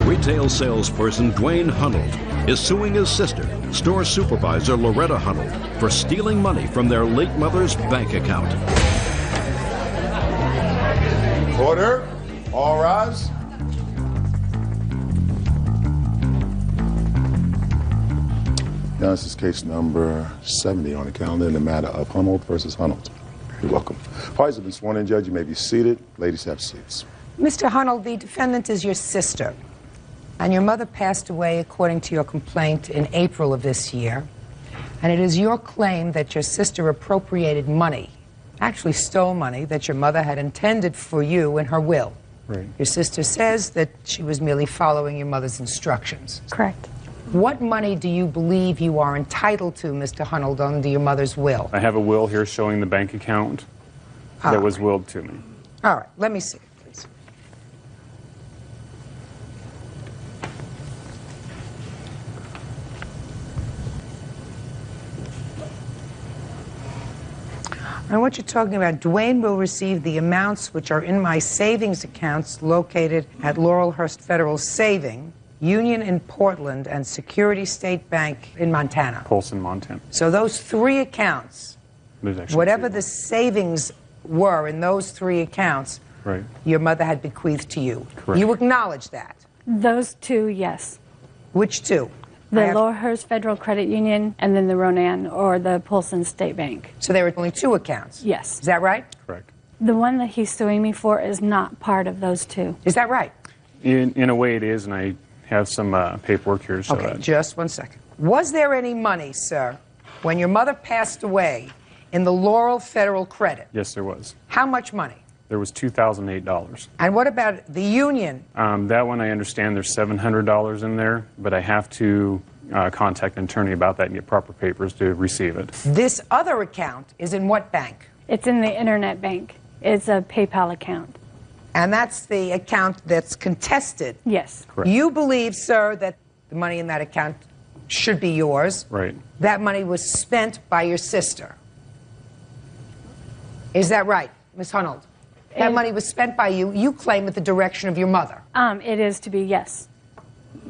Retail salesperson Dwayne Hunold is suing his sister, store supervisor Loretta Hunold, for stealing money from their late mother's bank account. Order. All rise. Now, this is case number 70 on the calendar in the matter of Hunold versus Hunold. You're welcome. Parties have been sworn in, Judge. You may be seated. Ladies, have seats. Mr. Hunold, the defendant is your sister, and your mother passed away, according to your complaint, in April of this year. And it is your claim that your sister appropriated money, actually stole money, that your mother had intended for you in her will. Right. Your sister says that she was merely following your mother's instructions. Correct. What money do you believe you are entitled to, Mr. Hunold, under your mother's will? I have a will here showing the bank account that was willed to me. All right, let me see it, please. And what you're talking about, Dwayne will receive the amounts which are in my savings accounts located at Laurelhurst Federal Saving, Union in Portland, and Security State Bank in Montana. Polson, Montana. So those three accounts, whatever the savings were in those three accounts, right, your mother had bequeathed to you. Correct. You acknowledge that? Those two, yes. Which two? The Laurelhurst Federal Credit Union and then the Ronan or the Polson State Bank. So there were only two accounts? Yes. Is that right? Correct. The one that he's suing me for is not part of those two. Is that right? In a way it is, and I have some paperwork here to show that. Okay, just 1 second. Was there any money, sir, when your mother passed away in the Laurel Federal Credit? Yes, there was. How much money? There was $2,008. And what about the Union? That one I understand there's $700 in there, but I have to contact an attorney about that and get proper papers to receive it. This other account is in what bank? It's in the Internet Bank. It's a PayPal account. And that's the account that's contested? Yes. Correct. You believe, sir, that the money in that account should be yours? Right. That money was spent by your sister. Is that right, Ms. Hunold? That money was spent by you, you claim, at the direction of your mother? It is to be, yes.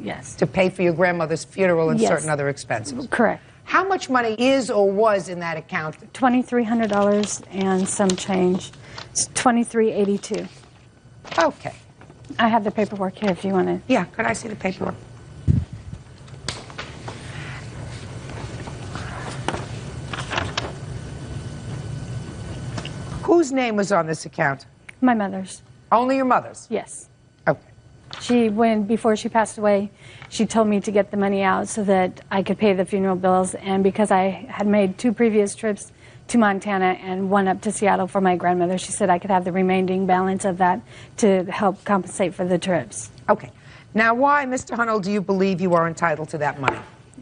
Yes. To pay for your grandmother's funeral and Yes. certain other expenses? Correct. How much money is or was in that account? $2,300 and some change. It's $2,382. Okay. I have the paperwork here if you want to. Yeah, could I see the paperwork? Whose name was on this account? My mother's. Only your mother's? Yes. Okay. Before she passed away, she told me to get the money out so that I could pay the funeral bills. And because I had made 2 previous trips to Montana and one up to Seattle for my grandmother, she said I could have the remaining balance of that to help compensate for the trips. Okay. Now, why, Mr. Hunold, do you believe you are entitled to that money?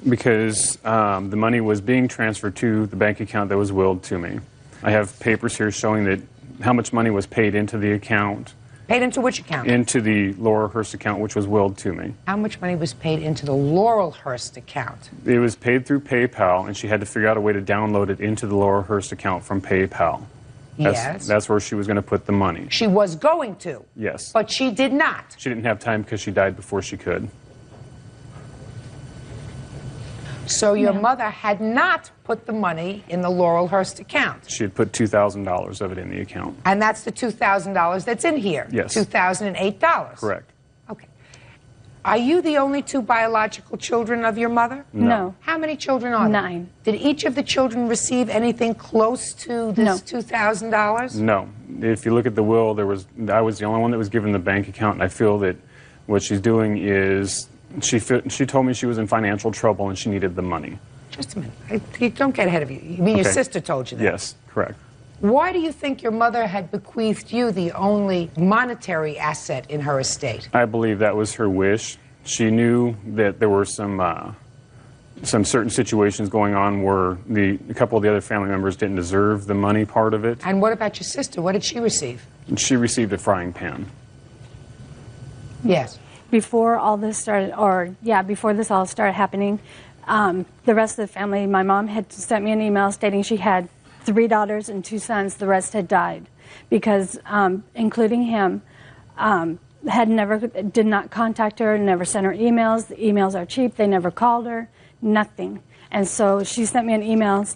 Because the money was being transferred to the bank account that was willed to me. I have papers here showing that how much money was paid into the account. Paid into which account? Into the Laurelhurst account, which was willed to me. How much money was paid into the Laurelhurst account? It was paid through PayPal, and she had to figure out a way to download it into the Laurelhurst account from PayPal. Yes. That's where she was going to put the money. She was going to. Yes. But she did not. She didn't have time because she died before she could. So your mother had not put the money in the Laurelhurst account. She had put $2,000 of it in the account. And that's the $2,000 that's in here? Yes. $2,008? Correct. Okay. Are you the only 2 biological children of your mother? No. How many children are there? 9. Did each of the children receive anything close to this $2,000? No. If you look at the will, I was the only one that was given the bank account, and I feel that what she's doing is she told me she was in financial trouble and she needed the money. Just a minute. Don't get ahead of you. You mean your sister told you that? Yes, correct. Why do you think your mother had bequeathed you the only monetary asset in her estate? I believe that was her wish. She knew that there were some certain situations going on where a couple of the other family members didn't deserve the money part of it. And what about your sister? What did she receive? She received a frying pan. Yes. Before all this started, before this all started happening, the rest of the family, my mom had sent me an email stating she had 3 daughters and 2 sons. The rest had died because, including him, did not contact her, never sent her emails. The emails are cheap. They never called her, nothing. And so she sent me an email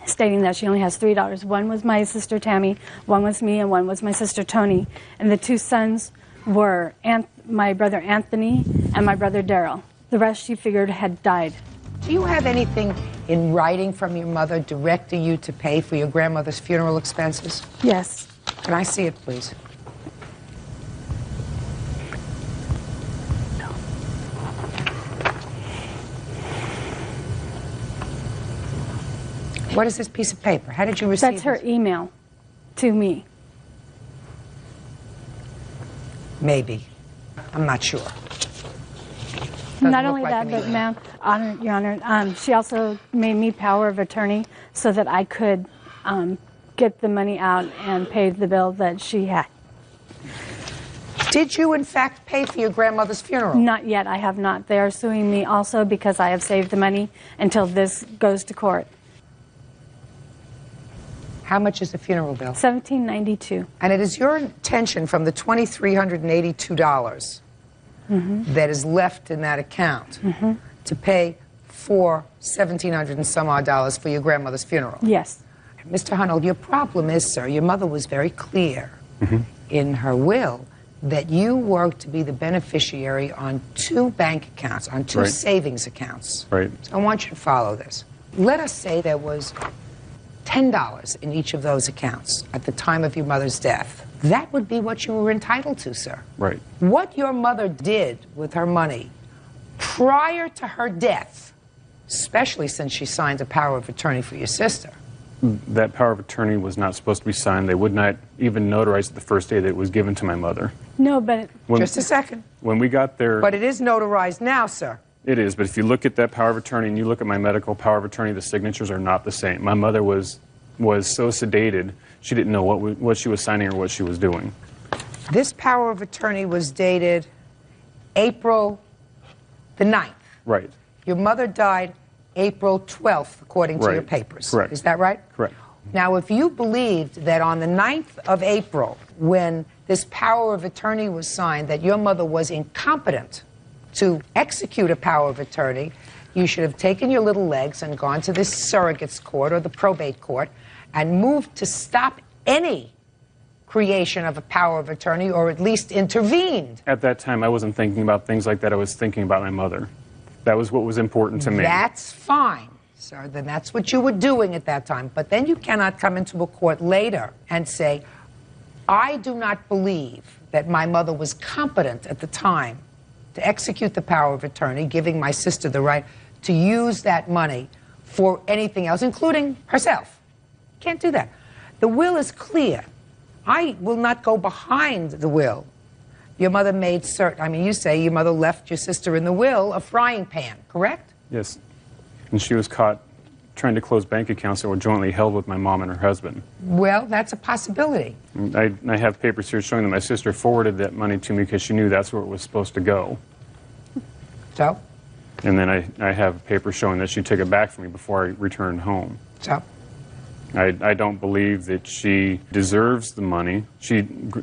stating that she only has $3. One was my sister Tammy, one was me, and one was my sister Tony. And the two sons were my brother Anthony and my brother Daryl. The rest she figured had died. Do you have anything in writing from your mother directing you to pay for your grandmother's funeral expenses? Yes. Can I see it, please? What is this piece of paper? How did you receive it? That's her email to me. Maybe. I'm not sure. Not only that, but ma'am, Your Honor, she also made me power of attorney so that I could get the money out and pay the bill that she had. Did you, in fact, pay for your grandmother's funeral? Not yet. I have not. They are suing me also because I have saved the money until this goes to court. How much is the funeral bill? $17.92. And it is your intention from the $2,382 that is left in that account to pay for $1,700 and some odd dollars for your grandmother's funeral? Yes. Mr. Hunold, your problem is, sir, your mother was very clear in her will that you were to be the beneficiary on two bank accounts, on two savings accounts. Right. So I want you to follow this. Let us say there was $10 in each of those accounts at the time of your mother's death. That would be what you were entitled to, sir. Right. What your mother did with her money prior to her death, especially since she signed a power of attorney for your sister. That power of attorney was not supposed to be signed. They would not even notarize it the first day that it was given to my mother. No, but... Just a second. When we got there... But it is notarized now, sir. It is, but if you look at that power of attorney and you look at my medical power of attorney, the signatures are not the same. My mother was so sedated, she didn't know what she was signing or what she was doing. This power of attorney was dated April the 9th. Right. Your mother died April 12th, according to your papers. Correct. Is that right? Correct. Now, if you believed that on the 9th of April, when this power of attorney was signed, that your mother was incompetent to execute a power of attorney, you should have taken your little legs and gone to this surrogate's court or the probate court and moved to stop any creation of a power of attorney, or at least intervened. At that time, I wasn't thinking about things like that. I was thinking about my mother. That was what was important to me. That's fine, sir. Then that's what you were doing at that time. But then you cannot come into a court later and say, I do not believe that my mother was competent at the time to execute the power of attorney, giving my sister the right to use that money for anything else, including herself. Can't do that. The will is clear. I will not go behind the will. Your mother made certain, I mean, you say your mother left your sister in the will a frying pan, correct? Yes. And she was caught trying to close bank accounts that were jointly held with my mom and her husband. Well, that's a possibility. I have papers here showing that my sister forwarded that money to me because she knew that's where it was supposed to go. So? And then I have a paper showing that she took it back from me before I returned home. So? I don't believe that she deserves the money.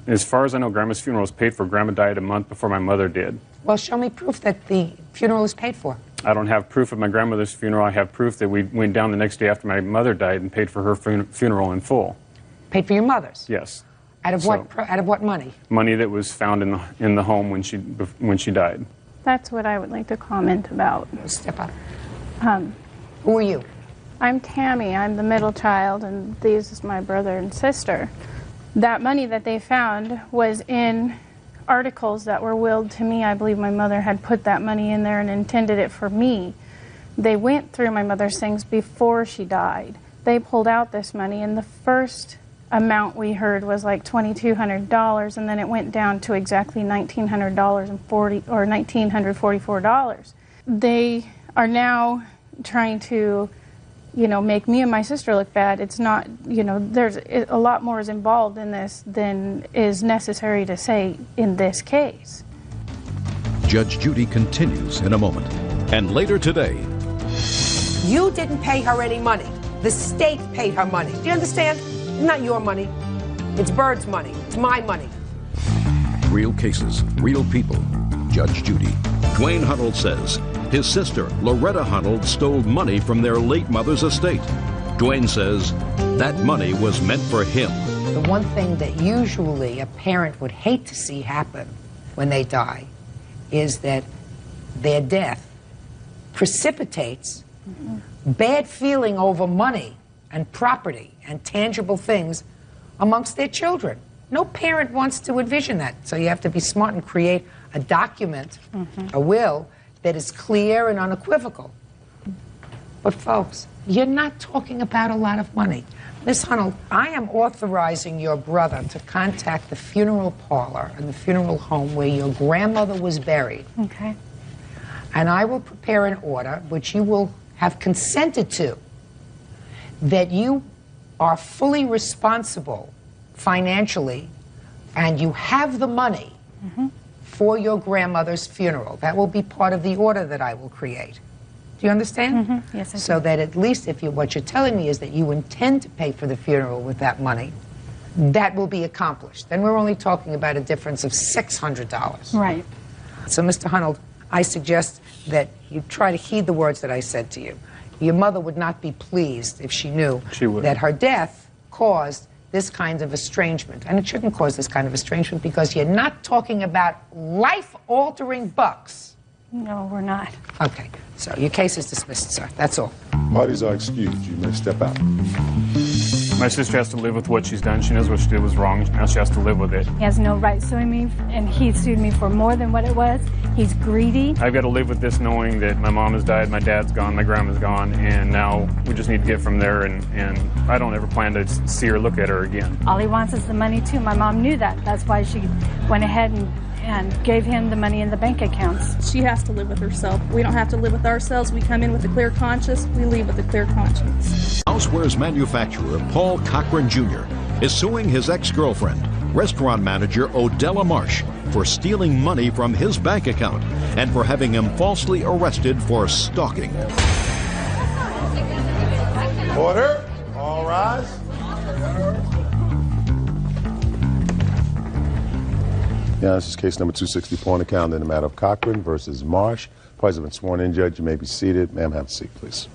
As far as I know, Grandma's funeral was paid for. Grandma died a month before my mother did. Well, show me proof that the funeral is paid for. I don't have proof of my grandmother's funeral. I have proof that we went down the next day after my mother died and paid for her funeral in full. Paid for your mother's? Yes. Out of what money? Money that was found in the home when she died. That's what I would like to comment about. Step up. Who are you? I'm Tammy. I'm the middle child, and this is my brother and sister. That money that they found was in articles that were willed to me. I believe my mother had put that money in there and intended it for me. They went through my mother's things before she died. They pulled out this money, and the first amount we heard was like $2,200, and then it went down to exactly $1,944. They are now trying to, make me and my sister look bad. It's not, there's a lot more is involved in this than is necessary to say in this case. Judge Judy continues in a moment. And later today, you didn't pay her any money. The state paid her money. Do you understand? It's not your money. It's Bird's money. It's my money. real cases, real people. Judge Judy. Dwayne Hunnold says his sister, Loretta Hunnold, stole money from their late mother's estate. Dwayne says that money was meant for him. The one thing that usually a parent would hate to see happen when they die is that their death precipitates bad feeling over money and property and tangible things amongst their children. No parent wants to envision that. So you have to be smart and create a document, a will, that is clear and unequivocal. But folks, you're not talking about a lot of money. Miss Hunnold, I am authorizing your brother to contact the funeral parlor and the funeral home where your grandmother was buried. Okay. And I will prepare an order, which you will have consented to, that you are fully responsible financially and you have the money for your grandmother's funeral. That will be part of the order that I will create. Do you understand? Yes, I do. So that at least if what you're telling me is that you intend to pay for the funeral with that money, that will be accomplished. Then we're only talking about a difference of $600. Right. So, Mr. Hunnold, I suggest that you try to heed the words that I said to you. Your mother would not be pleased if she knew that her death caused this kind of estrangement. And it shouldn't cause this kind of estrangement because you're not talking about life-altering bucks. No, we're not. Okay, so your case is dismissed, sir. That's all. Parties are excused. You may step out. My sister has to live with what she's done. She knows what she did was wrong. Now she has to live with it. He has no right suing me, and he sued me for more than what it was. He's greedy. I've got to live with this knowing that my mom has died, my dad's gone, my grandma's gone, and now we just need to get from there, and I don't ever plan to see or look at her again. All he wants is the money, too. My mom knew that. That's why she went ahead and gave him the money in the bank accounts. She has to live with herself. We don't have to live with ourselves. We come in with a clear conscience. We leave with a clear conscience. Housewares manufacturer Paul Cochran Jr. is suing his ex-girlfriend, restaurant manager Odella Marsh, for stealing money from his bank account and for having him falsely arrested for stalking. Order. All rise. Yeah, this is case number 264 on the calendar in the matter of Cochran versus Marsh. Parties have been sworn in, Judge. You may be seated. Ma'am, have a seat, please.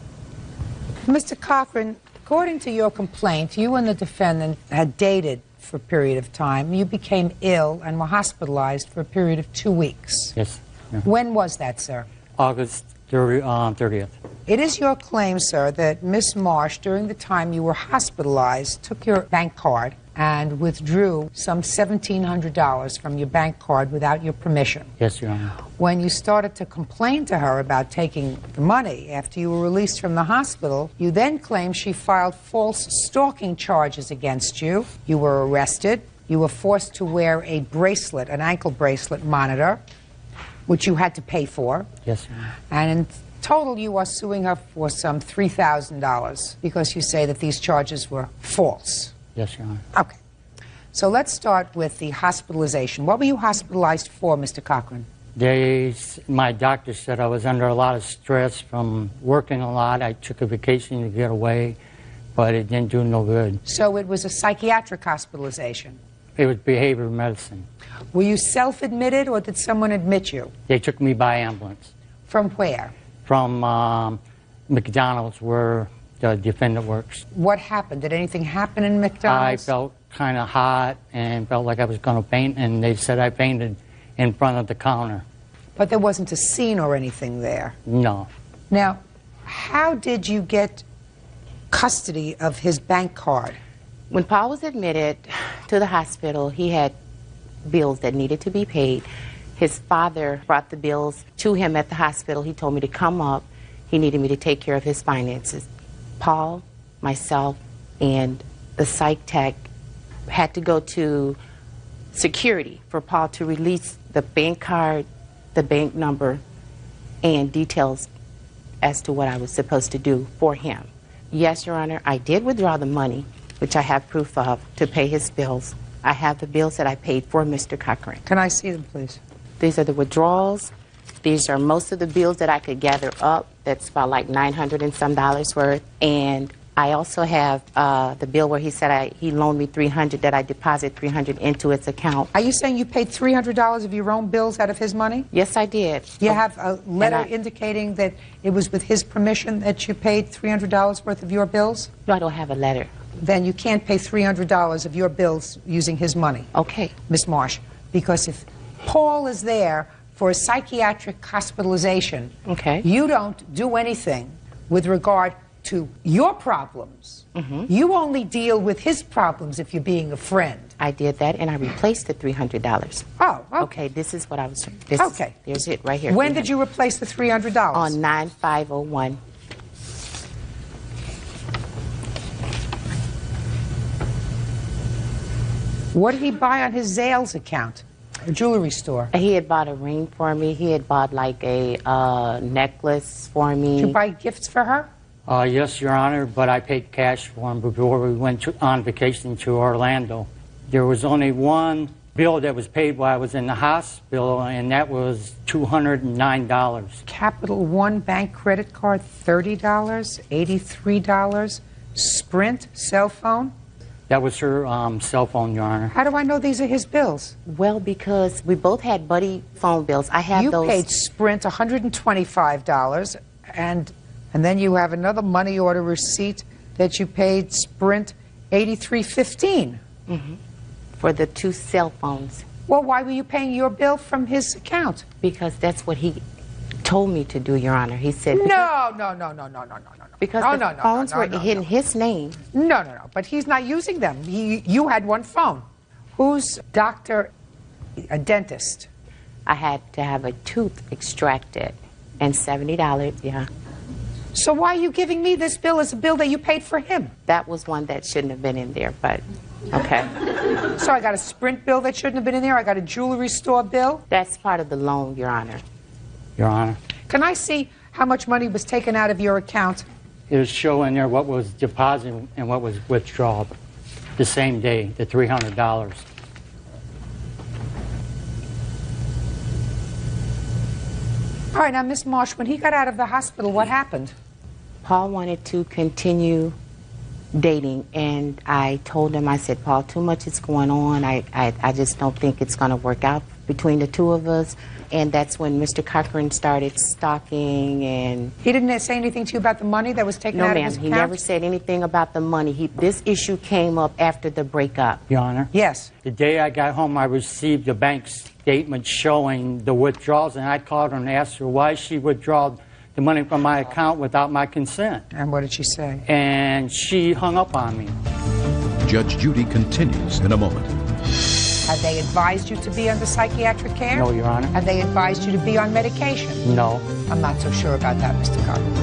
Mr. Cochran, according to your complaint, you and the defendant had dated for a period of time. You became ill and were hospitalized for a period of 2 weeks. Yes. Yeah. When was that, sir? August 30th. It is your claim, sir, that Miss Marsh, during the time you were hospitalized, took your bank card and withdrew some $1,700 from your bank card without your permission. Yes, Your Honor. When you started to complain to her about taking the money after you were released from the hospital, you then claimed she filed false stalking charges against you. You were arrested. You were forced to wear a bracelet, an ankle bracelet monitor, which you had to pay for. Yes, Your Honor. And in total, you are suing her for some $3,000 because you say that these charges were false. Yes, Your Honor. Okay. So let's start with the hospitalization. What were you hospitalized for, Mr. Cochran? My doctor said I was under a lot of stress from working a lot. I took a vacation to get away, but it didn't do no good. So it was a psychiatric hospitalization? It was behavioral medicine. Were you self-admitted or did someone admit you? They took me by ambulance. From where? From McDonald's, where the defendant works. What happened? Did anything happen in McDonald's? I felt kind of hot and felt like I was going to faint, and they said I fainted in front of the counter. But there wasn't a scene or anything there? No. Now, how did you get custody of his bank card? When Paul was admitted to the hospital, he had bills that needed to be paid. His father brought the bills to him at the hospital. He told me to come up. He needed me to take care of his finances. Paul, myself, and the psych tech had to go to security for Paul to release the bank card, the bank number, and details as to what I was supposed to do for him. Yes, Your Honor, I did withdraw the money, which I have proof of, to pay his bills. I have the bills that I paid for Mr. Cochran. Can I see them, please? These are the withdrawals. These are most of the bills that I could gather up. That's about like $900 and some worth. And I also have the bill where he said he loaned me $300, that I deposit $300 into his account. Are you saying you paid $300 of your own bills out of his money? Yes, I did. You have a letter indicating that it was with his permission that you paid $300 worth of your bills? No, I don't have a letter. Then you can't pay $300 of your bills using his money. Okay. Ms. Marsh, because if Paul is there for a psychiatric hospitalization, okay, you don't do anything with regard to your problems. You only deal with his problems if you're being a friend. I did that, and I replaced the $300. Oh, okay. Okay, this is what I was... Okay. There's it right here. When did you replace the $300? On 9/5/01. What did he buy on his Zales account? A jewelry store? He had bought a ring for me. He had bought like a necklace for me. Did you buy gifts for her? Yes, Your Honor, but I paid cash for him before we went on vacation to Orlando. There was only one bill that was paid while I was in the hospital, and that was $209. Capital One bank credit card, $30, $83. Sprint cell phone? That was her cell phone, Your Honor. How do I know these are his bills? Well, because we both had buddy phone bills. I have those. You paid Sprint $125, and then you have another money order receipt that you paid Sprint $83.15. For the 2 cell phones. Well, why were you paying your bill from his account? Because that's what he told me to do, Your Honor. He said... No. Because the phones were in his name. No. But he's not using them. You had one phone. Who's doctor? A dentist? I had to have a tooth extracted. And $70, yeah. So why are you giving me this bill as a bill that you paid for him? That was one that shouldn't have been in there, but okay. So I got a Sprint bill that shouldn't have been in there? I got a jewelry store bill? That's part of the loan, Your Honor. Your Honor. Can I see how much money was taken out of your account? It was showing there what was deposited and what was withdrawn the same day, the $300. All right, now, Miss Marsh, when he got out of the hospital, what happened? Paul wanted to continue dating, and I told him, I said, Paul, too much is going on. I just don't think it's going to work out between the two of us. And that's when Mr. Cochran started stalking, and... He didn't say anything to you about the money that was taken out of his account? No, ma'am. He never said anything about the money. This issue came up after the breakup. Your Honor? Yes. The day I got home, I received a bank statement showing the withdrawals, and I called her and asked her why she withdrew the money from my account without my consent. And what did she say? And she hung up on me. Judge Judy continues in a moment. Have they advised you to be under psychiatric care? No, Your Honor. Have they advised you to be on medication? No. I'm not so sure about that, Mr. Cochran.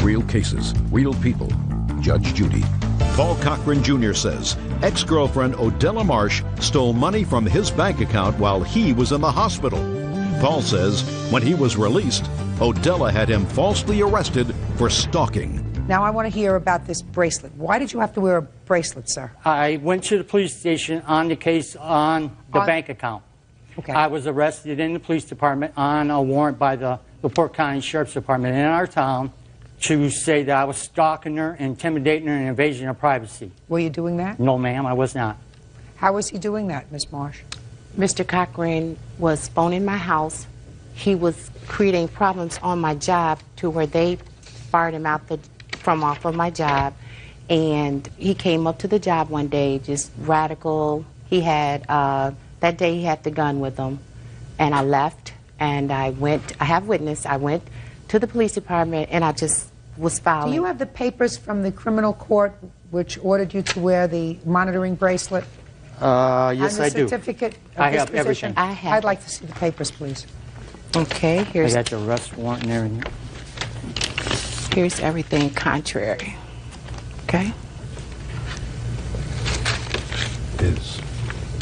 Real cases, real people. Judge Judy. Paul Cochran Jr. says ex-girlfriend Odella Marsh stole money from his bank account while he was in the hospital. Paul says when he was released, Odella had him falsely arrested for stalking. Now I want to hear about this bracelet. Why did you have to wear a bracelet, sir? I went to the police station on the case on the bank account. Okay. I was arrested in the police department on a warrant by the LaPorte County Sheriff's Department in our town to say that I was stalking her, intimidating her, and invasion of privacy. Were you doing that? No, ma'am, I was not. How was he doing that, Miss Marsh? Mr. Cochran was phoning my house. He was creating problems on my job to where they fired him out from off of my job. And he came up to the job one day, just radical. He had, that day he had the gun with him. And I left, and I have witness, I went to the police department, and I just was filing. Do you have the papers from the criminal court which ordered you to wear the monitoring bracelet? Yes, I do. And the certificate of I have disposition? everything. I have. I'd like to see the papers, please. Okay, I here's got the arrest warrant and everything. Here's everything contrary. Okay? His,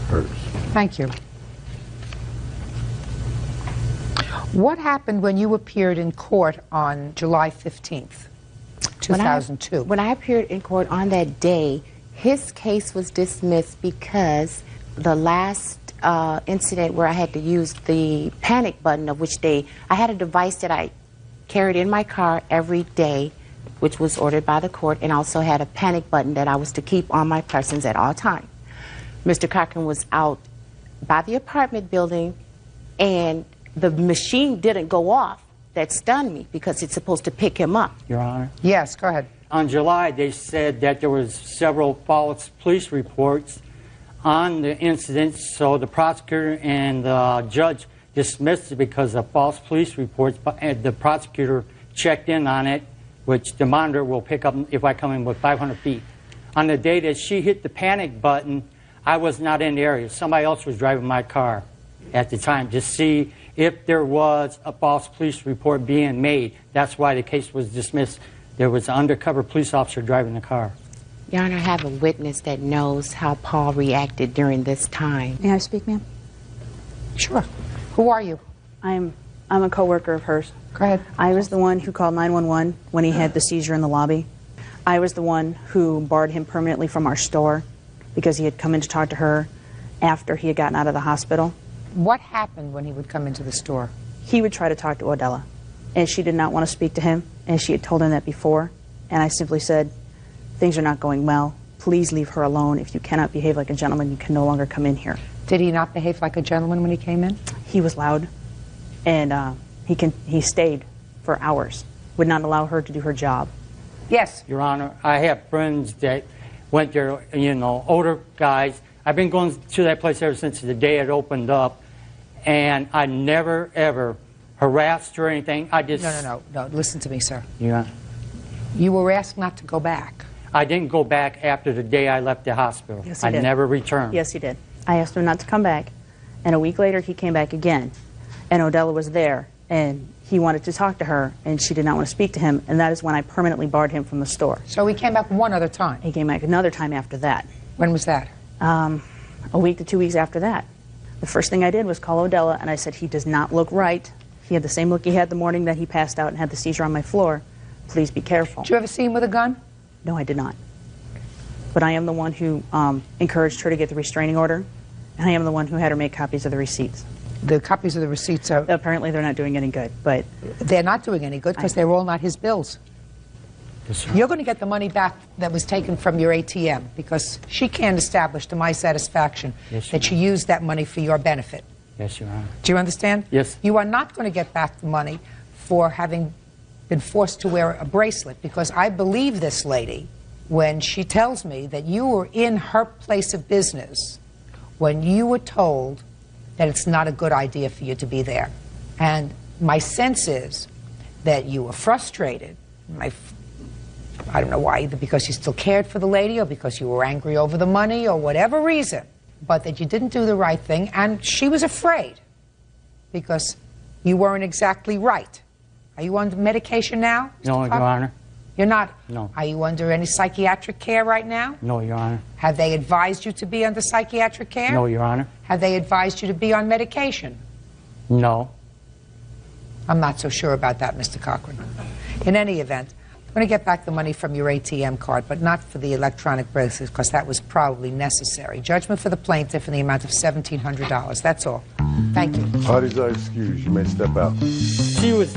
hers. Thank you. What happened when you appeared in court on July 15th, 2002? When I appeared in court on that day, his case was dismissed because the last incident where I had to use the panic button, of which I had a device that I carried in my car every day which was ordered by the court, and also had a panic button that I was to keep on my persons at all times. Mr. Cochran was out by the apartment building, and the machine didn't go off. That stunned me because it's supposed to pick him up. Your Honor. Yes, go ahead. On July, they said that there was several false police reports on the incident, so the prosecutor and the judge dismissed it because of false police reports, but the prosecutor checked in on it, which the monitor will pick up if I come in with 500 feet. On the day that she hit the panic button, I was not in the area. Somebody else was driving my car at the time to see if there was a false police report being made. That's why the case was dismissed. There was an undercover police officer driving the car. Your Honor, I have a witness that knows how Paul reacted during this time. May I speak, ma'am? Sure. Who are you? I'm a coworker of hers. Go ahead. I was the one who called 911 when he had the seizure in the lobby. I was the one who barred him permanently from our store because he had come in to talk to her after he had gotten out of the hospital. What happened when he would come into the store? He would try to talk to Odella, and she did not want to speak to him, and she had told him that before. And I simply said, things are not going well. Please leave her alone. If you cannot behave like a gentleman, you can no longer come in here. Did he not behave like a gentleman when he came in? He was loud, and he stayed for hours, would not allow her to do her job. Yes. Your Honor, I have friends that went there, you know, older guys. I've been going to that place ever since the day it opened up, and I never, ever harassed or anything. I just... No. Listen to me, sir. Yeah. You were asked not to go back. I didn't go back after the day I left the hospital. Yes, he I did. never returned. Yes, he did. I asked him not to come back, and a week later he came back again, and Odella was there, and he wanted to talk to her, and she did not want to speak to him, and that is when I permanently barred him from the store. So he came back one other time? He came back another time after that. When was that? A week to 2 weeks after that. The first thing I did was call Odella, and I said, he does not look right. He had the same look he had the morning that he passed out and had the seizure on my floor. Please be careful. Did you ever see him with a gun? No, I did not. But I am the one who encouraged her to get the restraining order, and I am the one who had her make copies of the receipts. The copies of the receipts are... Apparently they're not doing any good, but... They're not doing any good because they're all not his bills. Yes, You're going to get the money back that was taken from your ATM because she can't establish to my satisfaction that she used that money for your benefit. Yes, Your Honor. Do you understand? Yes. You are not going to get back the money for having been forced to wear a bracelet because I believe this lady when she tells me that you were in her place of business when you were told that it's not a good idea for you to be there. And my sense is that you were frustrated. I don't know why, either because you still cared for the lady or because you were angry over the money or whatever reason, but that you didn't do the right thing, and she was afraid because you weren't exactly right. Are you on medication now, Mr. No, Your Honor. You're not? No. Are you under any psychiatric care right now? No, Your Honor. Have they advised you to be under psychiatric care? No, Your Honor. Have they advised you to be on medication? No. I'm not so sure about that, Mr. Cochran. In any event, I'm going to get back the money from your ATM card, but not for the electronic bracelets, because that was probably necessary. Judgment for the plaintiff in the amount of $1,700. That's all. Thank you. Parties are excused. You may step out. She was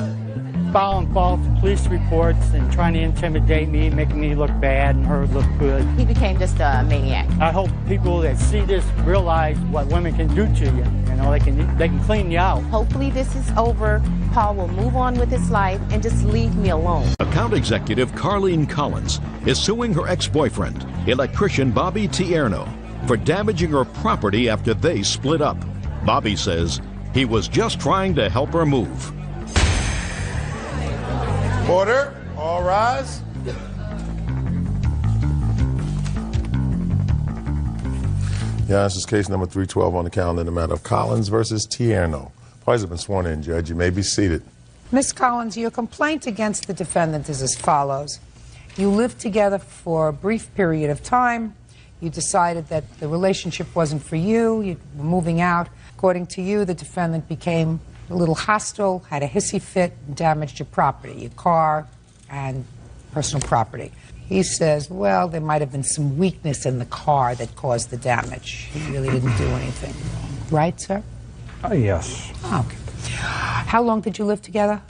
filing false police reports and trying to intimidate me, making me look bad and her look good. He became just a maniac. I hope people that see this realize what women can do to you. You know, they can clean you out. Hopefully this is over. Paul will move on with his life and just leave me alone. Account executive Carlene Collins is suing her ex-boyfriend, electrician Bobby Tierno, for damaging her property after they split up. Bobby says he was just trying to help her move. Order. All rise. Yeah, this is case number 312 on the calendar in the matter of Collins versus Tierno. Parties have been sworn in, Judge. You may be seated. Ms. Collins, your complaint against the defendant is as follows. You lived together for a brief period of time. You decided that the relationship wasn't for you. You were moving out. According to you, the defendant became a little hostile, had a hissy fit, and damaged your property, your car and personal property. He says, well, there might have been some weakness in the car that caused the damage. He really didn't do anything wrong. Right, sir? Yes. Okay. How long did you live together?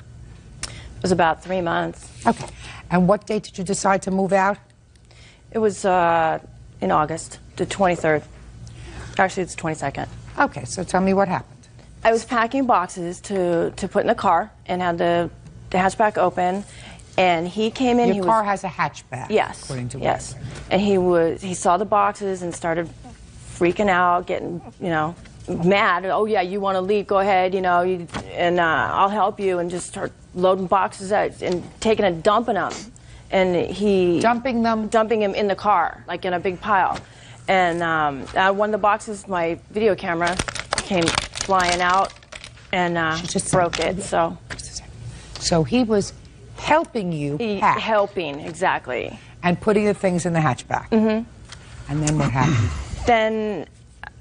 It was about 3 months. Okay. And what date did you decide to move out? It was in August, the 23rd. Actually, it's 22nd. Okay, so tell me what happened. I was packing boxes to put in the car and had the hatchback open, and he came in. Your car has a hatchback. Yes. According to yes. And he saw the boxes and started freaking out, getting mad. Oh yeah, you want to leave? Go ahead, and I'll help you, and just start loading boxes out and taking and dumping them. And he dumping him in the car, like in a big pile. And one of the boxes, my video camera came flying out and just broke it. So he was helping you pack. Helping, exactly. And putting the things in the hatchback. Mm-hmm. And then what happened? Then,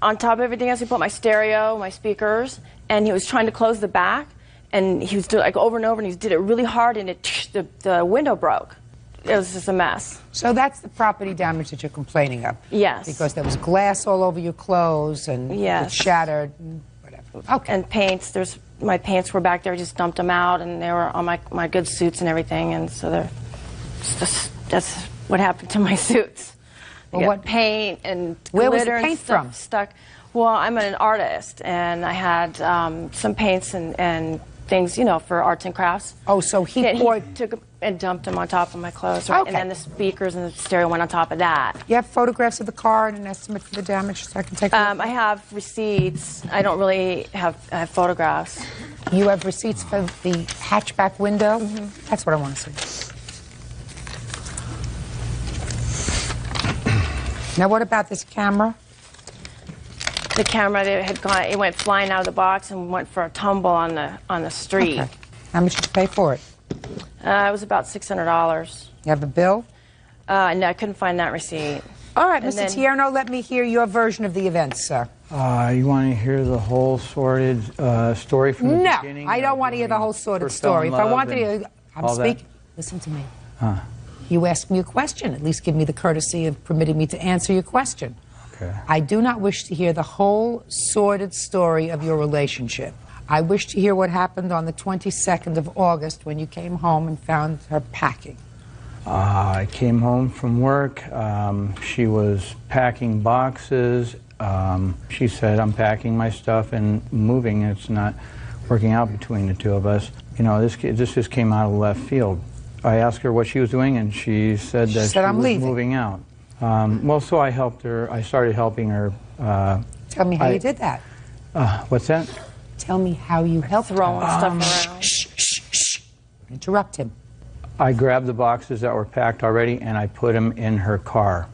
on top of everything else, he put my stereo, my speakers, and he was trying to close the back, and he was doing like over and over, and he did it really hard, and the window broke. It was just a mess. So that's the property damage that you're complaining of? Yes. Because there was glass all over your clothes, and it shattered, and whatever. Okay. And paints, my paints were back there, I just dumped them out, and they were on my good suits and everything, and so that's what happened to my suits. Well, what paint and where was glitter the paint and stuff from? Stuck. Well, I'm an artist, and I had some paints and things, for arts and crafts. Oh, so he took and dumped them on top of my clothes, right? Okay. And then the speakers and the stereo went on top of that. You have photographs of the car and an estimate for the damage, so I can take a look? I have receipts. I don't really have photographs. You have receipts for the hatchback window? Mm-hmm. That's what I want to see. Now, what about this camera? The camera that had gone, it went flying out of the box and went for a tumble on the street. Okay. How much did you pay for it? It was about $600. You have a bill? No, I couldn't find that receipt. All right, Mr. Tierno, let me hear your version of the events, sir. You want to hear the whole sordid story from the beginning? No, I don't want to hear the whole sordid story. If I wanted to, I'm speaking. Listen to me. You asked me a question. At least give me the courtesy of permitting me to answer your question. Okay. I do not wish to hear the whole sordid story of your relationship. I wish to hear what happened on the 22nd of August when you came home and found her packing. I came home from work. She was packing boxes. She said, I'm packing my stuff and moving. It's not working out between the two of us. This just came out of left field. I asked her what she was doing, and she said that she was moving out. Well, so I helped her. I started helping her. Tell me how you did that. What's that? Tell me how you helped her. Throwing stuff around. Shh. Interrupt him. I grabbed the boxes that were packed already, and I put them in her car.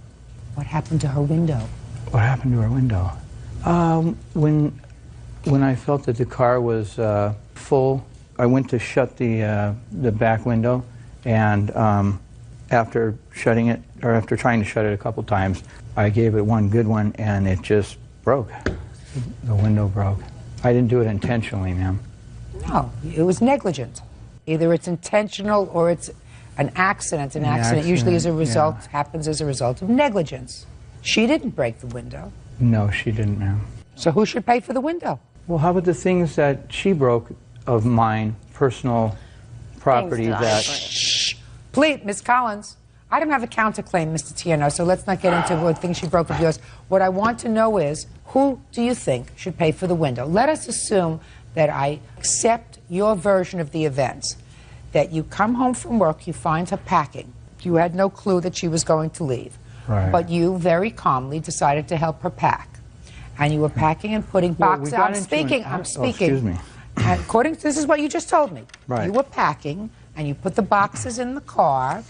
What happened to her window? What happened to her window? When I felt that the car was full, I went to shut the back window, and after shutting it, or after trying to shut it a couple times, I gave it one good one, and it just broke. The window broke. I didn't do it intentionally, ma'am. No, it was negligent. Either it's intentional or it's an accident. An accident usually happens as a result of negligence. She didn't break the window. No, she didn't, ma'am. So who should pay for the window? Well, how about the things that she broke of mine, personal property that... Shh. Please, Ms. Collins, I don't have a counterclaim, Mr. Tierno, so let's not get into what things she broke of yours. What I want to know is, who do you think should pay for the window? Let us assume that I accept your version of the events, that you come home from work, you find her packing. You had no clue that she was going to leave. Right. But you very calmly decided to help her pack. And you were packing and putting boxes. I'm speaking. Oh, excuse me. According to this is what you just told me. Right. You were packing, and you put the boxes in the car,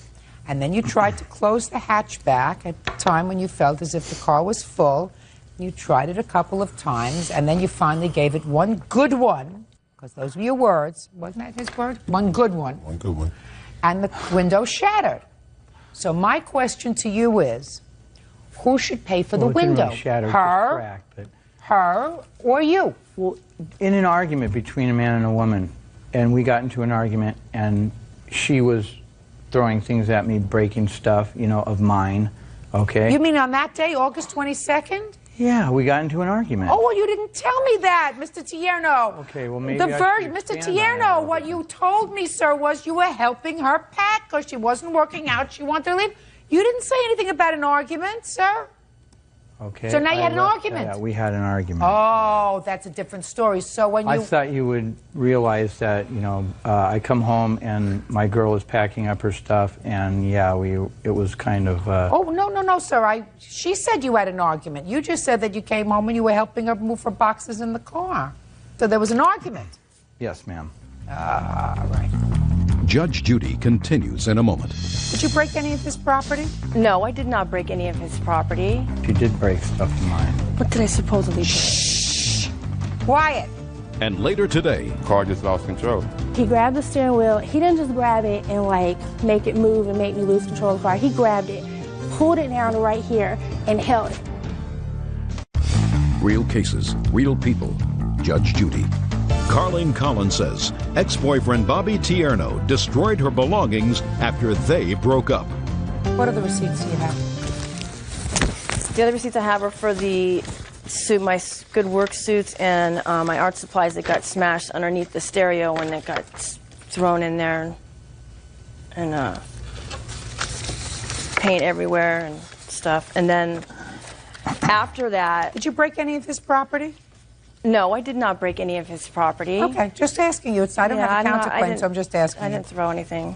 and then you tried to close the hatchback at the time when you felt as if the car was full. You tried it a couple of times, and then you finally gave it one good one, because those were your words. Wasn't that his word? One good one. One good one. And the window shattered. So my question to you is, who should pay for the window? Really shattered, her, cracked, but... her, or you? Well, in an argument between a man and a woman, and we got into an argument, and she was throwing things at me, breaking stuff, of mine, okay? You mean on that day, August 22nd? Yeah, we got into an argument. Oh, well, you didn't tell me that, Mr. Tierno. Okay, well, maybe Mr. Tierno, what you told me, sir, was you were helping her pack because she wasn't working out. She wanted to leave. You didn't say anything about an argument, sir. Okay. So now you had an argument. Yeah, we had an argument. Oh, that's a different story. So when you... I thought you would realize that, you know, I come home and my girl is packing up her stuff, and yeah, it was kind of... Oh, no, sir. She said you had an argument. You just said that you came home and you were helping her move her boxes in the car. So there was an argument. Yes, ma'am. Right. Judge Judy continues in a moment. Did you break any of his property? No, I did not break any of his property. She did break stuff of mine. What did I supposedly do? Shh. Quiet. And later today, Car just lost control. He grabbed the steering wheel. He didn't just grab it and like make it move and make me lose control of the car. He grabbed it, pulled it down to right here, and held it. real cases, real people. Judge Judy. Carlene Collins says ex-boyfriend Bobby Tierno destroyed her belongings after they broke up. What are the receipts you have? The other receipts I have are for the suit, my good work suits, and my art supplies that got smashed underneath the stereo when it got thrown in there, and paint everywhere and stuff. And then after that... Did you break any of his property? No, I did not break any of his property. Okay, just asking you. I don't have a counterclaim, so I'm just asking I didn't throw anything.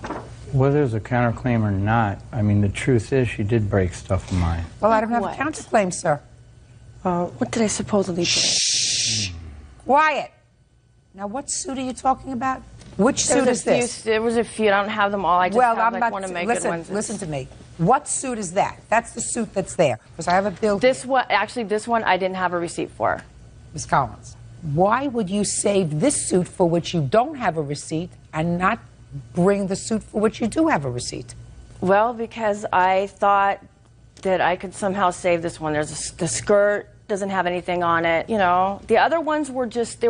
Whether there's a counterclaim or not, I mean, the truth is she did break stuff of mine. Well, I don't have a counterclaim, sir. What did I supposedly do? Shh. Quiet. Now, what suit are you talking about? Which suit is this? There was a few. I don't have them all. I just have like one of my good ones. Listen to me. What suit is that? That's the suit that's there. Because I have a bill. This one, actually, this one I didn't have a receipt for. Ms. Collins, why would you save this suit for which you don't have a receipt and not bring the suit for which you do have a receipt? Well, because I thought that I could somehow save this one. There's the skirt doesn't have anything on it. You know, the other ones were just it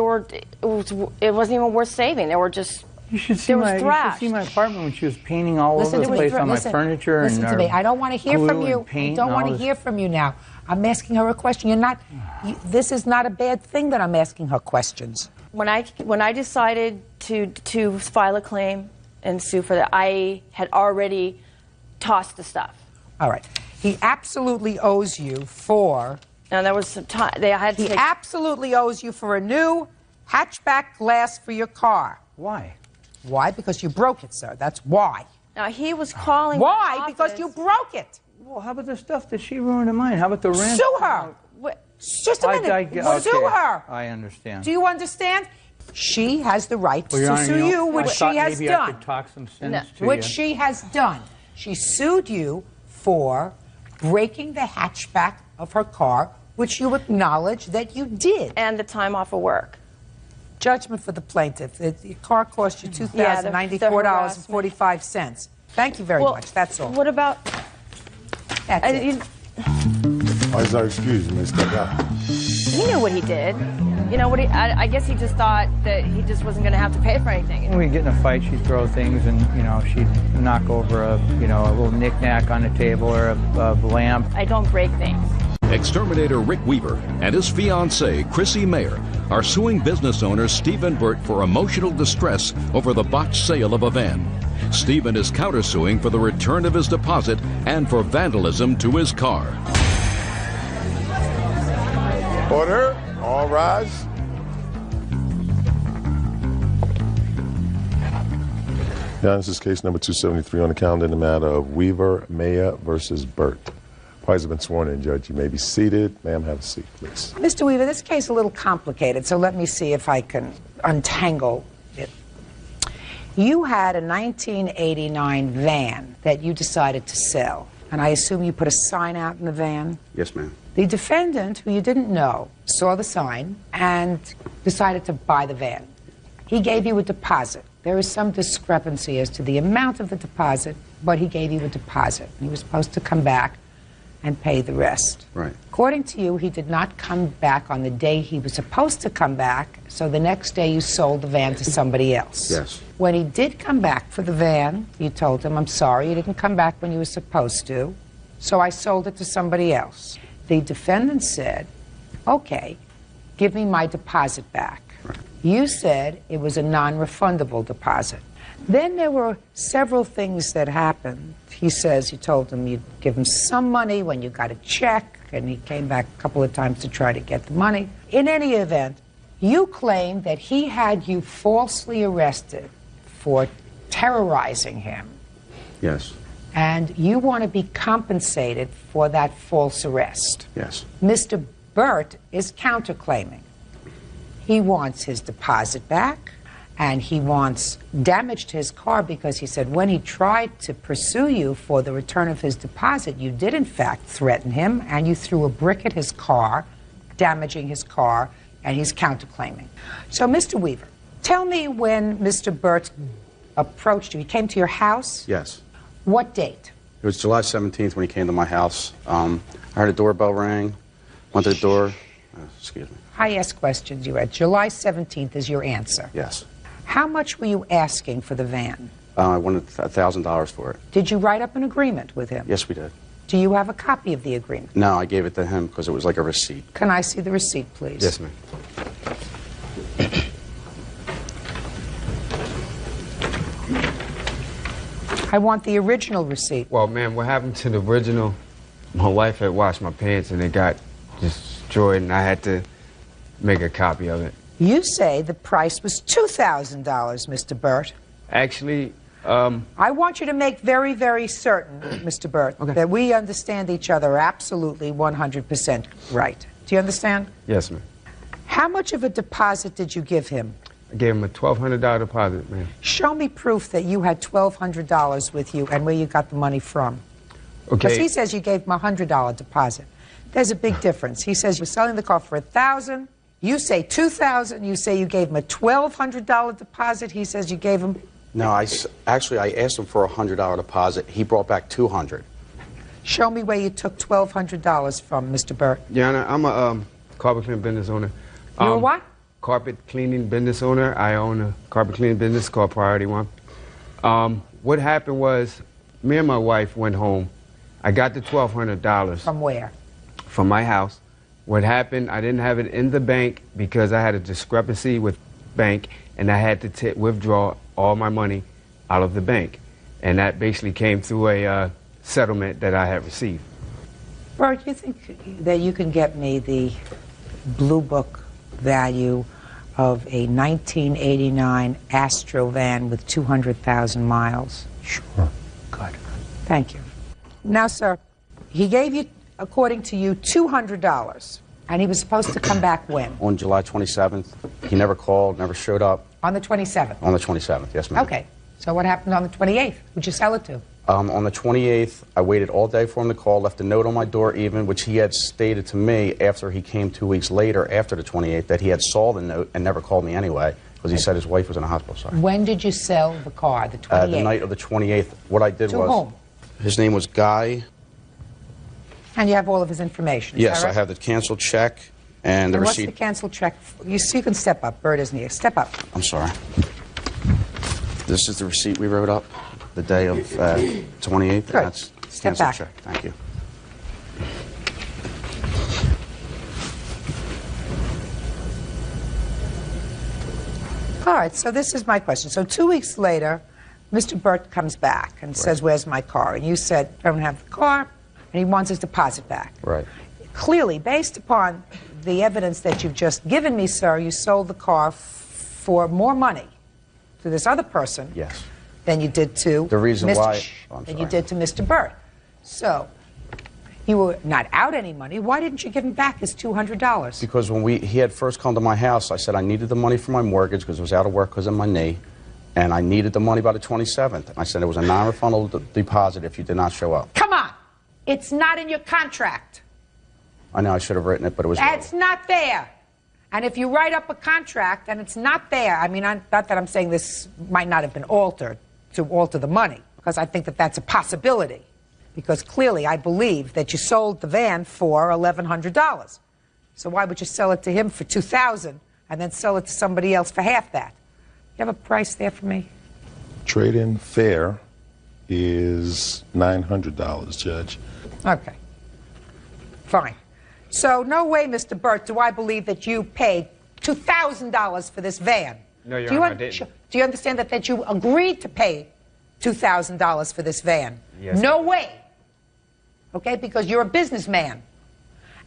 wasn't even worth saving. They were just you should see my apartment when she was painting all over the place on my furniture. Listen to me. I don't want to hear from you. I don't want to hear from you now. I'm asking her a question. You're not. This is not a bad thing that I'm asking her questions. When I decided to file a claim and sue for that, I had already tossed the stuff. All right. He absolutely owes you for. Now there was some time they had. He absolutely owes you for a new hatchback glass for your car. Why? Why? Because you broke it, sir. That's why. Now he was calling. Why? Because you broke it. Well, how about the stuff that she ruined of mine? How about the rent? Sue her. Just a minute. Sue her. I understand. Do you understand? She has the right to sue you, which she has done. I could talk some sense to which she has done. She sued you for breaking the hatchback of her car, which you acknowledge that you did. And the time off of work. Judgment for the plaintiff. The car cost you $2,094.45. Thank you very much. That's all. What about... That's it. Why is our excuse, Miss? He knew what he did. You know what? I guess he just thought that he just wasn't going to have to pay for anything. When we get in a fight, she'd throw things, and she'd knock over a little knick-knack on the table or a lamp. I don't break things. Exterminator Rick Weaver and his fiancée, Chrissy Mayer, are suing business owner Stephen Burt for emotional distress over the botched sale of a van. Stephen is countersuing for the return of his deposit and for vandalism to his car. Order. All rise. Now, this is case number 273 on the calendar in the matter of Weaver, Mayer versus Burt. Parties have been sworn in, Judge. You may be seated. Ma'am, have a seat, please. Mr. Weaver, this case is a little complicated, so let me see if I can untangle it. You had a 1989 van that you decided to sell, and I assume you put a sign out in the van? Yes, ma'am. The defendant, who you didn't know, saw the sign and decided to buy the van. He gave you a deposit. There is some discrepancy as to the amount of the deposit, but he gave you a deposit. He was supposed to come back and pay the rest. Right. According to you, he did not come back on the day he was supposed to come back, so the next day you sold the van to somebody else. Yes. When he did come back for the van, you told him, I'm sorry, you didn't come back when you were supposed to, so I sold it to somebody else. The defendant said Okay, give me my deposit back. You said it was a non-refundable deposit. Then there were several things that happened. He says you told him you'd give him some money when you got a check, and he came back a couple of times to try to get the money. In any event, you claim that he had you falsely arrested for terrorizing him. Yes. And you want to be compensated for that false arrest. Yes. Mr. Burt is counterclaiming. He wants his deposit back, and he wants damage to his car because he said when he tried to pursue you for the return of his deposit, you did in fact threaten him, and you threw a brick at his car, damaging his car, and he's counterclaiming. So, Mr. Weaver, tell me when Mr. Burt approached you. He came to your house? Yes. What date? It was July 17th when he came to my house. I heard a doorbell ring, went to the door. Excuse me. I ask questions. You had July 17th is your answer. Yes. How much were you asking for the van? I wanted $1,000 for it. Did you write up an agreement with him? Yes, we did. Do you have a copy of the agreement? No, I gave it to him because it was like a receipt. Can I see the receipt, please? Yes, ma'am. I want the original receipt. Well, ma'am, what happened to the original? My wife had washed my pants and it got destroyed, and I had to make a copy of it. You say the price was $2,000, Mr. Burt. Actually, I want you to make very, very certain, Mr. Burt, that we understand each other absolutely 100% right. Do you understand? Yes, ma'am. How much of a deposit did you give him? I gave him a $1,200 deposit, ma'am. Show me proof that you had $1,200 with you and where you got the money from. Because Okay. he says you gave him a $100 deposit. There's a big difference. He says you're selling the car for $1,000. You say $2,000. You say you gave him a $1,200 deposit. He says you gave him. No, actually I asked him for a $100 deposit. He brought back $200. Show me where you took $1,200 from, Mr. Burt. Your Honor, I'm a carpet cleaning business owner. You're a what? Carpet cleaning business owner. I own a carpet cleaning business called Priority One. What happened was, me and my wife went home. I got the $1,200. From where? From my house. What happened, I didn't have it in the bank because I had a discrepancy with bank, and I had to withdraw all my money out of the bank. And that basically came through a settlement that I had received. Burt, you think that you can get me the Blue Book value of a 1989 Astro van with 200,000 miles? Sure. Good. Thank you. Now, sir, he gave you, according to you, $200, and he was supposed to come back when? On July 27th, he never called, never showed up. On the 27th? On the 27th, yes, ma'am. Okay. So what happened on the 28th? Who'd you sell it to? On the 28th, I waited all day for him to call, left a note on my door even, which he had stated to me after he came 2 weeks later, after the 28th, that he had saw the note and never called me anyway, because he said his wife was in a hospital. Sorry. When did you sell the car, the 28th? The night of the 28th. What I did To was... whom? His name was Guy. And you have all of his information, is Yes, that I right? have the canceled check and the And what's receipt. the canceled check? You see, you can step up. Burt isn't here. Step up. I'm sorry. This is the receipt we wrote up the day of 28th. Good. That's Step canceled back. check. Thank you. All right, so this is my question. So 2 weeks later, Mr. Burt comes back and says, where's my car? And you said, I don't have the car, and he wants his deposit back. Right. Clearly, based upon the evidence that you've just given me, sir, you sold the car for more money to this other person Yes. than you did to The reason Mr. why... than you did to Mr. Burt. So, you were not out any money. Why didn't you give him back his $200? Because when he had first come to my house, I said I needed the money for my mortgage because I was out of work because of my knee, and I needed the money by the 27th. I said it was a non-refundable deposit if you did not show up. Come on! It's not in your contract. I know I should have written it, but it was... It's not there. And if you write up a contract and it's not there, I mean, not that I'm saying this might not have been altered to alter the money, because I think that that's a possibility. Because clearly I believe that you sold the van for $1,100. So why would you sell it to him for $2,000 and then sell it to somebody else for half that? You have a price there for me? Trade-in fair is $900, Judge. Okay. Fine. So no way, Mr. Burt, do I believe that you paid $2,000 for this van. No, Your Honor, I didn't. Do you understand that you agreed to pay $2,000 for this van? Yes. No way. Okay, because you're a businessman.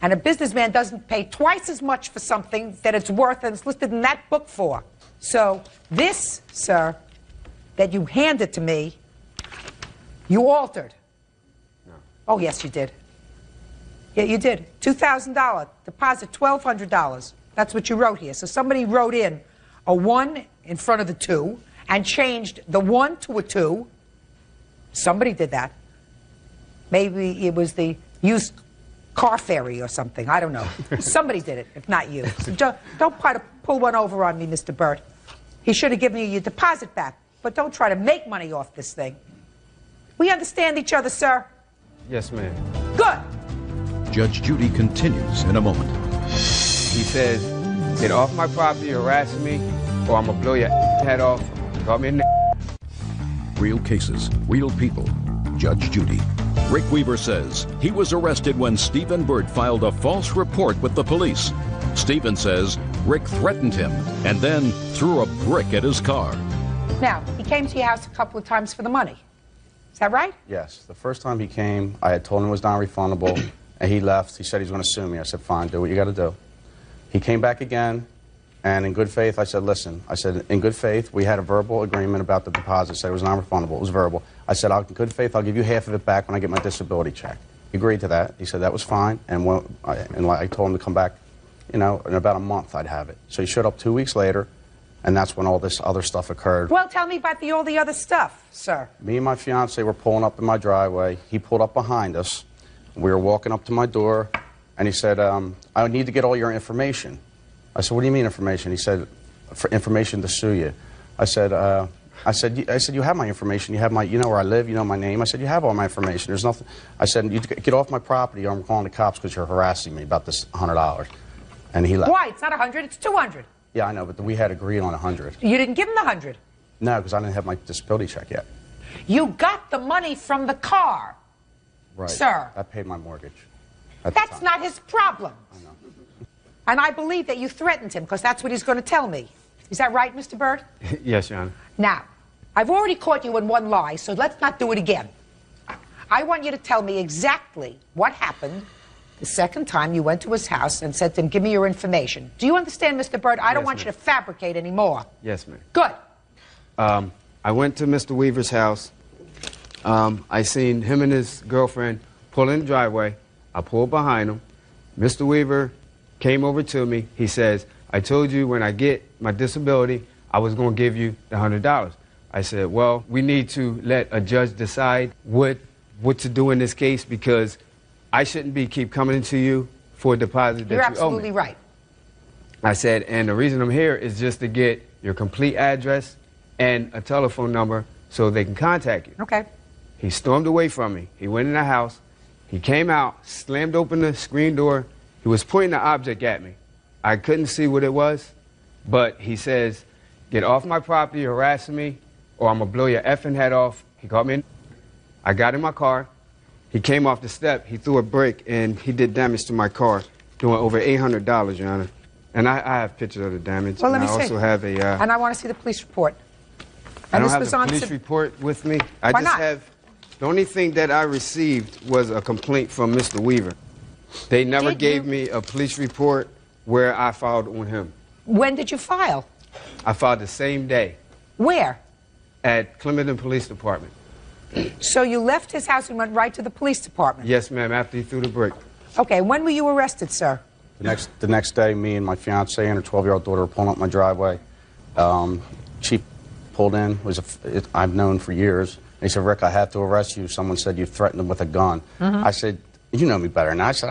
And a businessman doesn't pay twice as much for something that it's worth and it's listed in that book for. So this, sir, that you handed to me, you altered. No. Oh, yes, you did. Yeah, you did. $2,000. Deposit $1,200. That's what you wrote here. So somebody wrote in a 1 in front of the 2 and changed the 1 to a 2. Somebody did that. Maybe it was the used car ferry or something. I don't know. Somebody did it, if not you. So don't try to pull one over on me, Mr. Burt. He should have given you your deposit back. But don't try to make money off this thing. We understand each other, sir? Yes, ma'am. Good. Judge Judy continues in a moment. He says, get off my property harassing me, or I'm gonna blow your head off. Call me in the Real cases, real people. Judge Judy. Rick Weaver says he was arrested when Stephen Burt filed a false report with the police. Stephen says Rick threatened him and then threw a brick at his car. Now, he came to your house a couple of times for the money. Is that right? Yes. The first time he came, I had told him it was non-refundable, and he left. He said he's going to sue me. I said, fine, do what you got to do. He came back again, and in good faith, I said, listen, in good faith, we had a verbal agreement about the deposit. Said it was non-refundable. It was verbal. I said, in good faith, I'll give you half of it back when I get my disability check. He agreed to that. He said that was fine, and I told him to come back, in about a month I'd have it. So he showed up 2 weeks later, and that's when all this other stuff occurred. Well, tell me about all the other stuff, sir. Me and my fiance were pulling up in my driveway. He pulled up behind us. We were walking up to my door, and he said, I need to get all your information. I said, what do you mean information? He said, for information to sue you. I said, you have my information. You know where I live. You know my name. I said, you have all my information. There's nothing. I said, you get off my property or I'm calling the cops because you're harassing me about this $100. And he left. Why? It's not 100. It's 200. Yeah, I know, but we had agreed on 100. You didn't give him the 100. No, because I didn't have my disability check yet. You got the money from the car. Right. Sir. I paid my mortgage. That's not his problem. I know. And I believe that you threatened him because that's what he's going to tell me. Is that right, Mr. Burt? Yes, Your Honor. Now, I've already caught you in one lie, so let's not do it again. I want you to tell me exactly what happened the second time you went to his house and said to him, give me your information. Do you understand, Mr. Burt? I don't want you to fabricate anymore. Yes, ma'am. Good. I went to Mr. Weaver's house. I seen him and his girlfriend pull in the driveway. I pulled behind him. Mr. Weaver came over to me. He says, I told you when I get my disability, I was going to give you the $100. I said, well, we need to let a judge decide what to do in this case because I shouldn't keep coming into you for a deposit that you owe me. You're absolutely right. I said, and the reason I'm here is just to get your complete address and a telephone number so they can contact you. Okay. He stormed away from me. He went in the house. He came out, slammed open the screen door. He was pointing an object at me. I couldn't see what it was, but he says, get off my property, harassing me, or I'm going to blow your effing head off. He called me in. I got in my car. He came off the step. He threw a brick, and he did damage to my car, doing over $800, Your Honor. And I have pictures of the damage. Well, let me I see. also have a... and I want to see the police report. I And don't this have was the on police report with me. I Why just not? have... The only thing that I received was a complaint from Mr. Weaver. They never gave me a police report where I filed on him. When did you file? I filed the same day. Where? At Clementon Police Department. So you left his house and went right to the police department? Yes, ma'am, after he threw the brick. Okay, when were you arrested, sir? The next day, me and my fiance and her 12-year-old daughter were pulling up my driveway. She pulled in. I've known for years. And he said, Rick, I have to arrest you. Someone said you threatened him with a gun. Mm-hmm. I said, you know me better. And I said,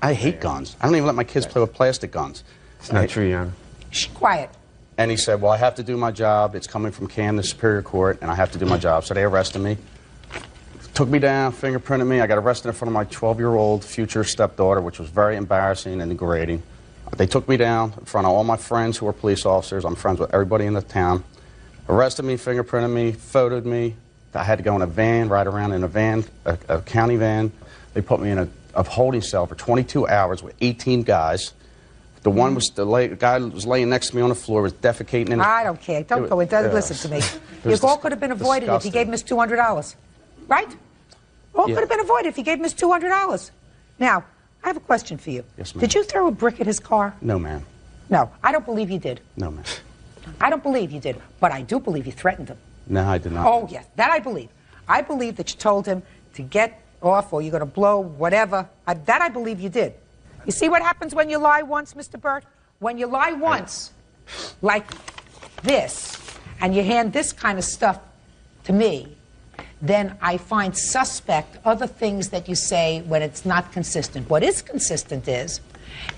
I hate guns. I don't even let my kids play with plastic guns. It's not true, Your Honor. Shh, quiet. And he said, well, I have to do my job. It's coming from Camden Superior Court, and I have to do my job. So they arrested me. Took me down, fingerprinted me. I got arrested in front of my 12-year-old future stepdaughter, which was very embarrassing and degrading. They took me down in front of all my friends who were police officers. I'm friends with everybody in the town. Arrested me, fingerprinted me, photoed me. I had to go in a van, ride around in a van, a county van. They put me in of holding cell for 22 hours with 18 guys. The one was the guy was laying next to me on the floor, was defecating in. I don't care. Don't go. It doesn't listen to me. Your goal could have been avoided if you gave him his $200, right? All could have been avoided if you gave him his $200. Now, I have a question for you. Yes, ma'am. Did you throw a brick at his car? No, ma'am. No, I don't believe you did. No, ma'am. I don't believe you did, but I do believe you threatened him. No, I did not. Oh, yes, that I believe. I believe that you told him to get off or you're going to blow whatever. That I believe you did. You see what happens when you lie once, Mr. Burt? When you lie once, like this, and you hand this kind of stuff to me, then I find suspect other things that you say when it's not consistent. What is consistent is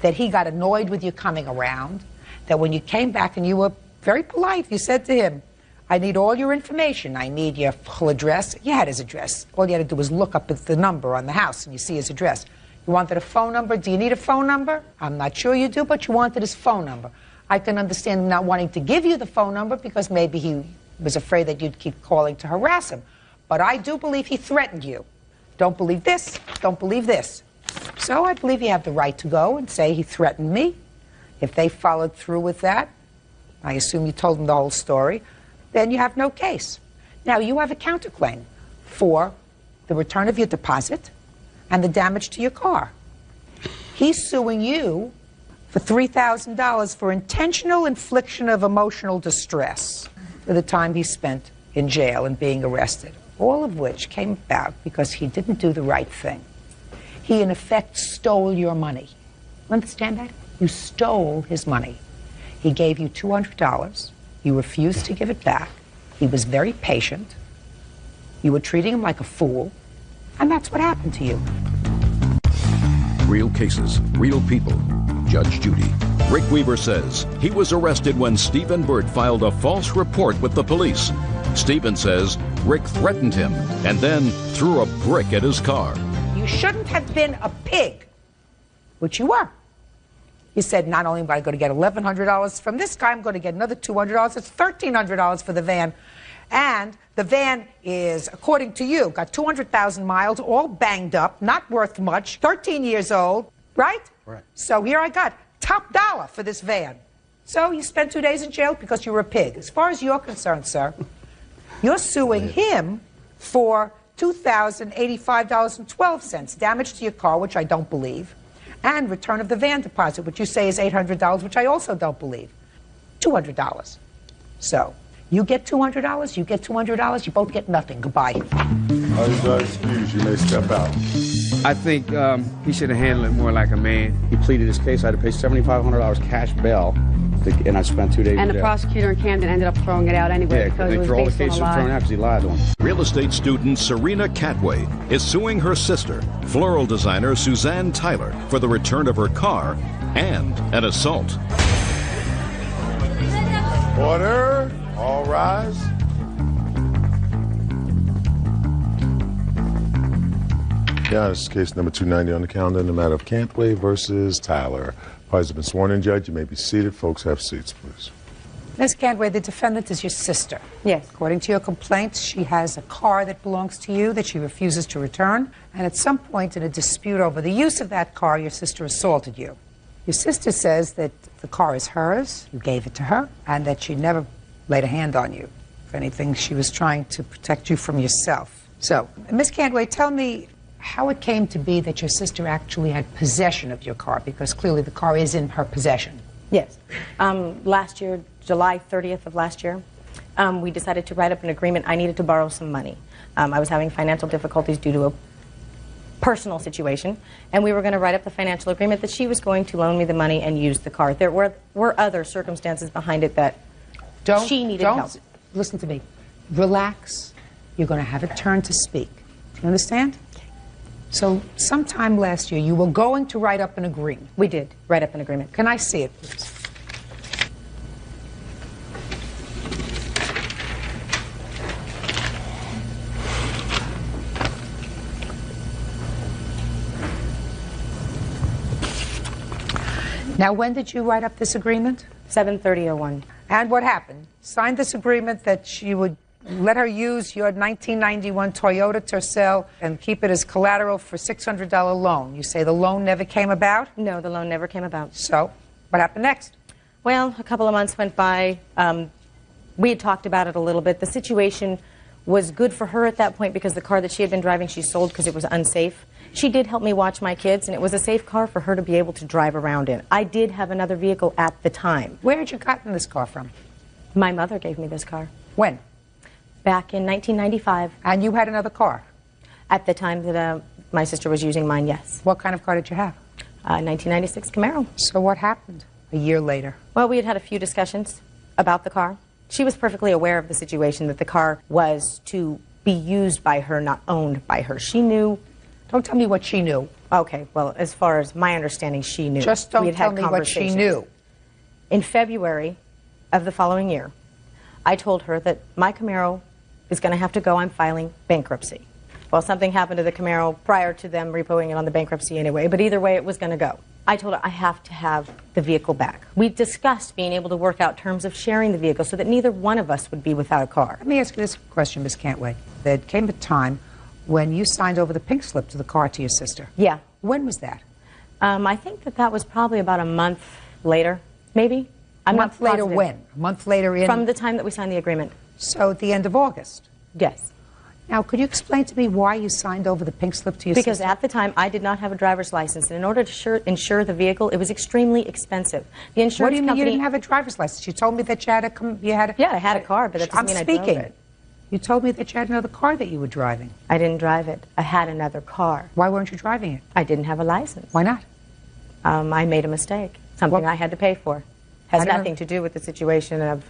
that he got annoyed with you coming around, that when you came back and you were very polite, you said to him, I need all your information. I need your full address. You had his address. All you had to do was look up at the number on the house and you see his address. You wanted a phone number. Do you need a phone number? I'm not sure you do, but you wanted his phone number. I can understand him not wanting to give you the phone number because maybe he was afraid that you'd keep calling to harass him. But I do believe he threatened you. Don't believe this, don't believe this. So I believe you have the right to go and say he threatened me. If they followed through with that, I assume you told them the whole story, then you have no case. Now, you have a counterclaim for the return of your deposit and the damage to your car. He's suing you for $3,000 for intentional infliction of emotional distress for the time he spent in jail and being arrested, all of which came about because he didn't do the right thing. He, in effect, stole your money. Understand that? You stole his money. He gave you $200. You refused to give it back. He was very patient. You were treating him like a fool. And that's what happened to you. Real cases, real people. Judge Judy. Rick Weaver says he was arrested when Stephen Burt filed a false report with the police. Stephen says Rick threatened him and then threw a brick at his car. You shouldn't have been a pig, which you were. You said, not only am I going to get $1,100 from this guy, I'm going to get another $200. It's $1,300 for the van. And the van is, according to you, got 200,000 miles, all banged up, not worth much, 13 years old, right? Right. So here I got top dollar for this van. So you spent 2 days in jail because you were a pig. As far as you're concerned, sir, you're suing him for $2,085.12, damage to your car, which I don't believe, and return of the van deposit, which you say is $800, which I also don't believe. $200. So you get $200, you get $200, you both get nothing. Goodbye. Excuse, you may step out. I think he should have handled it more like a man. He pleaded his case. I had to pay $7,500 cash bail, and I spent 2 days in jail. And the prosecutor in Camden ended up throwing it out anyway because it was all the based on a cases lie. thrown out because he lied on him. Real estate student Serena Catway is suing her sister, floral designer Suzanne Tyler, for the return of her car and an assault. Order. All rise. Yeah, this is case number 290 on the calendar in the matter of Cantway versus Tyler. Parties have been sworn in, Judge. You may be seated. Folks, have seats, please. Ms. Cantway, the defendant is your sister. Yes. According to your complaint, she has a car that belongs to you that she refuses to return. And at some point in a dispute over the use of that car, your sister assaulted you. Your sister says that the car is hers, you gave it to her, and that she never laid a hand on you. If anything, she was trying to protect you from yourself. So, Ms. Cantway, tell me how it came to be that your sister actually had possession of your car, because clearly the car is in her possession. Yes. Last year, July 30th of last year, we decided to write up an agreement. I needed to borrow some money. I was having financial difficulties due to a personal situation, and we were going to write up the financial agreement that she was going to loan me the money and use the car. There were other circumstances behind it that she needed help. Listen to me. Relax. You're going to have a turn to speak. Do you understand? So sometime last year, you were going to write up an agreement. We did write up an agreement. Can I see it, please? Now, when did you write up this agreement? 7/30/01. And what happened? Signed this agreement that she would let her use your 1991 Toyota Tercel and keep it as collateral for $600 loan. You say the loan never came about? No, the loan never came about. So, what happened next? Well, a couple of months went by. We had talked about it a little bit. The situation was good for her at that point because the car that she had been driving, she sold because it was unsafe. She did help me watch my kids, and it was a safe car for her to be able to drive around in. I did have another vehicle at the time. Where had you gotten this car from? My mother gave me this car. When? Back in 1995. And you had another car? At the time that my sister was using mine, yes. What kind of car did you have? 1996 Camaro. So what happened a year later? Well, we had had a few discussions about the car. She was perfectly aware of the situation, that the car was to be used by her, not owned by her. She knew. Don't tell me what she knew. Okay, well, as far as my understanding, she knew. Just don't tell me what she knew. In February of the following year, I told her that my Camaro is going to have to go. I'm filing bankruptcy. Well, something happened to the Camaro prior to them repoing it on the bankruptcy anyway, but either way, it was going to go. I told her I have to have the vehicle back. We discussed being able to work out terms of sharing the vehicle so that neither one of us would be without a car. Let me ask you this question, Ms. Cantway. There came a time when you signed over the pink slip to the car to your sister. Yeah. When was that? I think that was probably about a month later, maybe. A month later when? A month later in? From the time that we signed the agreement. So at the end of August? Yes. Now, could you explain to me why you signed over the pink slip to your sister? Because at the time, I did not have a driver's license, and in order to insure the vehicle, it was extremely expensive. The insurance What do you mean company, you didn't have a driver's license? You told me that you had a... Yeah, I had a car, but that doesn't mean I drove it. You told me that you had another car that you were driving. I didn't drive it. I had another car. Why weren't you driving it? I didn't have a license. Why not? I made a mistake. Something I had to pay for. Has nothing to do with the situation of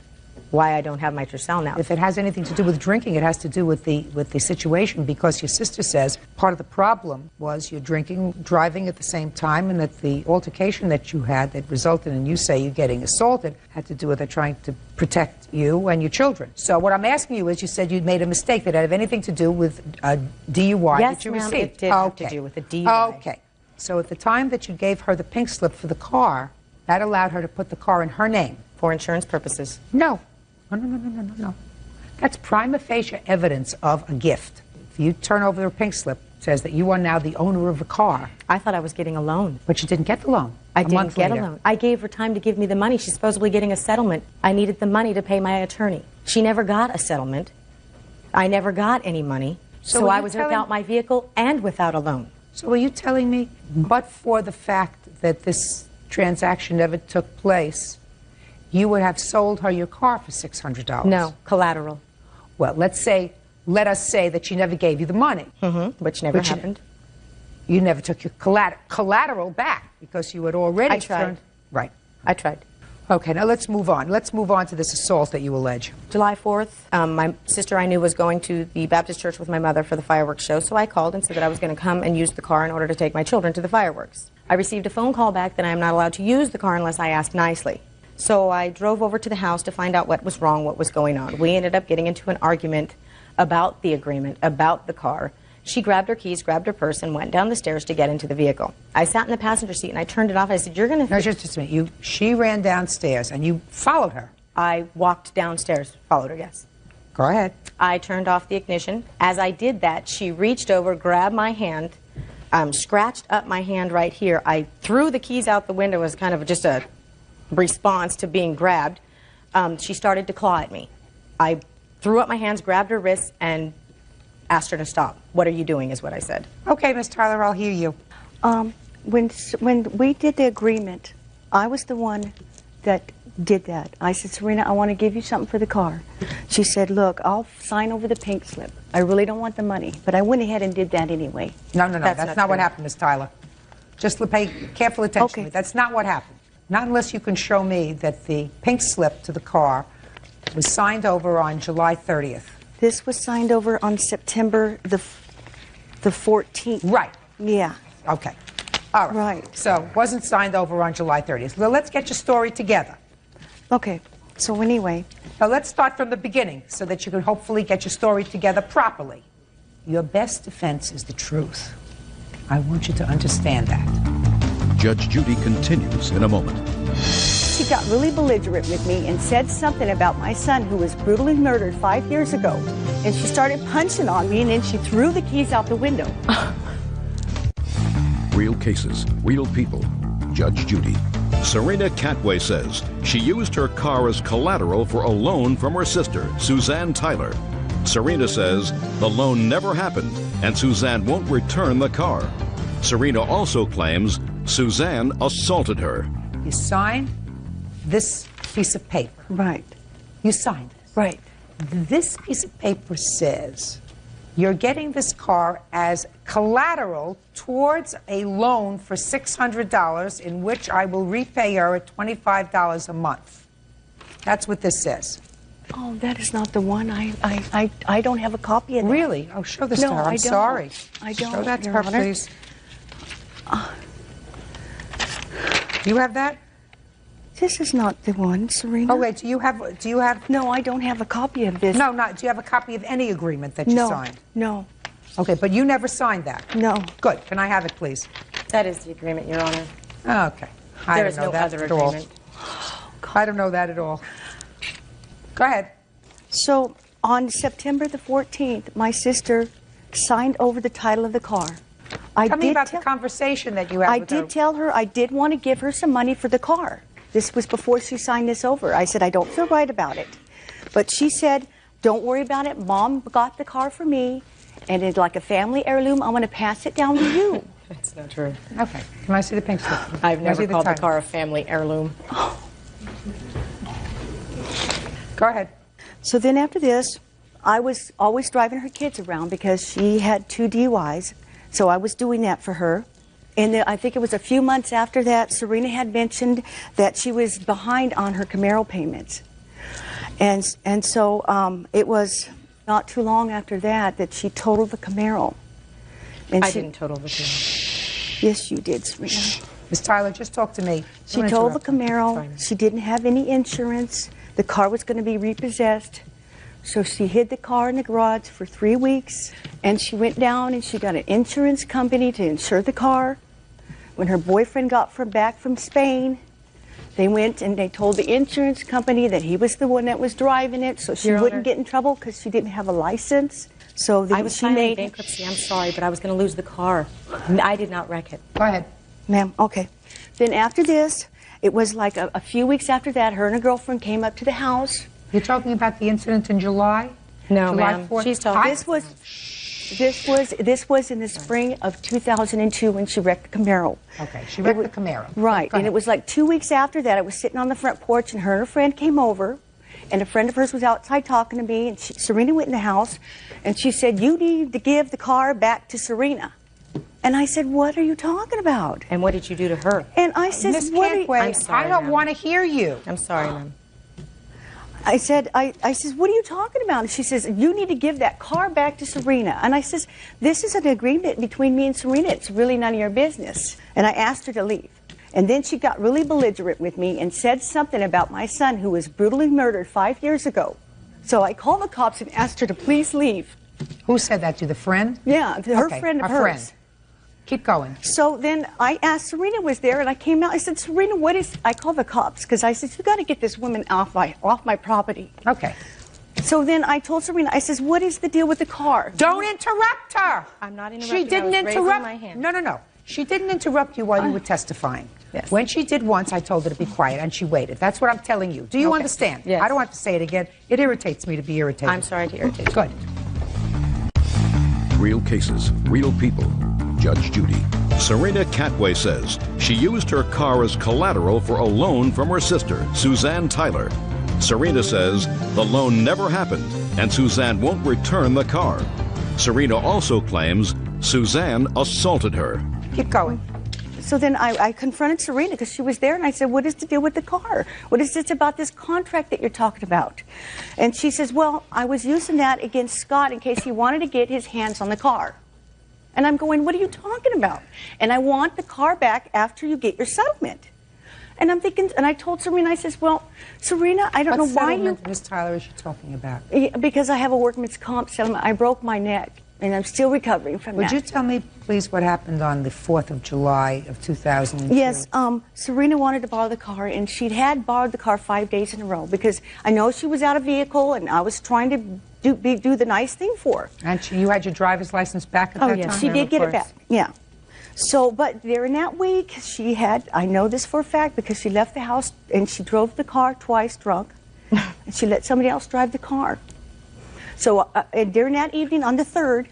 why I don't have my Tercel now. If it has anything to do with drinking, it has to do with the situation, because your sister says part of the problem was you're drinking, driving at the same time, and that the altercation that you had that resulted in you say you getting assaulted had to do with her trying to protect you and your children. So what I'm asking you is, you said you'd made a mistake that had anything to do with a DUI that you received. Yes, ma'am, it did have to do with a DUI. Okay. So at the time that you gave her the pink slip for the car, that allowed her to put the car in her name. For insurance purposes. No. No. That's prima facie evidence of a gift. If you turn over the pink slip, it says that you are now the owner of a car. I thought I was getting a loan. But you didn't get the loan. I didn't get a loan. I gave her time to give me the money. She's supposedly getting a settlement. I needed the money to pay my attorney. She never got a settlement. I never got any money. So I was without my vehicle and without a loan. So are you telling me, but for the fact that this transaction never took place, you would have sold her your car for $600? No, collateral. Well, let us say that she never gave you the money. Which never happened. You never took your collateral back because you had already tried. Right. I tried. Okay, now let's move on. Let's move on to this assault that you allege. July 4th, my sister, I knew, was going to the Baptist church with my mother for the fireworks show, so I called and said that I was going to come and use the car in order to take my children to the fireworks. I received a phone call back that I am not allowed to use the car unless I ask nicely. So I drove over to the house to find out what was wrong, what was going on. We ended up getting into an argument about the agreement, about the car. She grabbed her keys, grabbed her purse, and went down the stairs to get into the vehicle. I sat in the passenger seat, and I turned it off. I said, you're going to... No, just a minute. She ran downstairs, and you followed her. I walked downstairs, followed her, yes. Go ahead. I turned off the ignition. As I did that, she reached over, grabbed my hand, scratched up my hand right here. I threw the keys out the window as kind of just a response to being grabbed. She started to claw at me. I threw up my hands, grabbed her wrists, and asked her to stop. What are you doing, is what I said. Okay, Miss Tyler, I'll hear you. When we did the agreement, I was the one that did that. I said, Serena, I want to give you something for the car. She said, look, I'll sign over the pink slip. I really don't want the money. But I went ahead and did that anyway. No, that's not what happened, Miss Tyler. Just pay careful attention to me. That's not what happened. Not unless you can show me that the pink slip to the car was signed over on July 30th. This was signed over on September the 14th. Right. Yeah. Okay. All right. Right. So it wasn't signed over on July 30th. Well, let's get your story together. Okay. So anyway. Now let's start from the beginning so that you can hopefully get your story together properly. Your best defense is the truth. I want you to understand that. Judge Judy continues in a moment. she got really belligerent with me and said something about my son who was brutally murdered 5 years ago. And she started punching on me, and then she threw the keys out the window. Real cases, real people. Judge Judy. Serena Catway says she used her car as collateral for a loan from her sister, Suzanne Tyler. Serena says the loan never happened and Suzanne won't return the car. Serena also claims Suzanne assaulted her. You signed this piece of paper. Right. You signed it. Right. This piece of paper says you're getting this car as collateral towards a loan for $600 in which I will repay her at $25 a month. That's what this says. Oh, that is not the one. I don't have a copy of that. Really? Oh, show this to her. I'm sorry. I don't. Show that to Your her, Honor. please. Do you have that? This is not the one, Serena. Oh, wait, do you have... No, I don't have a copy of this. No, not, do you have a copy of any agreement that you signed? No. Okay, but you never signed that? No. Good. Can I have it, please? That is the agreement, Your Honor. Okay. There is no other agreement. I don't know that at all. Go ahead. So, on September the 14th, my sister signed over the title of the car. Tell me about the conversation that you had with her. I did tell her I did want to give her some money for the car. This was before she signed this over. I said, I don't feel right about it. But she said, don't worry about it. Mom got the car for me, and it's like a family heirloom. I'm going to pass it down to you. That's not true. Okay. Can I see the pink slip? I've never called the car a family heirloom. Go ahead. So then after this, I was always driving her kids around because she had 2 DUIs. So I was doing that for her. And I think it was a few months after that, Serena had mentioned that she was behind on her Camaro payments. And so it was not too long after that that she totaled the Camaro. And I didn't total the Camaro. Yes, you did, Serena. Miss Tyler, just talk to me. She totaled the Camaro. She didn't have any insurance. The car was going to be repossessed. So she hid the car in the garage for 3 weeks, and she went down and she got an insurance company to insure the car. When her boyfriend got back from Spain, they went and they told the insurance company that he was the one that was driving it, so she wouldn't get in trouble because she didn't have a license. So I was filing bankruptcy. I'm sorry, but I was going to lose the car. I did not wreck it. Go ahead. Ma'am, okay. Then after this, it was like a few weeks after that, her and her girlfriend came up to the house. You're talking about the incident in July? No, July ma'am. 4th? She's talking. This was in the spring of 2002 when she wrecked the Camaro. Okay, she wrecked the Camaro. Right, Go and ahead. it was like 2 weeks after that. I was sitting on the front porch, and her and her friend came over, and a friend of hers was outside talking to me, and Serena went in the house, and she said, you need to give the car back to Serena. And I said, what are you talking about? And what did you do to her? And I said, Miss what are you... Catway, I'm sorry, I don't ma'am. want to hear you. I'm sorry, ma'am. I said, I says, what are you talking about? And she says, you need to give that car back to Serena. And I says, this is an agreement between me and Serena. It's really none of your business. And I asked her to leave. And then she got really belligerent with me and said something about my son who was brutally murdered 5 years ago. So I called the cops and asked her to please leave. Who said that to you, the friend? Yeah, her Okay, friend of a hers. friend. Keep going. So then I asked, Serena was there, and I came out. I said, Serena, what is... I called the cops because I said, you got to get this woman off my property. Okay. So then I told Serena, I says, what is the deal with the car? Don't interrupt her. I'm not interrupting. She didn't I was raising interrupt. my hand. No. She didn't interrupt you while you were testifying. Yes. When she did once, I told her to be quiet, and she waited. That's what I'm telling you. Do you understand? Yes. I don't have to say it again. It irritates me to be irritated. I'm sorry to irritate you. Good. Real cases, real people. Judge Judy. Serena Catway says she used her car as collateral for a loan from her sister, Suzanne Tyler. Serena says the loan never happened and Suzanne won't return the car. Serena also claims Suzanne assaulted her. Keep going. So then I confronted Serena because she was there, and I said, what is the deal with the car? What is this about this contract that you're talking about? And she says, well, I was using that against Scott in case he wanted to get his hands on the car. And I'm going, what are you talking about? And I want the car back after you get your settlement. And I'm thinking, and I told Serena, I says, well, Serena, I don't know why you... Miss Tyler, is she talking about? Because I have a workman's comp settlement. I broke my neck. and I'm still recovering from that. Would you tell me, please, what happened on the 4th of July of 2002? Yes, Serena wanted to borrow the car, and she'd had borrowed the car 5 days in a row because I know she was out of vehicle, and I was trying to do the nice thing for her. And you had your driver's license back at that time? Oh, yes, she did get it back, yeah. So, but during that week, she had, I know this for a fact because she left the house and she drove the car twice drunk, and she let somebody else drive the car. So during that evening on the 3rd,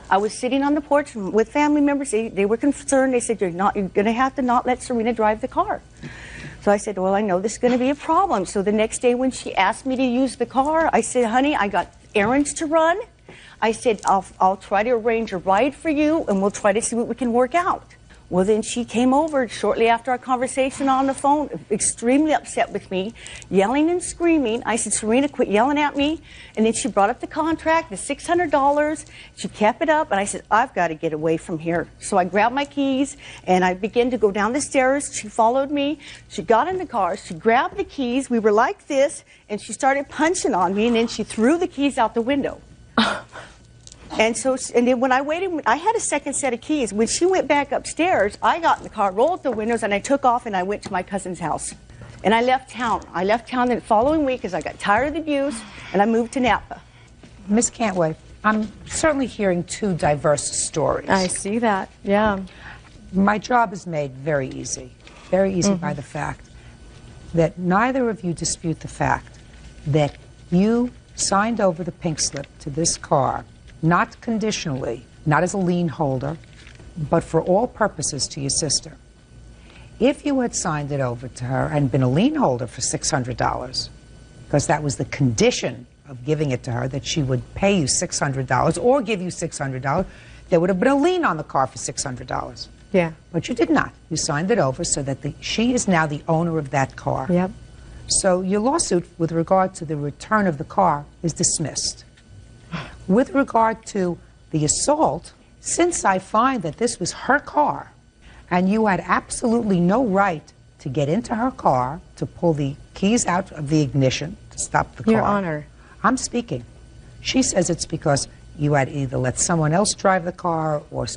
I was sitting on the porch with family members. They were concerned. They said, you're going to have to not let Serena drive the car. So I said, well, I know this is going to be a problem. So the next day when she asked me to use the car, I said, honey, I got errands to run. I said, I'll try to arrange a ride for you, and we'll try to see what we can work out. Well, then she came over shortly after our conversation on the phone, extremely upset with me, yelling and screaming. I said, Serena, quit yelling at me. And then she brought up the contract, the $600. She kept it up, and I said, I've got to get away from here. So I grabbed my keys, and I began to go down the stairs. She followed me. She got in the car. She grabbed the keys. We were like this, and she started punching on me, and then she threw the keys out the window. And then when I waited, I had a second set of keys. When she went back upstairs, I got in the car, rolled the windows, and I took off, and I went to my cousin's house. And I left town. I left town the following week because I got tired of the abuse, and I moved to Napa. Ms. Cantway, I'm certainly hearing two diverse stories. I see that, yeah. My job is made very easy by the fact that neither of you dispute the fact that you signed over the pink slip to this car, not conditionally, not as a lien holder, but for all purposes to your sister. If you had signed it over to her and been a lien holder for $600, because that was the condition of giving it to her, that she would pay you $600 or give you $600, there would have been a lien on the car for $600. Yeah. But you did not. You signed it over so that she is now the owner of that car. Yep. So your lawsuit with regard to the return of the car is dismissed. With regard to the assault, since I find that this was her car and you had absolutely no right to get into her car, to pull the keys out of the ignition, to stop the car. Your Honor. I'm speaking. She says it's because you had either let someone else drive the car or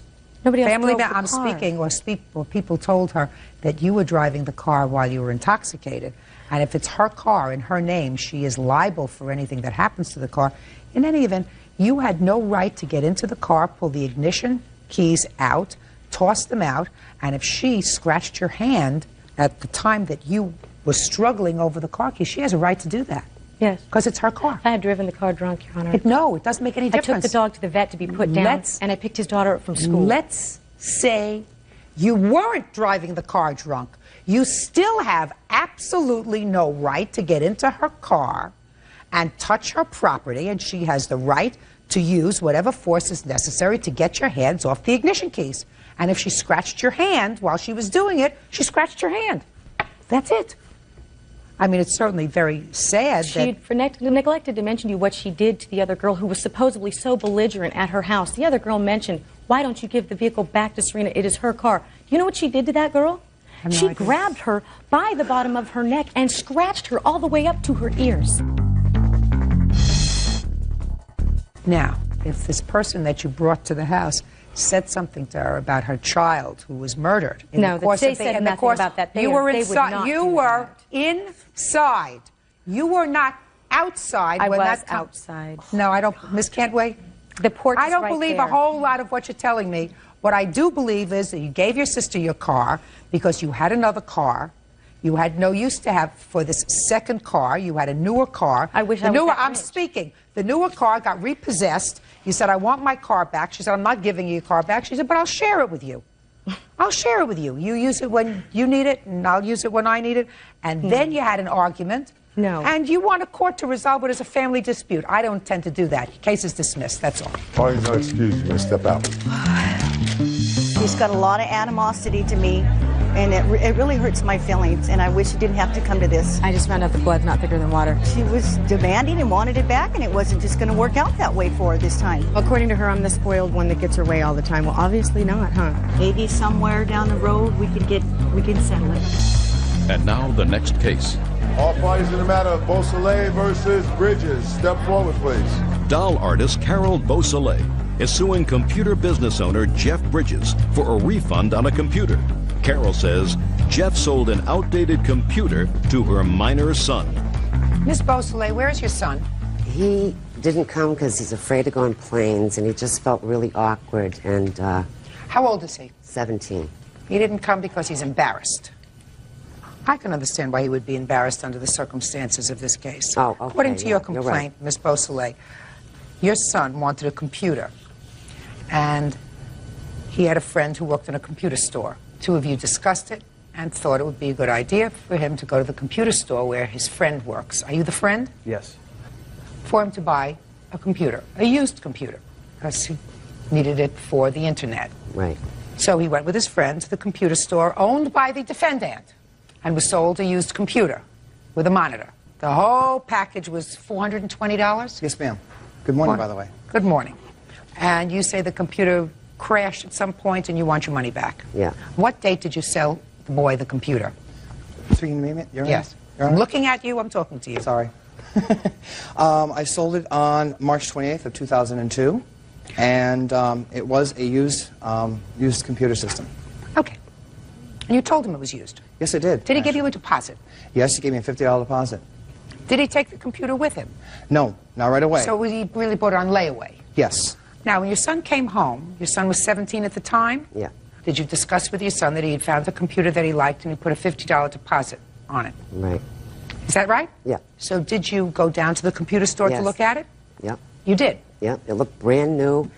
nobody else family. drove the I'm car. speaking, or people told her that you were driving the car while you were intoxicated. And if it's her car in her name, she is liable for anything that happens to the car. In any event, you had no right to get into the car, pull the ignition keys out, toss them out, and if she scratched your hand at the time that you were struggling over the car keys, she has a right to do that. Yes. Because it's her car. I had driven the car drunk, Your Honor. No, it doesn't make any difference. I took the dog to the vet to be put down, and I picked his daughter up from school. Let's say you weren't driving the car drunk. You still have absolutely no right to get into her car and touch her property, and she has the right to use whatever force is necessary to get your hands off the ignition keys. And if she scratched your hand while she was doing it, she scratched your hand. That's it. I mean, it's certainly very sad She neglected to mention to you what she did to the other girl who was supposedly so belligerent at her house. The other girl mentioned, why don't you give the vehicle back to Serena? It is her car. You know what she did to that girl? She grabbed her by the bottom of her neck and scratched her all the way up to her ears. Now, if this person that you brought to the house said something to her about her child who was murdered in the course they of said nothing about that. You were inside. You were inside. You were not outside. I when was that outside. No, I don't. Miss Cantway, the porch. I don't right believe there. a whole lot of what you're telling me. What I do believe is that you gave your sister your car because you had another car. You had no use to have for this second car. You had a newer car. I wish I was that I'm rich. speaking. The newer car got repossessed. You said, I want my car back. She said, I'm not giving you your car back. She said, but I'll share it with you. I'll share it with you. You use it when you need it, and I'll use it when I need it. And then you had an argument. No. And you want a court to resolve it as a family dispute. I don't intend to do that. Case is dismissed. That's all. Parties no excuse. You may step out. He's got a lot of animosity to me, and it really hurts my feelings, and I wish it didn't have to come to this. I just found out the blood's not thicker than water. She was demanding and wanted it back, and it wasn't just going to work out that way for her this time. According to her, I'm the spoiled one that gets her way all the time. Well, obviously not, huh? Maybe somewhere down the road we can settle it. And now the next case. All parties in the matter of Beausoleil versus Bridges. Step forward, please. Doll artist Carol Beausoleil is suing computer business owner Jeff Bridges for a refund on a computer. Carol says Jeff sold an outdated computer to her minor son. Miss Beausoleil, where's your son? He didn't come because he's afraid to go on planes, and he just felt really awkward. And how old is he? 17. He didn't come because he's embarrassed. I can understand why he would be embarrassed under the circumstances of this case. Oh, okay, According to yeah, your you're complaint, right. Miss Beausoleil, your son wanted a computer, and he had a friend who worked in a computer store. Two of you discussed it and thought it would be a good idea for him to go to the computer store where his friend works. Are you the friend? Yes. For him to buy a computer, a used computer, because he needed it for the internet. Right. So he went with his friend to the computer store owned by the defendant and was sold a used computer with a monitor. The whole package was $420? Yes, ma'am. Good morning, by the way. Good morning. And you say the computer crashed at some point and you want your money back. Yeah. What date did you sell the boy the computer? Speaking to me, Your Honor? Yes. Your I'm Honor? looking at you, I'm talking to you. Sorry. I sold it on March 28th of 2002, and it was a used computer system. Okay. And you told him it was used? Yes, I did. Did he give you a deposit? Yes, he gave me a $50 deposit. Did he take the computer with him? No, not right away. So he really bought it on layaway? Yes. Now, when your son came home, your son was 17 at the time? Yeah. Did you discuss with your son that he had found a computer that he liked and he put a $50 deposit on it? Right. Is that right? Yeah. So did you go down to the computer store Yes. to look at it? Yep. You did? Yep. It looked brand new.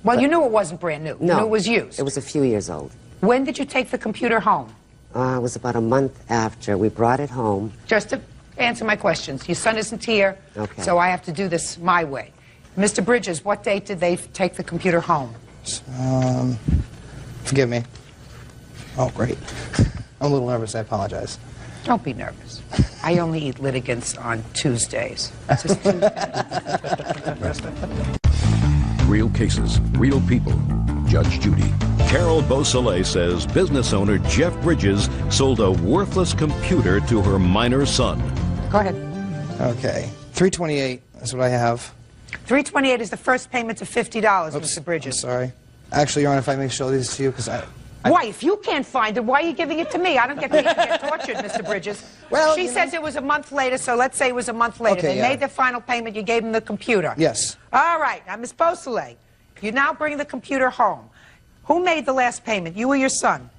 Well, you knew it wasn't brand new. You No. knew it was used. It was a few years old. When did you take the computer home? It was about a month after. We brought it home. Just to answer my questions. Your son isn't here, Okay. so I have to do this my way. Mr. Bridges, what date did they take the computer home? Forgive me. Oh, great. I'm a little nervous. I apologize. Don't be nervous. I only eat litigants on Tuesdays. It's just Tuesday. Real cases, real people. Judge Judy. Carol Beausoleil says business owner Jeff Bridges sold a worthless computer to her minor son. Go ahead. Okay. $328 is what I have. $328 is the first payment of $50, Mr. Bridges. I'm sorry. Actually, Your Honor, if I may show these to you, because Why, if you can't find it, why are you giving it to me? I don't get tortured, Mr. Bridges. Well, she you says it was a month later, so let's say it was a month later. Okay, They yeah. made the final payment, you gave them the computer. Yes. All right, now, Miss Beausoleil, you now bring the computer home. Who made the last payment, you or your son?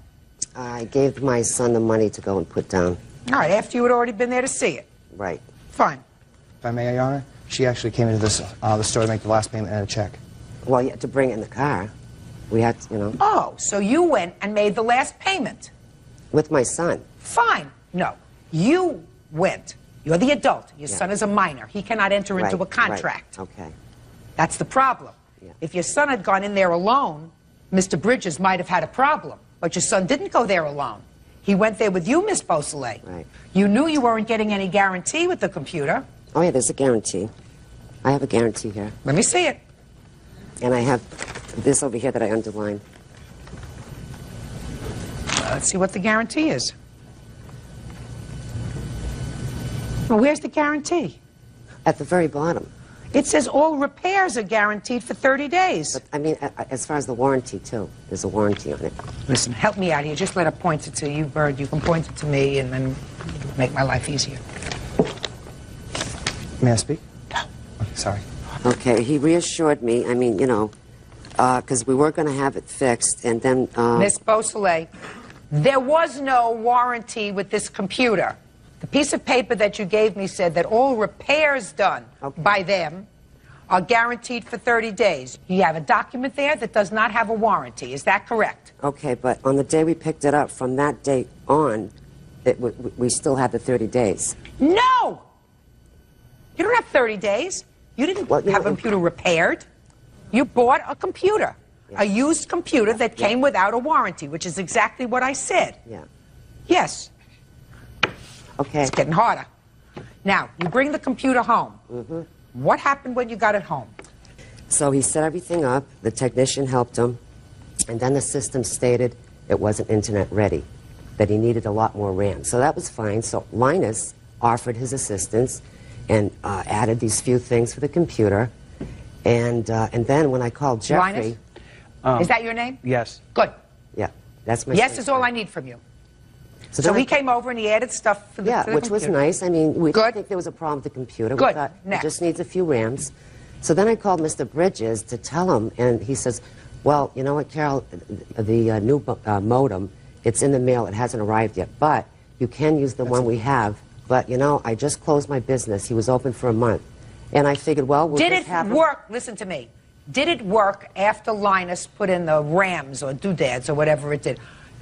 I gave my son the money to go and put down. All right, after you had already been there to see it. Right. Fine. If I may, Your Honor, she actually came into this, the store to make the last payment and a check. Well, you had to bring it in the car. We had to, you know. Oh, so you went and made the last payment. With my son. Fine. No, you went. You're the adult. Your son is a minor. He cannot enter into a contract. Right. Okay. That's the problem. If your son had gone in there alone, Mr. Bridges might have had a problem. But your son didn't go there alone. He went there with you, Miss Beausoleil. Right. You knew you weren't getting any guarantee with the computer. Oh, yeah, there's a guarantee. I have a guarantee here. Let me see it. And I have this over here that I underlined. Let's see what the guarantee is. Well, where's the guarantee? At the very bottom. It says all repairs are guaranteed for 30 days. But, I mean, as far as the warranty, too. There's a warranty on it. Listen, help me out here. Just let her point it to you, Bird. You can point it to me, and then make my life easier. May I speak? No. Okay, sorry. Okay, he reassured me, I mean, you know, because we were going to have it fixed, and then... Miss Beausoleil, there was no warranty with this computer. The piece of paper that you gave me said that all repairs done by them are guaranteed for 30 days. You have a document there that does not have a warranty. Is that correct? Okay, but on the day we picked it up, from that date on, we still had the 30 days. No! You don't have 30 days. You didn't have a computer repaired. You bought a computer, a used computer that came without a warranty, which is exactly what I said. Yeah. Yes. Okay. It's getting harder. Now, you bring the computer home. Mm-hmm. What happened when you got it home? So he set everything up, the technician helped him, and then the system stated it wasn't internet ready, that he needed a lot more RAM. So that was fine. So Linus offered his assistance and added these few things for the computer, And then when I called Jeffrey... Linus? Is that your name? Yes. Good. Yeah, that's my Yes son's is all friend. I need from you. So he came over and he added stuff for the Yeah, for the which was computer. nice. I mean, we didn't think there was a problem with the computer. Good. We thought Next. it just needs a few RAMs. So then I called Mr. Bridges to tell him, and he says, well, you know what, Carol, the new modem, it's in the mail. It hasn't arrived yet, but you can use the one we have. But, you know, I just closed my business. He was open for a month. And I figured, well, we'll Did just it have him- work? Listen to me. Did it work after Linus put in the RAMs or doodads or whatever it did?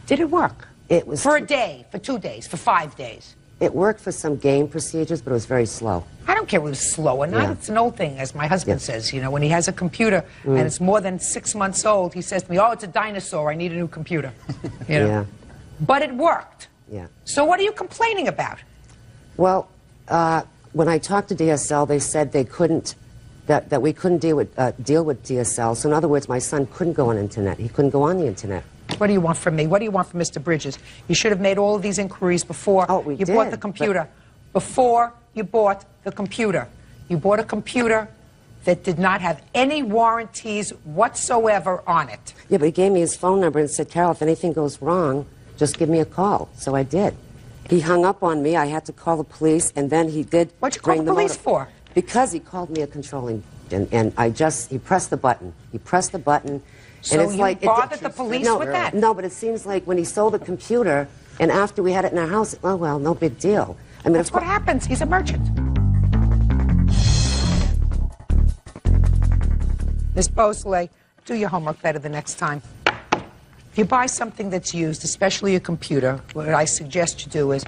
Did it work? It was for a day, for 2 days, for 5 days. It worked for some game procedures, but it was very slow. I don't care if it was slow or not. Yeah. It's an old thing, as my husband says. You know, when he has a computer and it's more than 6 months old, he says to me, oh, it's a dinosaur. I need a new computer. You know? Yeah. But it worked. Yeah. So what are you complaining about? Well, when I talked to DSL, they said they couldn't, that we couldn't deal with DSL. So in other words, my son couldn't go on internet. He couldn't go on the internet. What do you want from me? What do you want from Mr. Bridges? You should have made all of these inquiries before you bought the computer. Before you bought the computer. You bought a computer that did not have any warranties whatsoever on it. Yeah, but he gave me his phone number and said, Carol, if anything goes wrong, just give me a call. So I did. He hung up on me. I had to call the police, and then he did. What'd you call the police for? Because he called me a controlling, and he pressed the button. He pressed the button. So and it's you like, bothered the police with that? No, but it seems like when he sold the computer, and after we had it in our house, oh, well, no big deal. I mean, that's what happens. He's a merchant. Ms. Bosley, do your homework better the next time. If you buy something that's used, especially a computer, what I suggest you do is,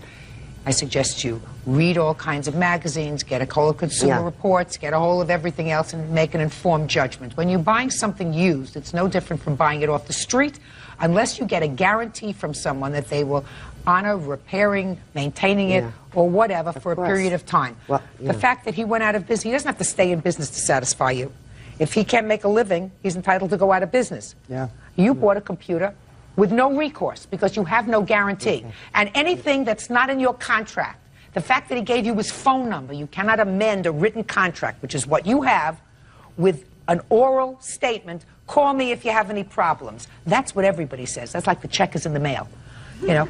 I suggest you read all kinds of magazines, get a hold of Consumer Reports, get a hold of everything else, and make an informed judgment. When you're buying something used, it's no different from buying it off the street, unless you get a guarantee from someone that they will honor repairing, maintaining it, or whatever for a period of time. Well, The fact that he went out of business, he doesn't have to stay in business to satisfy you. If he can't make a living, he's entitled to go out of business. Yeah. You bought a computer with no recourse because you have no guarantee. And anything that's not in your contract, the fact that he gave you his phone number, you cannot amend a written contract, which is what you have, with an oral statement, call me if you have any problems. That's what everybody says. That's like the check is in the mail. You know,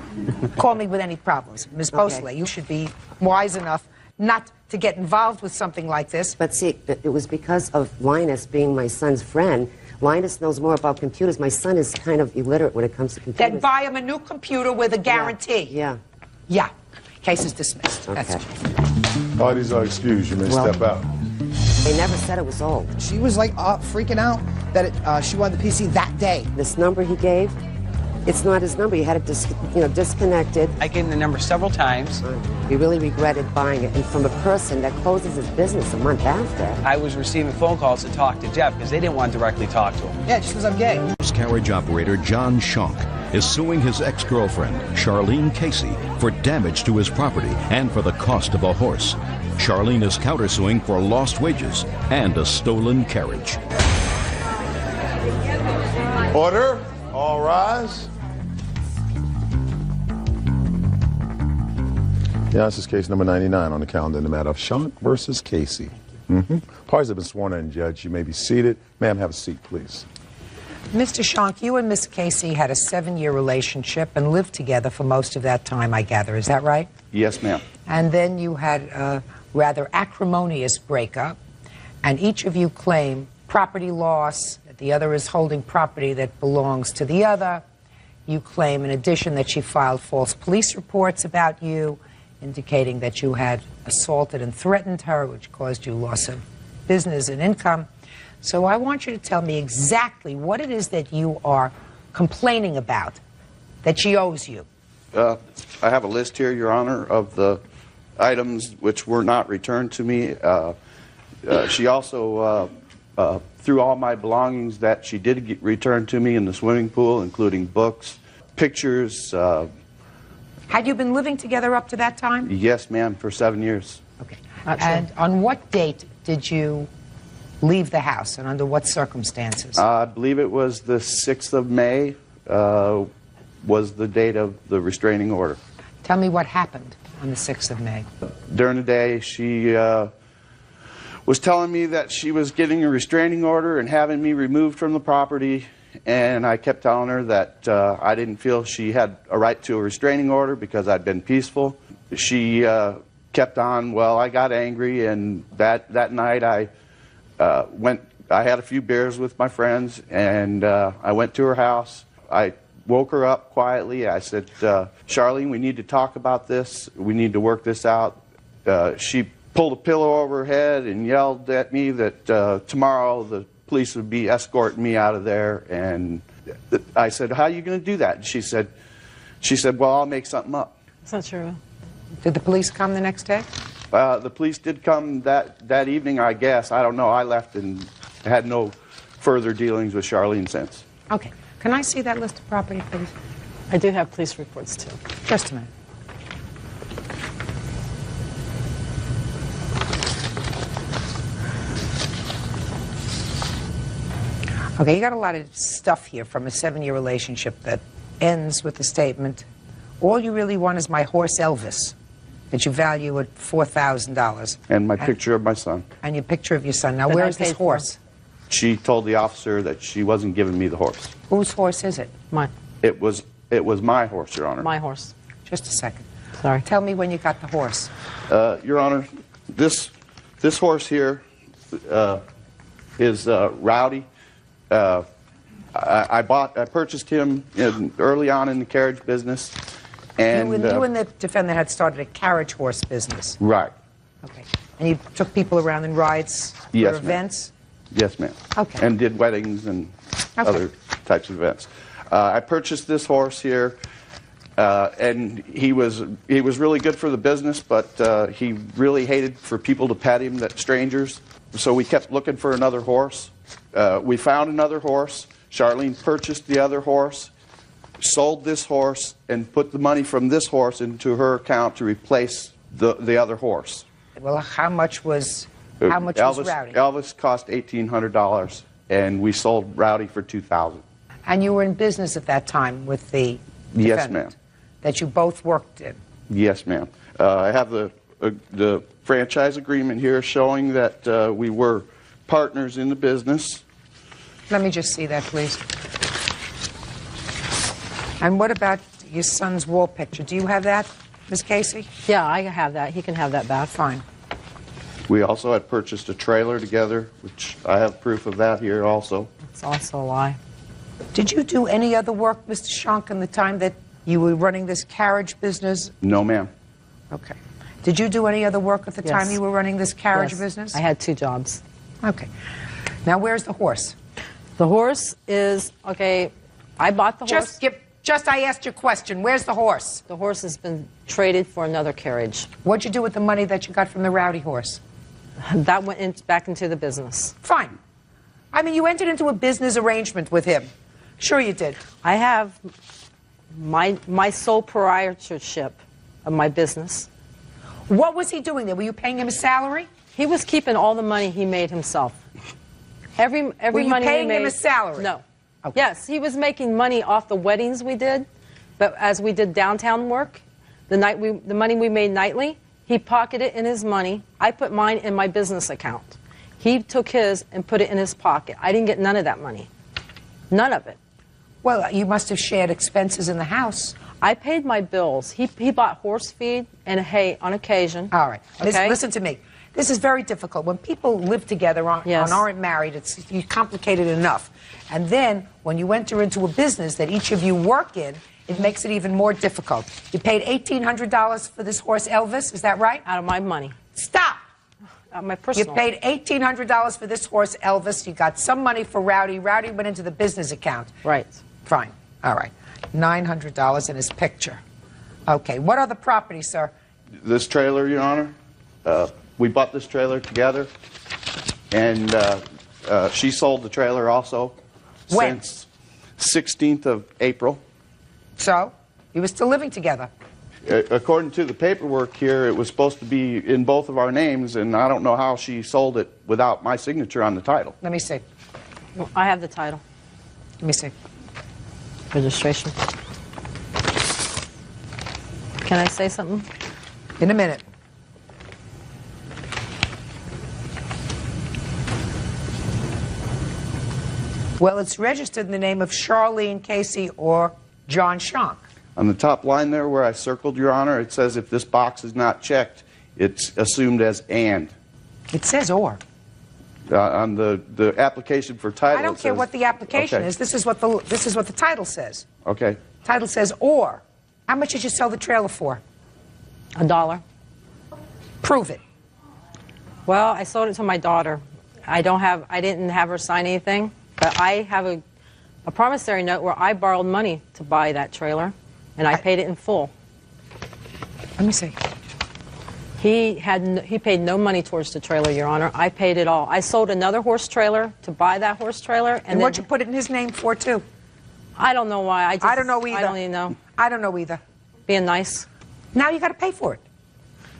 call me with any problems. Ms. Bosley, you should be wise enough not to get involved with something like this. But see, it was because of Linus being my son's friend. Linus knows more about computers. My son is kind of illiterate when it comes to computers. Then buy him a new computer with a guarantee. Yeah. Yeah. Case is dismissed. Okay. That's Parties are excused. You may step out. They never said it was old. She was like freaking out that she wanted the PC that day. This number he gave, it's not his number. He had it disconnected. I gave him the number several times. He really regretted buying it, and from a person that closes his business a month after. I was receiving phone calls to talk to Jeff because they didn't want to directly talk to him. Yeah, just because I'm gay. Carriage operator John Schonk is suing his ex-girlfriend, Charlene Casey, for damage to his property and for the cost of a horse. Charlene is countersuing for lost wages and a stolen carriage. Order. All rise. Yeah, this is case number 99 on the calendar in the matter of Schonk versus Casey. Parties have been sworn in, Judge. You may be seated. Ma'am, have a seat, please. Mr. Schonk, you and Miss Casey had a 7-year relationship and lived together for most of that time, I gather. Is that right? Yes, ma'am. And then you had a rather acrimonious breakup, and each of you claim property loss, that the other is holding property that belongs to the other. You claim, in addition, that she filed false police reports about you, indicating that you had assaulted and threatened her, which caused you loss of business and income. So I want you to tell me exactly what it is that you are complaining about that she owes you. I have a list here, Your Honor, of the items which were not returned to me. She also threw all my belongings that she did return to me in the swimming pool, including books, pictures. Had you been living together up to that time? Yes, ma'am, for 7 years. Okay. And on what date did you leave the house, and under what circumstances? I believe it was the 6th of May was the date of the restraining order. Tell me what happened on the 6th of May. During the day, she was telling me that she was getting a restraining order and having me removed from the property, and I kept telling her that I didn't feel she had a right to a restraining order because I'd been peaceful. She kept on. Well, I got angry, and that night I had a few beers with my friends, and I went to her house. I woke her up quietly. I said, Charlene, we need to talk about this. We need to work this out. She pulled a pillow over her head and yelled at me that tomorrow the police would be escorting me out of there. And I said, how are you going to do that? And she said, well, I'll make something up. That's not true. Did the police come the next day? The police did come that evening, I guess. I don't know. I left and had no further dealings with Charlene since. Okay. Can I see that list of property, please? I do have police reports, too. Just a minute. Okay, you got a lot of stuff here from a 7-year relationship that ends with the statement, all you really want is my horse Elvis, that you value at $4,000. And my picture of my son. And your picture of your son. Now, where is this horse? She told the officer that she wasn't giving me the horse. Whose horse is it? Mine. It was my horse, Your Honor. My horse. Just a second. Sorry. Tell me when you got the horse. Your Honor, this horse here is Rowdy. I purchased him early on in the carriage business. And you and the defendant had started a carriage horse business. Right. Okay. And you took people around in rides for events? Yes, ma'am. Okay. And did weddings and other types of events. I purchased this horse here, and he was really good for the business, but he really hated for people to pet him, that strangers. So we kept looking for another horse. We found another horse. Charlene purchased the other horse, sold this horse, and put the money from this horse into her account to replace the other horse. Well, how much was Rowdy? Elvis cost $1,800, and we sold Rowdy for $2,000. And you were in business at that time with the defendant? Yes, ma'am. That you both worked in? Yes, ma'am. I have the franchise agreement here showing that we were partners in the business. Let me just see that, please. And what about your son's wall picture? Do you have that, Ms. Casey? Yeah, I have that. He can have that back. Fine. We also had purchased a trailer together, which I have proof of that here also. It's also a lie. Did you do any other work, Mr. Schonk, in the time that you were running this carriage business? No, ma'am. Okay. Did you do any other work at the time you were running this carriage Yes. business? I had 2 jobs. Okay. Now, where's the horse? The horse is, okay, I bought the horse. I asked you a question. Where's the horse? The horse has been traded for another carriage. What'd you do with the money that you got from the Rowdy horse? That went back into the business. Fine. I mean, you entered into a business arrangement with him. Sure you did. I have my sole proprietorship of my business. What was he doing there? Were you paying him a salary? He was keeping all the money he made himself. Every Were you money paying we made, him a salary? No. Okay. Yes, he was making money off the weddings we did, but as we did downtown work, the money we made nightly, he pocketed in his money. I put mine in my business account. He took his and put it in his pocket. I didn't get none of that money. None of it. Well, you must have shared expenses in the house. I paid my bills. He bought horse feed and hay on occasion. All right. Okay? Listen to me. This is very difficult. When people live together and aren't married, it's complicated enough. And then when you enter into a business that each of you work in, it makes it even more difficult. You paid $1,800 for this horse, Elvis. Is that right? Out of my money. Stop. My personal. You paid $1,800 for this horse, Elvis. You got some money for Rowdy. Rowdy went into the business account. Right. Fine. All right. $900 in his picture. Okay. What other property, sir? This trailer, Your Honor. We bought this trailer together, and she sold the trailer also. When? Since 16th of April. So? You were still living together? According to the paperwork here, it was supposed to be in both of our names, and I don't know how she sold it without my signature on the title. Let me see. Well, I have the title. Let me see. Registration. Can I say something? In a minute. Well, it's registered in the name of Charlene Casey or John Schonk. On the top line there where I circled, Your Honor, it says if this box is not checked, it's assumed as and. It says or. On the application for title, I don't it care says- what the application Okay. is. This is what the title says. Okay. Title says or. How much did you sell the trailer for? $1. Prove it. Well, I sold it to my daughter. I didn't have her sign anything, but I have a promissory note where I borrowed money to buy that trailer, and I paid it in full. Let me see. He paid no money towards the trailer, Your Honor. I paid it all. I sold another horse trailer to buy that horse trailer, And what'd you put it in his name for, too? I don't know why. I don't know either. I don't even know. I don't know either. Being nice. Now you got to pay for it.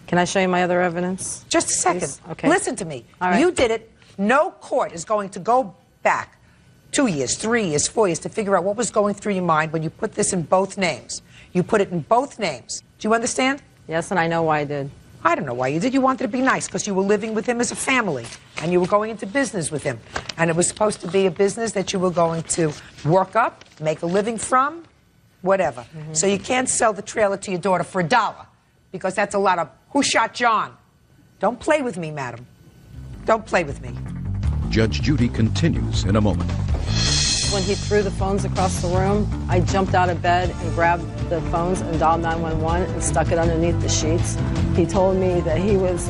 Can I show you my other evidence? Just a second. Please? Okay. Listen to me. All right. You did it. No court is going to go back 2 years, 3 years, 4 years to figure out what was going through your mind when you put this in both names. You put it in both names. Do you understand? Yes, and I know why I did. I don't know why you did. You wanted to be nice because you were living with him as a family and you were going into business with him. And it was supposed to be a business that you were going to work up, make a living from, whatever. So you can't sell the trailer to your daughter for $1 because that's a lot of who shot John. Don't play with me, madam. Don't play with me. Judge Judy continues in a moment. When he threw the phones across the room, I jumped out of bed and grabbed the phones and dialed 911 and stuck it underneath the sheets. He told me that he was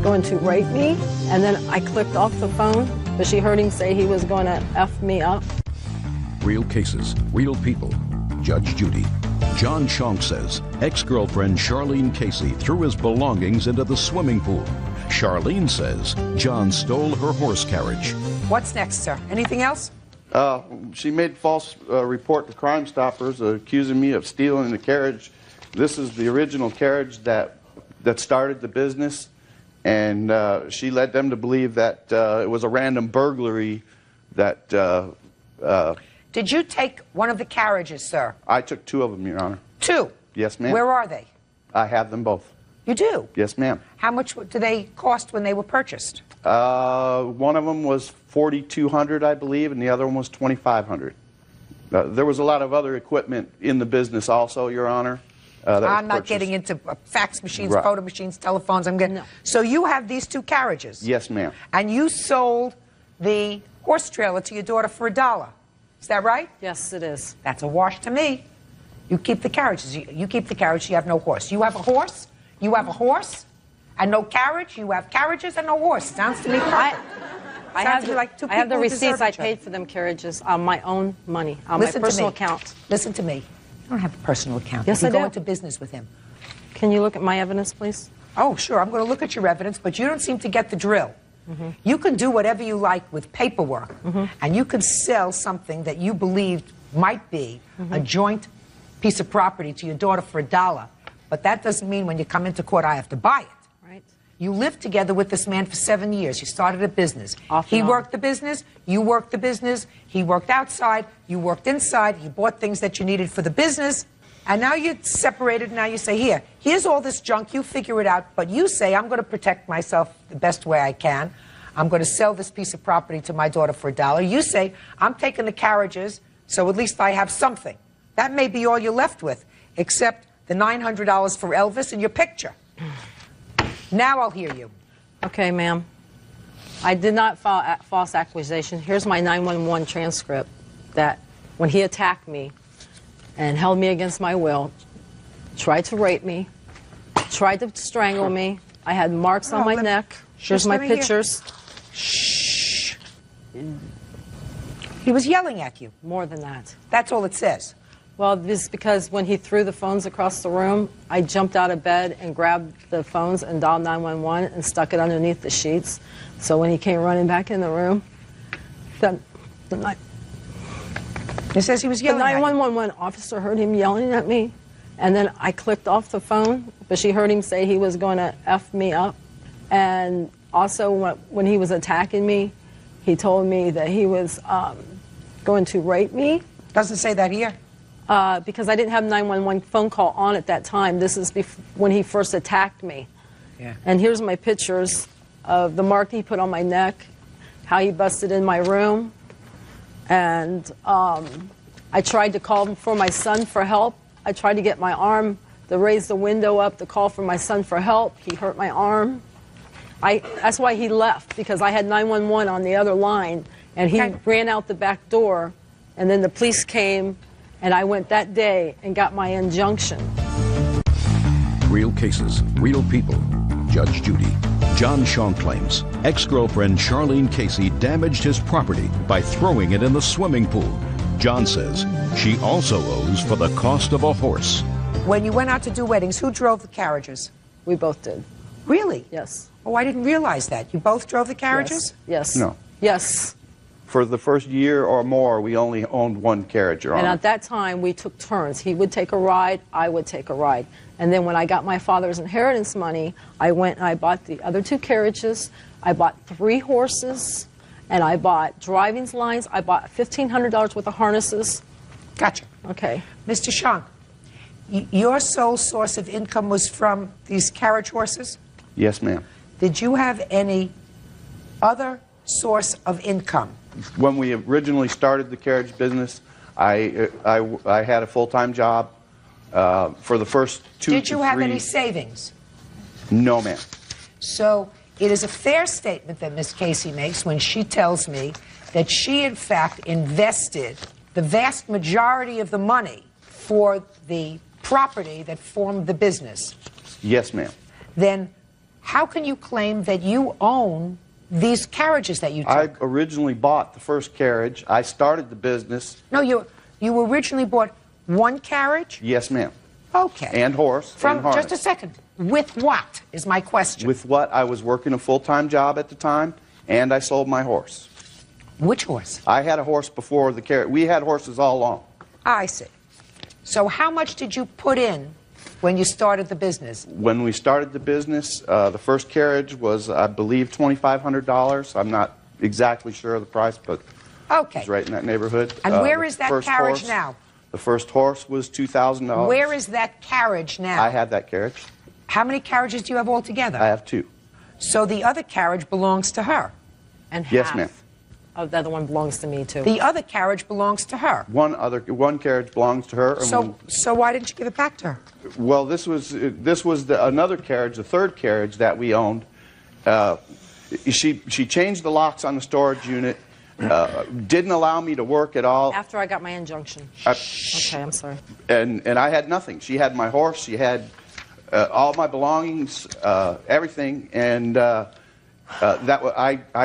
going to rape me, and then I clicked off the phone, but she heard him say he was going to F me up. Real cases, real people. Judge Judy. John Schonk says ex-girlfriend Charlene Casey threw his belongings into the swimming pool. Charlene says John stole her horse carriage. What's next, sir? Anything else? She made false report to Crime Stoppers accusing me of stealing the carriage. This is the original carriage that started the business, and she led them to believe that it was a random burglary that... Did you take one of the carriages, sir? I took 2 of them, Your Honor. 2? Yes, ma'am. Where are they? I have them both. You do? Yes, ma'am. How much do they cost when they were purchased? One of them was $4,200, I believe, and the other one was $2,500. There was a lot of other equipment in the business also, Your Honor. I'm not getting into fax machines, Right. photo machines, telephones. I'm getting. So you have these 2 carriages. Yes, ma'am. And you sold the horse trailer to your daughter for $1. Is that right? Yes, it is. That's a wash to me. You keep the carriages. You keep the carriage. You have no horse. You have a horse. You have a horse, and no carriage. You have carriages and no horse. Sounds to me perfect. I Sounds have to me like 2 I have the people who deserve receipts. I each other. paid for them carriages on my own money, on Listen my to personal me. account. Listen to me. You don't have a personal account. Yes, you I go do. into business with him. Can you look at my evidence, please? Oh, sure. I'm going to look at your evidence, but you don't seem to get the drill. You can do whatever you like with paperwork, and you can sell something that you believed might be a joint piece of property to your daughter for $1. But that doesn't mean when you come into court, I have to buy it. Right. You lived together with this man for 7 years. You started a business. Off He and on. worked the business. You worked the business. He worked outside. You worked inside. You bought things that you needed for the business. And now you're separated. Now you say, here's all this junk. You figure it out. But you say, I'm going to protect myself the best way I can. I'm going to sell this piece of property to my daughter for $1. You say, I'm taking the carriages, so at least I have something. That may be all you're left with, except the $900 for Elvis and your picture. Now I'll hear you. Okay, ma'am. I did not file a false accusation. Here's my 911 transcript that when he attacked me and held me against my will, tried to rape me, tried to strangle me. I had marks on my neck. Here's my let me hear. pictures. Shh. He was yelling at you. More than that. That's all it says. Well, this is because when he threw the phones across the room, I jumped out of bed and grabbed the phones and dialed 911 and stuck it underneath the sheets. So when he came running back in the room, It says he was yelling the at you. 911 officer heard him yelling at me, and then I clicked off the phone, but she heard him say he was going to F me up. And also when he was attacking me, he told me that he was going to rape me. Doesn't say that here. Because I didn't have 911 phone call on at that time. This is when he first attacked me. Yeah. And here's my pictures of the mark he put on my neck, how he busted in my room, And I tried to call for my son for help. I tried to get my arm to raise the window up to call for my son for help. He hurt my arm. That's why he left, because I had 911 on the other line, and he ran out the back door, and then the police came, and I went that day and got my injunction. Real cases, real people. Judge Judy. John Shaw claims ex-girlfriend Charlene Casey damaged his property by throwing it in the swimming pool. John says she also owes for the cost of a horse. When you went out to do weddings, who drove the carriages? We both did. Really? Yes. Oh, I didn't realize that. You both drove the carriages? Yes. No. Yes. For the first year or more, we only owned one carriage, Your And Honor. at that time, we took turns. He would take a ride, I would take a ride. And then when I got my father's inheritance money, I went and I bought the other 2 carriages. I bought 3 horses, and I bought driving lines. I bought $1,500 worth of harnesses. Gotcha. Okay. Mr. Shank, your sole source of income was from these carriage horses? Yes, ma'am. Did you have any other source of income? When we originally started the carriage business, I had a full-time job for the first 2 to 3. Did you have any savings? No, ma'am. So it is a fair statement that Ms. Casey makes when she tells me that she, in fact, invested the vast majority of the money for the property that formed the business. Yes, ma'am. Then how can you claim that you own these carriages that you took? I originally bought the first carriage. I started the business. No, you originally bought one carriage? Yes, ma'am. Okay. And horse. From and harness. just a second. With what is my question? With what? I was working a full-time job at the time, and I sold my horse. Which horse? I had a horse before the carriage. We had horses all along. I see. So how much did you put in when you started the business? When we started the business, the first carriage was, I believe, $2,500. I'm not exactly sure of the price, but okay. it's right in that neighborhood. And where The is that first carriage horse- now? The first horse was $2,000. Where is that carriage now? I have that carriage. How many carriages do you have altogether? I have 2. So the other carriage belongs to her? And Yes, half ma'am. of the other one belongs to me, too. The other carriage belongs to her? One carriage belongs to her. And So why didn't you give it back to her? well, this was another carriage, the third carriage that we owned. She changed the locks on the storage unit. Didn't allow me to work at all. After I got my injunction. Okay, I'm sorry. And I had nothing. She had my horse. She had all my belongings, everything, and I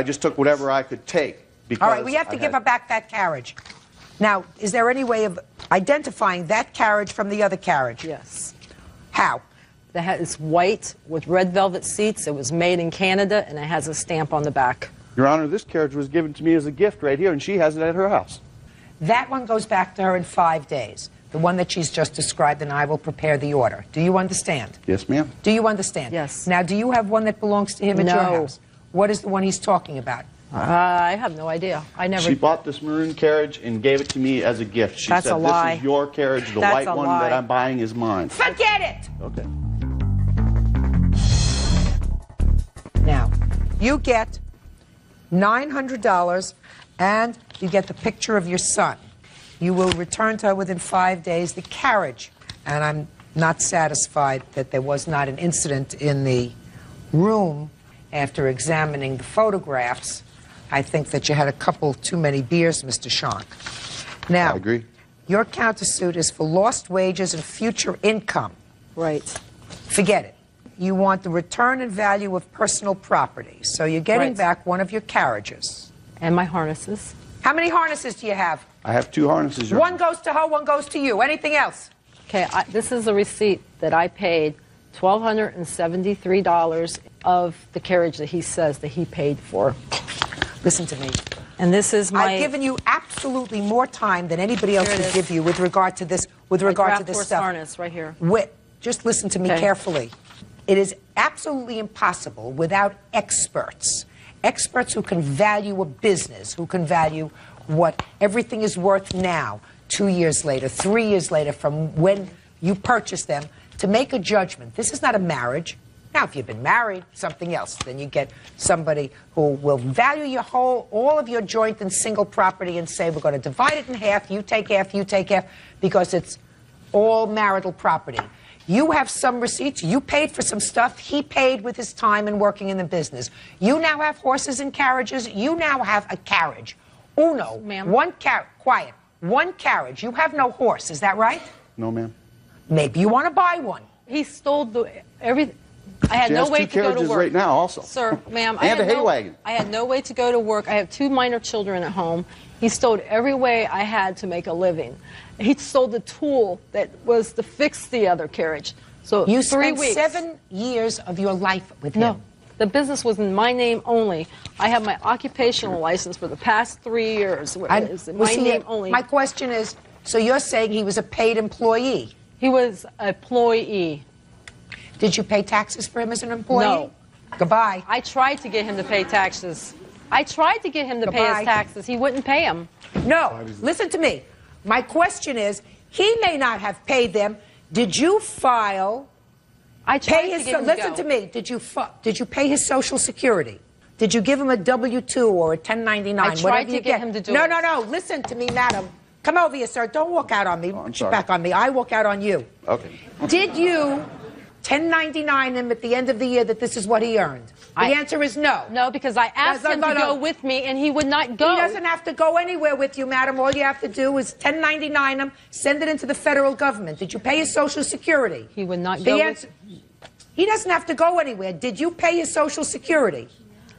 just took whatever I could take. Because All right, we have to give her back that carriage. Now, is there any way of identifying that carriage from the other carriage? Yes. How? It's white with red velvet seats. It was made in Canada, and it has a stamp on the back. Your Honor, this carriage was given to me as a gift right here, and she has it at her house. That one goes back to her in 5 days. The one that she's just described, and I will prepare the order. Do you understand? Yes, ma'am. Do you understand? Yes. Now, do you have one that belongs to him at your No. house? What is the one he's talking about? I have no idea. I never. She bought this maroon carriage and gave it to me as a gift. She That's said, a lie. "This is your carriage. The That's white a one lie. that I'm buying is mine." Forget it! Okay. Now, you get $900, and you get the picture of your son. You will return to her within 5 days the carriage, and I'm not satisfied that there was not an incident in the room after examining the photographs. I think that you had a couple too many beers, Mr. Shank. Now, I agree. your countersuit is for lost wages and future income. Right. Forget it. You want the return and value of personal property. So you're getting Right. back one of your carriages. And my harnesses. How many harnesses do you have? I have 2 harnesses. Your One Honor. goes to her, one goes to you. Anything else? Okay, this is a receipt that I paid $1,273 of the carriage that he says that he paid for. Listen to me. And this is my... I've given you absolutely more time than anybody else Here it could is. give you with regard to this. With my regard to draft this horse stuff. harness right here. Just listen to me Okay. carefully. It is absolutely impossible without experts. Experts who can value a business, who can value what everything is worth now, 2 years later, 3 years later, from when you purchase them, to make a judgment. This is not a marriage. Now, if you've been married, something else. Then you get somebody who will value all of your joint and single property and say, we're going to divide it in half, you take half, because it's all marital property. You have some receipts, you paid for some stuff, he paid with his time and working in the business. You now have horses and carriages, you now have a carriage. Uno, one carriage. You have no horse, is that right? No, ma'am. Maybe you want to buy one. He stole everything. I had no way to go to work. Right now, also. Sir, ma'am, and a hay wagon. I had no way to go to work. I have 2 minor children at home. He stole every way I had to make a living. He stole the tool that was to fix the other carriage. So you 3 spent weeks. 7 years of your life with him. No, the business was in my name only. I have my occupational license for the past 3 years. It's in my name only. My question is, so you're saying he was a paid employee? He was an employee. Did you pay taxes for him as an employee? No. Goodbye. I tried to get him to pay taxes. I tried to get him to pay his taxes. He wouldn't pay them. No. Listen to me. My question is, he may not have paid them. Did you file? I tried to get him to Listen to me. Did you pay his Social Security? Did you give him a W-2 or a 1099? I tried to get him to do it. No. Listen to me, madam. Come over here, sir. Don't walk out on me. I'm Put sorry. your back on me. I walk out on you. Okay. Did you 1099 him at the end of the year that this is what he earned? The answer is no. No, because I asked him to go with me, and he would not go. He doesn't have to go anywhere with you, madam. All you have to do is 1099 him, send it into the federal government. Did you pay his Social Security? He would not go with He doesn't have to go anywhere. Did you pay his Social Security?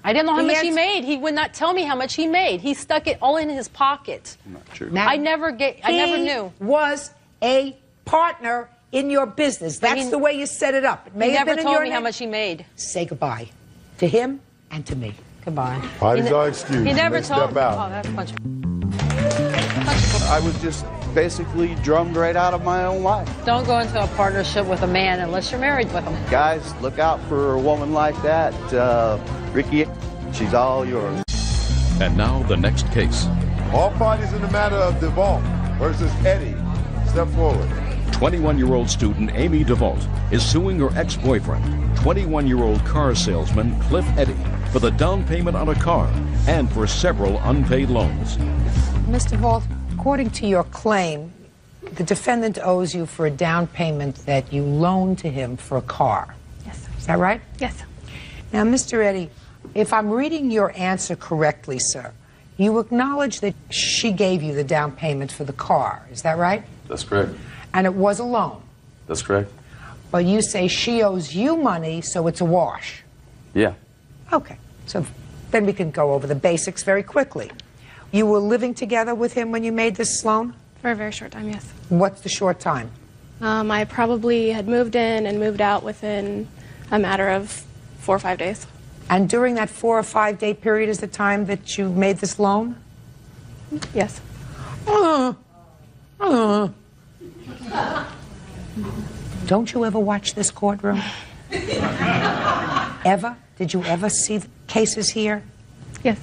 I didn't know how much he made. He would not tell me how much he made. He stuck it all in his pocket. Not true. I never knew. He was a partner in your business. That's the way you set it up. It may He have never been in told your me how name. much he made. Say goodbye to him and to me. Goodbye. Parties are excused. He never Next told step me. out. Oh, that's much. I was just basically drummed right out of my own life. Don't go into a partnership with a man unless you're married with him. Guys, look out for a woman like that. Ricky, she's all yours. And now the next case. All parties in the matter of DeVault versus Eddie. Step forward. 21-year-old student Amy DeVault is suing her ex-boyfriend, 21-year-old car salesman Cliff Eddy, for the down payment on a car and for several unpaid loans. Ms. DeVault, according to your claim, the defendant owes you for a down payment that you loaned to him for a car. Yes. Is that right? Yes. Now, Mr. Eddy, if I'm reading your answer correctly, sir, you acknowledge that she gave you the down payment for the car. Is that right? That's correct. And it was a loan. That's correct. But you say she owes you money, so it's a wash. Yeah. Okay. So then we can go over the basics very quickly. You were living together with him when you made this loan? For a very short time, yes. What's the short time? I probably had moved in and moved out within a matter of 4 or 5 days. And during that 4 or 5 day period is the time that you made this loan? Yes. Don't you ever watch this courtroom? Ever? Did you ever see the cases here? Yes.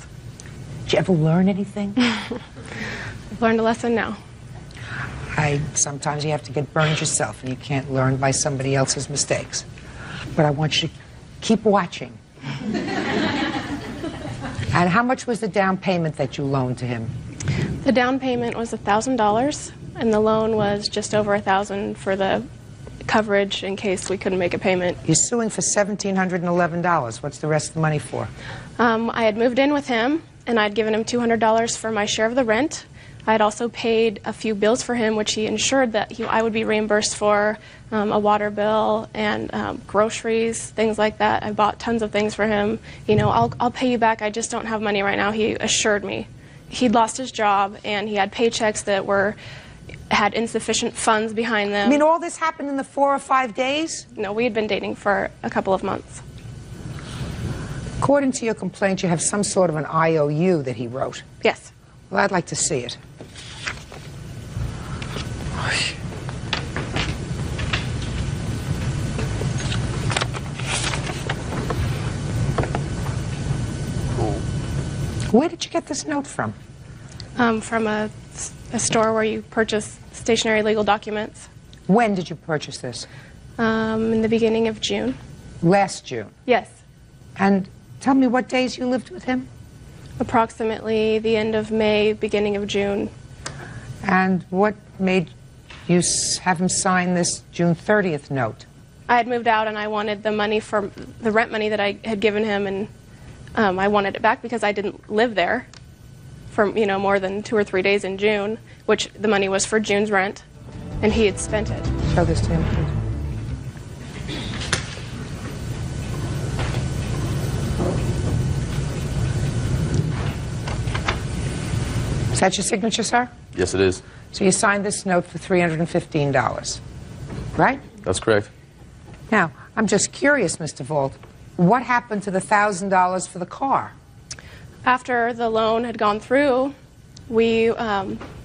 Did you ever learn anything? I've learned a lesson now. Sometimes you have to get burned yourself, and you can't learn by somebody else's mistakes. But I want you to keep watching. And how much was the down payment that you loaned to him? The down payment was $1,000, and the loan was just over $1,000 for the coverage in case we couldn't make a payment. You're suing for $1,711. What's the rest of the money for? I had moved in with him, and I'd given him $200 for my share of the rent. I had also paid a few bills for him, which he ensured that I would be reimbursed for, a water bill and groceries, things like that. I bought tons of things for him. You know, I'll pay you back. I just don't have money right now, he assured me. He'd lost his job, and he had paychecks that had insufficient funds behind them. I mean, all this happened in the 4 or 5 days? No, we had been dating for a couple of months. According to your complaint, you have some sort of an IOU that he wrote. Yes. Well, I'd like to see it. Where did you get this note from? From a store where you purchase stationary legal documents. When did you purchase this? In the beginning of June. Last June? Yes. And tell me what days you lived with him? Approximately the end of May, beginning of June. And what made you have him sign this June 30th note? I had moved out and I wanted the money for the rent money that I had given him, and I wanted it back because I didn't live there for more than 2 or 3 days in June, which the money was for June's rent, and he had spent it. Show this to him, please. Is that your signature, sir? Yes, it is. So you signed this note for $315, right? That's correct. Now, I'm just curious, Mr. Vault, what happened to the $1,000 for the car? After the loan had gone through, we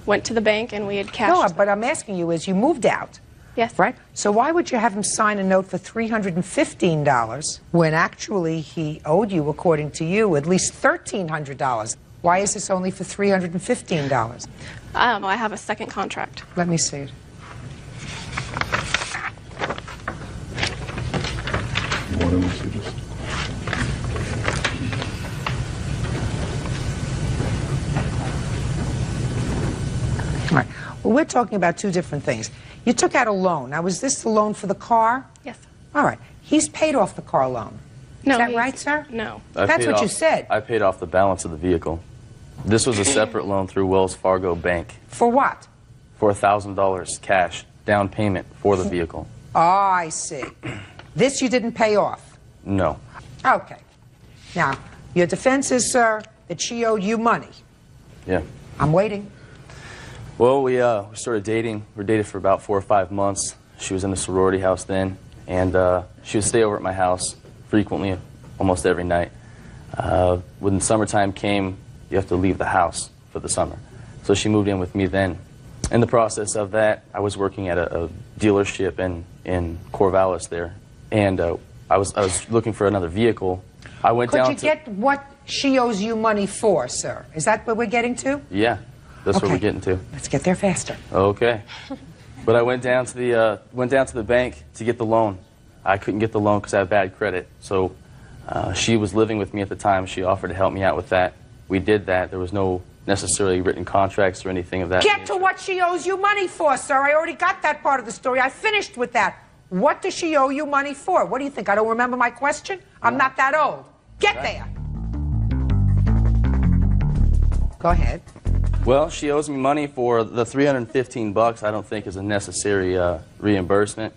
went to the bank and we had cashed. No, but I'm asking you is you moved out. Yes. Right? So why would you have him sign a note for $315 when actually he owed you, according to you, at least $1,300? Why is this only for $315? I have a second contract. Let me see it. All right. Well, we're talking about two different things. You took out a loan. Now, was this the loan for the car? Yes. All right. He's paid off the car loan. No, Is that right, sir? No. That's what you said. I paid off the balance of the vehicle. This was a separate loan through Wells Fargo Bank. For what? For $1,000 cash, down payment for the vehicle. Oh, I see. This you didn't pay off? No. Okay. Now, your defense is, sir, that she owed you money. Yeah. I'm waiting. Well, we started dating. We were dated for about 4 or 5 months. She was in the sorority house then, and she would stay over at my house frequently, almost every night. When summertime came, you have to leave the house for the summer. So she moved in with me then. In the process of that, I was working at a dealership in Corvallis there, and I was looking for another vehicle. I went down to... Could you get what she owes you money for, sir? Is that what we're getting to? Yeah, that's what we're getting to. Let's get there faster. Okay. But I went down to the bank to get the loan. I couldn't get the loan because I have bad credit. So she was living with me at the time. She offered to help me out with that. We did that. There was no necessarily written contracts or anything of that Get nature. to what she owes you money for, sir. I already got that part of the story. I finished with that. What does she owe you money for? What do you think? I don't remember my question? I'm not that old. Get there. Go ahead. Well, she owes me money for the $315. I don't think is a necessary reimbursement.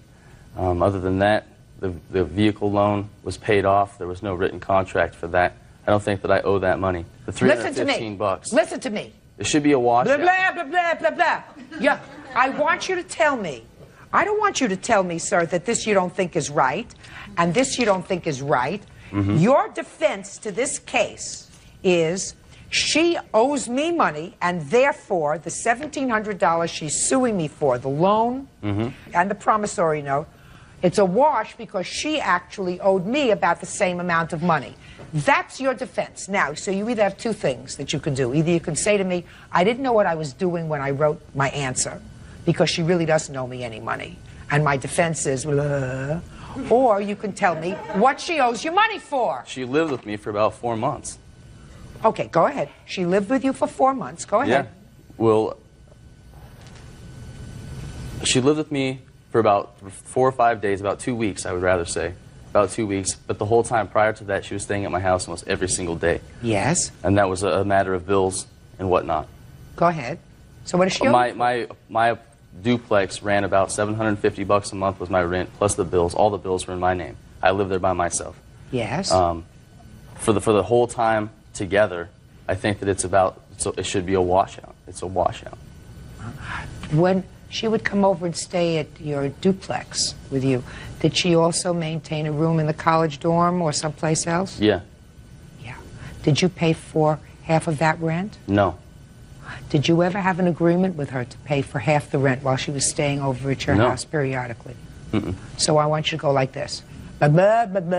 Other than that, the vehicle loan was paid off. There was no written contract for that. I don't think that I owe that money. The $315. Listen to me. It should be a wash. Blah, blah, blah, blah, blah, blah. Yeah, I want you to tell me. I don't want you to tell me, sir, that this you don't think is right, and this you don't think is right. Mm-hmm. Your defense to this case is she owes me money, and therefore the $1,700 she's suing me for, the loan and the promissory note, it's a wash because she actually owed me about the same amount of money. That's your defense. Now, so you either have two things that you can do. Either you can say to me, I didn't know what I was doing when I wrote my answer because she really doesn't owe me any money. And my defense is, blah. Or you can tell me what she owes you money for. She lived with me for about 4 months. Okay, go ahead. She lived with you for 4 months. Go ahead. Yeah. Well, she lived with me for about 4 or 5 days, about 2 weeks, I would rather say. About 2 weeks. But the whole time prior to that, she was staying at my house almost every single day. Yes. And that was a matter of bills and whatnot. Go ahead. So what does she owe? My duplex ran about $750 a month was my rent, plus the bills. All the bills were in my name. I lived there by myself. Yes. For the whole time together, I think that it should be a washout. It's a washout. When she would come over and stay at your duplex with you, did she also maintain a room in the college dorm or someplace else? Yeah. Yeah. Did you pay for half of that rent? No. Did you ever have an agreement with her to pay for half the rent while she was staying over at your No. house periodically? Mm-mm. So I want you to go like this. Judgment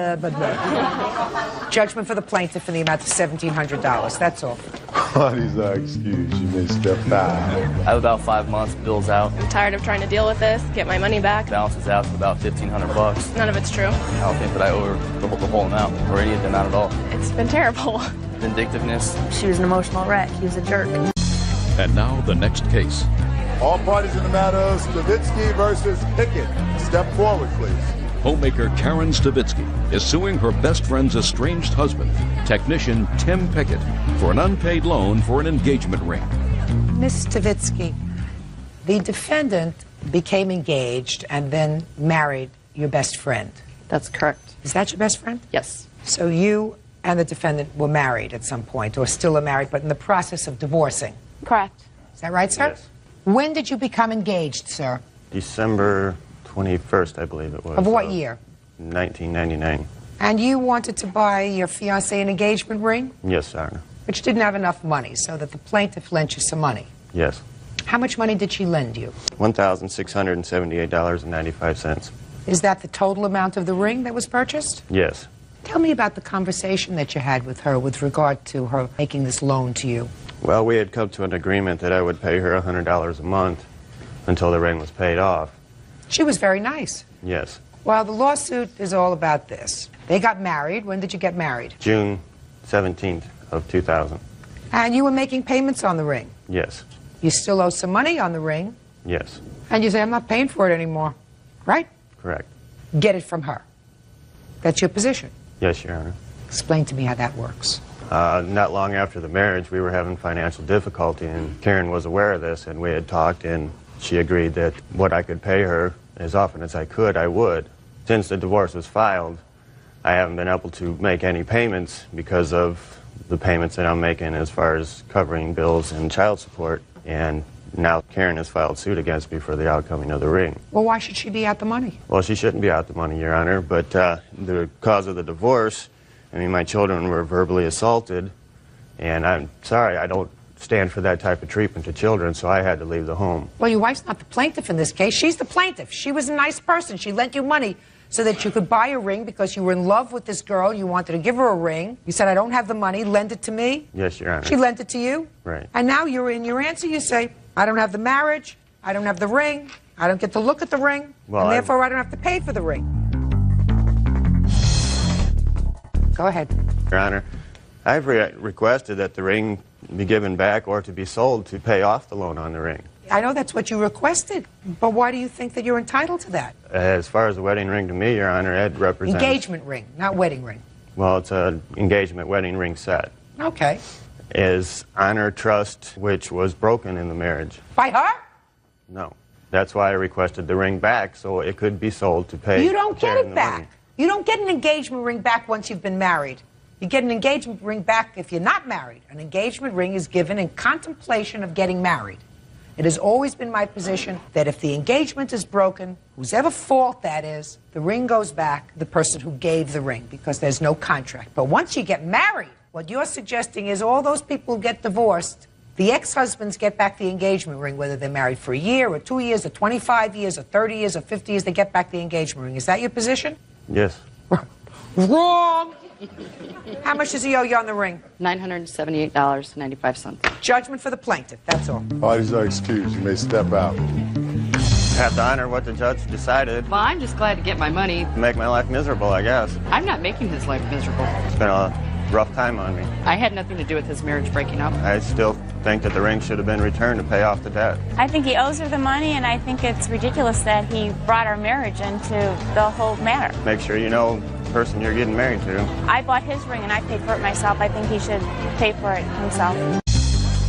for the plaintiff in the amount of $1,700. That's all. Parties are excused. You may step out. I have about 5 months, bills out. I'm tired of trying to deal with this, get my money back. Balance is out to about $1,500. None of it's true. I don't think that I owe her the whole amount, or any of the amount at all. It's been terrible. Vindictiveness. She was an emotional wreck. He was a jerk. And now the next case. All parties in the matter, Stavitsky versus Pickett. Step forward, please. Homemaker Karen Stavitsky is suing her best friend's estranged husband, technician Tim Pickett, for an unpaid loan for an engagement ring. Miss Stavitsky, the defendant became engaged and then married your best friend. That's correct. Is that your best friend? Yes. So you and the defendant were married at some point, or still are married, but in the process of divorcing. Correct. Is that right, sir? Yes. When did you become engaged, sir? December 21st, I believe it was. Of what year? 1999. And you wanted to buy your fiancé an engagement ring, Yes, Your Honor. but you didn't have enough money, so that the plaintiff lent you some money. Yes. How much money did she lend you? $1,678.95. Is that the total amount of the ring that was purchased? Yes. Tell me about the conversation that you had with her with regard to her making this loan to you. Well, we had come to an agreement that I would pay her $100 a month until the ring was paid off. She was very nice. Yes. Well, the lawsuit is all about this. They got married. When did you get married? June 17th of 2000. And you were making payments on the ring. Yes. You still owe some money on the ring. Yes. And you say, I'm not paying for it anymore. Right? Correct. Get it from her. That's your position. Yes, Your Honor. Explain to me how that works. Not long after the marriage, we were having financial difficulty, and Karen was aware of this, and we had talked, and she agreed that what I could pay her as often as I could, I would. Since the divorce was filed, I haven't been able to make any payments because of the payments that I'm making as far as covering bills and child support, and now Karen has filed suit against me for the outcoming of the ring. Well, why should she be out the money? Well, she shouldn't be out the money, Your Honor, but the cause of the divorce, I mean, my children were verbally assaulted, and I'm sorry, I don't stand for that type of treatment to children, so I had to leave the home. Well, your wife's not the plaintiff in this case. She's the plaintiff. She was a nice person. She lent you money so that you could buy a ring because you were in love with this girl. You wanted to give her a ring. You said, I don't have the money. Lend it to me. Yes, Your Honor. She lent it to you. Right. And now you're in your answer. You say, I don't have the marriage. I don't have the ring. I don't get to look at the ring. Well, and therefore, I don't have to pay for the ring. Go ahead. Your Honor, I've requested that the ring be given back or to be sold to pay off the loan on the ring. I know that's what you requested, but why do you think that you're entitled to that? As far as the wedding ring to me, Your Honor, it represents... Engagement ring, not wedding ring. Well, it's an engagement wedding ring set. Okay. Is honor trust which was broken in the marriage. By her? No. That's why I requested the ring back, so it could be sold to pay... You don't get sharing it the back. money. You don't get an engagement ring back once you've been married. You get an engagement ring back if you're not married. An engagement ring is given in contemplation of getting married. It has always been my position that if the engagement is broken, whose ever fault that is, the ring goes back to the person who gave the ring because there's no contract. But once you get married, what you're suggesting is all those people who get divorced, the ex-husbands get back the engagement ring, whether they're married for a year or 2 years or 25 years or 30 years or 50 years, they get back the engagement ring. Is that your position? Yes. Wrong! How much does he owe you on the ring? $978.95. Judgment for the plaintiff, that's all. Parties are excused. You may step out. I have to honor what the judge decided. Well, I'm just glad to get my money. Make my life miserable, I guess. I'm not making his life miserable. It's been a rough time on me. I had nothing to do with his marriage breaking up. I still think that the ring should have been returned to pay off the debt. I think he owes her the money, and I think it's ridiculous that he brought our marriage into the whole matter. Make sure you know the person you're getting married to. I bought his ring, and I paid for it myself. I think he should pay for it himself.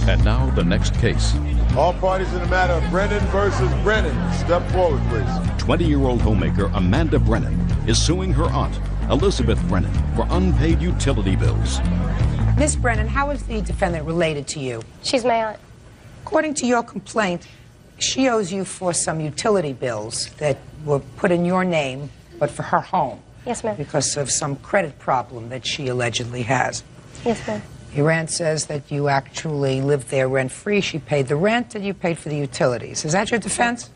And now the next case. All parties in the matter of Brennan versus Brennan. Step forward, please. 20-year-old homemaker Amanda Brennan is suing her aunt, Elizabeth Brennan, for unpaid utility bills. Miss Brennan, how is the defendant related to you? She's my aunt. According to your complaint, she owes you for some utility bills that were put in your name, but for her home. Yes, ma'am. Because of some credit problem that she allegedly has. Yes, ma'am. Your aunt says that you actually lived there rent-free. She paid the rent and you paid for the utilities. Is that your defense?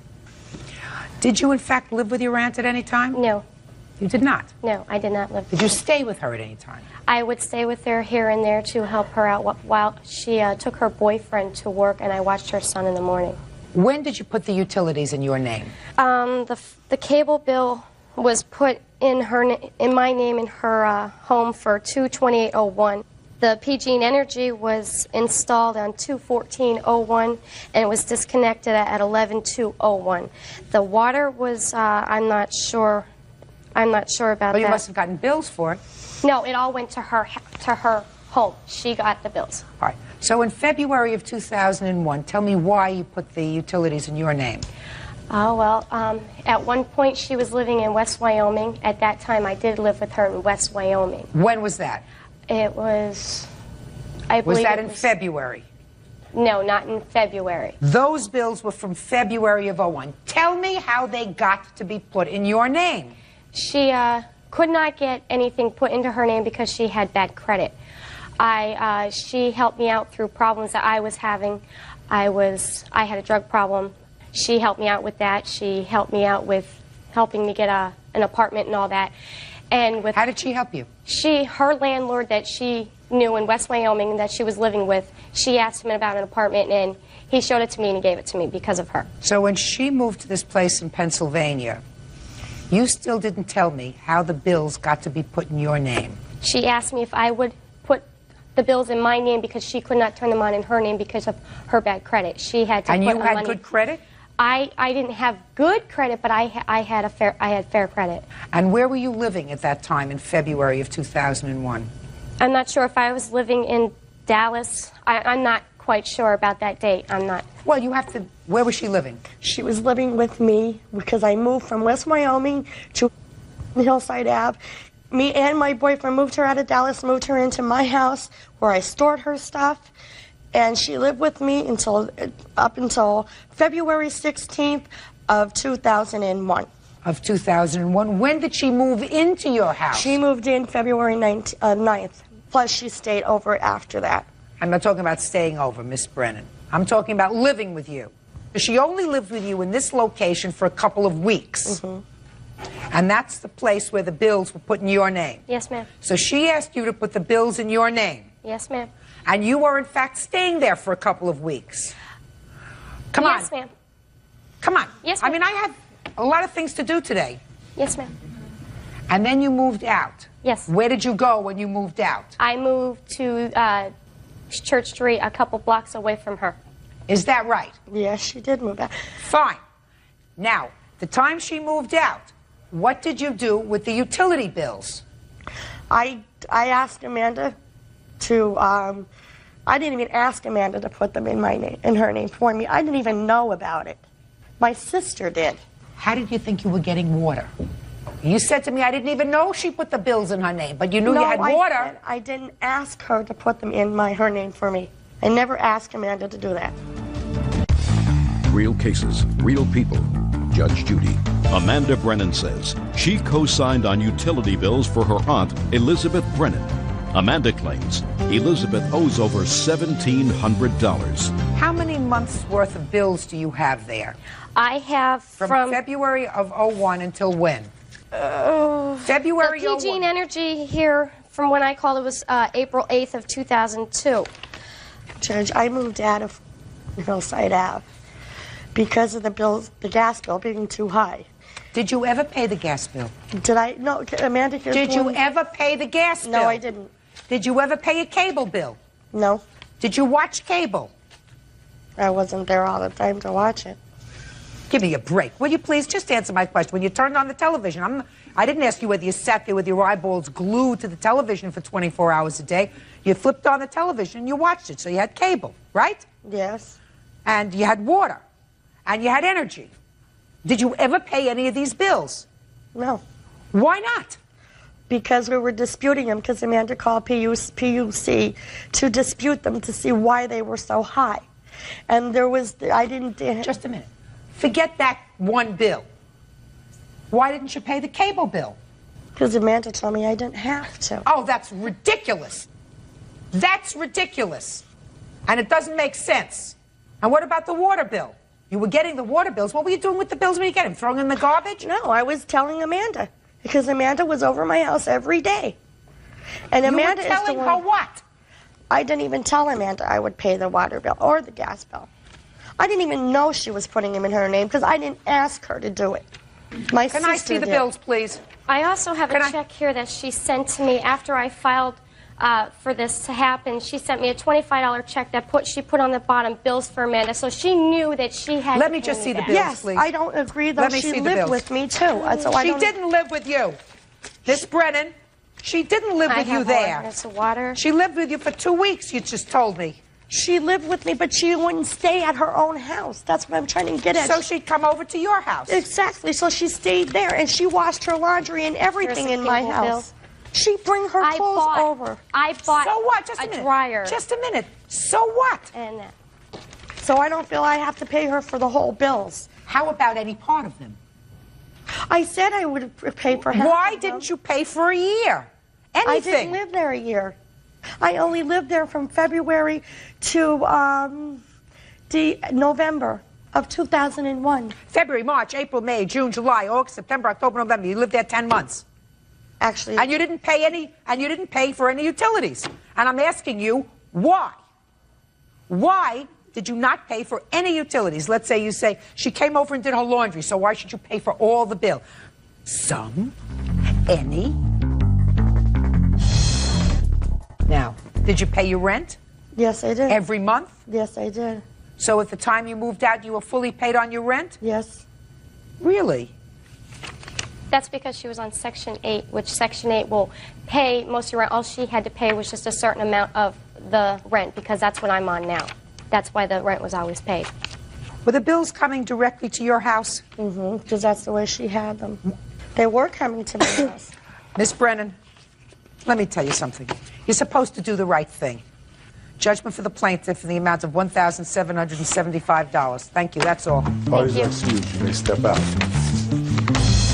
Did you, in fact, live with your aunt at any time? No. You did not? No, I did not live with Did you stay with her at any time? I would stay with her here and there to help her out while she took her boyfriend to work, and I watched her son in the morning. When did you put the utilities in your name? The cable bill was put in my name in her home for 2/28/01. The PG and Energy was installed on 2/14/01, and it was disconnected at 11/2/01. The water was I'm not sure about that. Well, you must have gotten bills for it. No, it all went to her home. She got the bills. All right. So in February of 2001, tell me why you put the utilities in your name. Oh, well, at one point she was living in West Wyoming. At that time, I did live with her in West Wyoming. When was that? It was, I believe. Was that in February? No, not in February. Those bills were from February of 01. Tell me how they got to be put in your name. She could not get anything put into her name because she had bad credit. She helped me out through problems that I was having. I had a drug problem. She helped me out with that. She helped me out with helping me get an apartment and all that. And with how did she help you? Her landlord that she knew in West Wyoming that she was living with, she asked him about an apartment, and he showed it to me and he gave it to me because of her. So when she moved to this place in Pennsylvania, you still didn't tell me how the bills got to be put in your name. She asked me if I would put the bills in my name because she could not turn them on in her name because of her bad credit. She had to and put you had money. Good credit? I didn't have good credit, but I had fair credit. And where were you living at that time in February of 2001? I'm not sure if I was living in Dallas. I'm not quite sure about that date. I'm not. Well, you have to. Where was she living? She was living with me because I moved from West Wyoming to Hillside Ave. Me and my boyfriend moved her out of Dallas, moved her into my house where I stored her stuff. And she lived with me up until February 16th of 2001. Of 2001. When did she move into your house? She moved in February 9th. Plus, she stayed over after that. I'm not talking about staying over, Miss Brennan. I'm talking about living with you. She only lived with you in this location for a couple of weeks. Mm-hmm. And that's the place where the bills were put in your name. Yes, ma'am. So she asked you to put the bills in your name. Yes, ma'am. And you were, in fact, staying there for a couple of weeks. Come on. Yes, ma'am. Come on. Yes, ma'am. I mean, I have a lot of things to do today. Yes, ma'am. And then you moved out. Yes. Where did you go when you moved out? I moved to Church Street, a couple blocks away from her. Is that right? Yes, she did move out. Fine. Now, the time she moved out, what did you do with the utility bills? I asked Amanda to, I didn't even ask Amanda to put them in my name, in her name for me. I didn't even know about it. My sister did. How did you think you were getting water? You said to me, I didn't even know she put the bills in her name, but you knew you had water. I didn't ask her to put them in her name for me. I never asked Amanda to do that. Real cases, real people. Judge Judy. Amanda Brennan says she co-signed on utility bills for her aunt, Elizabeth Brennan. Amanda claims Elizabeth owes over $1,700. How many months' worth of bills do you have there? I have from February of 01 until when? February the PG and Energy here from when I called it was April 8th of 2002. Judge, I moved out of Hillside Ave because of the gas bill being too high. Did you ever pay the gas bill? Did I? No, Amanda. Did you ever pay the gas bill? No, I didn't. Did you ever pay a cable bill? No. Did you watch cable? I wasn't there all the time to watch it. Give me a break. Will you please just answer my question? When you turned on the television, I didn't ask you whether you sat there with your eyeballs glued to the television for 24 hours a day. You flipped on the television and you watched it, so you had cable, right? Yes. And you had water. And you had energy. Did you ever pay any of these bills? No. Why not? Because we were disputing them, because Amanda called PUC to dispute them to see why they were so high. And there was, I didn't... Just a minute. Forget that one bill. Why didn't you pay the cable bill? Because Amanda told me I didn't have to. Oh, that's ridiculous. That's ridiculous. And it doesn't make sense. And what about the water bill? You were getting the water bills. What were you doing with the bills when you get them? Throwing them in the garbage? No, I was telling Amanda. because Amanda was over my house every day. And Amanda you were telling her what? I didn't even tell Amanda I would pay the water bill or the gas bill. I didn't even know she was putting them in her name because I didn't ask her to do it. My Can I see the bills, please? I also have a check here that she sent to me after I filed for this to happen. She sent me a $25 check that she put on the bottom bills for Amanda, so she knew that she had. Let me just see the bills, yes, please. I don't agree though. Let me She see the lived bills. with me too. She didn't live with you, Miss Brennan. She didn't live with you there. It's water. She lived with you for 2 weeks. You just told me. She lived with me, but she wouldn't stay at her own house. That's what I'm trying to get at. So she'd come over to your house. Exactly. So she stayed there, and she washed her laundry and everything in my house. She'd bring her clothes over. I bought So what? Just a minute. dryer. Just a minute. So what? And so I don't feel I have to pay her for the whole bills. How about any part of them? I said I would pay for half. Why didn't you pay for a year? Anything. I didn't live there a year. I only lived there from February to November of 2001. February, March, April, May, June, July, August, September, October, November. You lived there 10 months. Actually. And you didn't pay for any utilities. And I'm asking you, why? Why did you not pay for any utilities? Let's say you say she came over and did her laundry, so why should you pay for all the bill? Some? Any? Now, did you pay your rent? Yes, I did. Every month? Yes, I did. So at the time you moved out, you were fully paid on your rent? Yes. Really? That's because she was on Section 8, which Section 8 will pay most of your rent. All she had to pay was just a certain amount of the rent, because that's what I'm on now. That's why the rent was always paid. Were the bills coming directly to your house? Mm-hmm, because that's the way she had them. They were coming to my house. Miss Brennan, let me tell you something. You're supposed to do the right thing. Judgment for the plaintiff in the amount of $1,775. Thank you, that's all. Parties are excused. You may step out.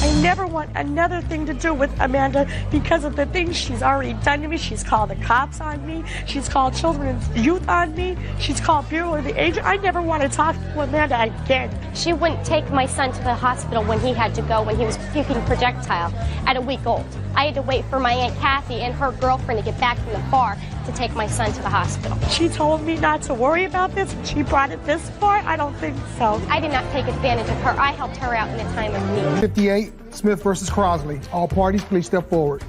I never want another thing to do with Amanda because of the things she's already done to me. She's called the cops on me. She's called children's youth on me. She's called Bureau of the Agent. I never want to talk to Amanda again. She wouldn't take my son to the hospital when he had to go, when he was puking projectile at a week old. I had to wait for my Aunt Kathy and her girlfriend to get back from the bar to take my son to the hospital. She told me not to worry about this, and she brought it this far. I don't think so. I did not take advantage of her. I helped her out in a time of need. 58, Smith versus Crosley. All parties, please step forward.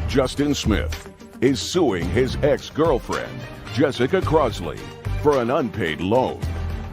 Justin Smith is suing his ex-girlfriend, Jessica Crosley, for an unpaid loan.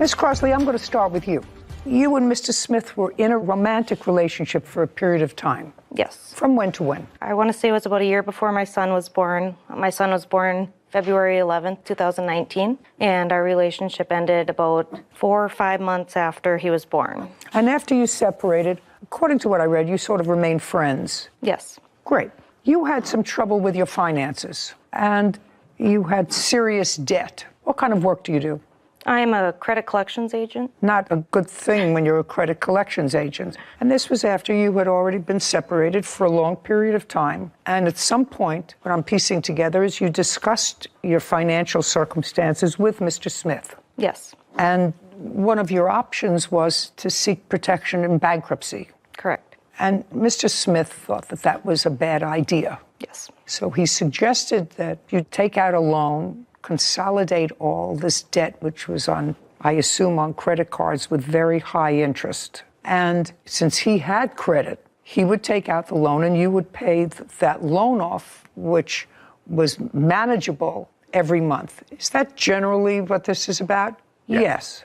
Miss Crosley, I'm going to start with you. You and Mr. Smith were in a romantic relationship for a period of time. Yes. From when to when? I want to say it was about a year before my son was born. My son was born February 11th, 2019, and our relationship ended about 4 or 5 months after he was born. And after you separated, according to what I read, you sort of remained friends. Yes. Great. You had some trouble with your finances, and you had serious debt. What kind of work do you do? I am a credit collections agent. Not a good thing when you're a credit collections agent. And this was after you had already been separated for a long period of time. And at some point, what I'm piecing together is you discussed your financial circumstances with Mr. Smith. Yes. And one of your options was to seek protection in bankruptcy. Correct. And Mr. Smith thought that that was a bad idea. Yes. So he suggested that you take out a loan, consolidate all this debt, which was on, I assume, on credit cards with very high interest. And since he had credit, he would take out the loan and you would pay that loan off, which was manageable every month. Is that generally what this is about? Yes.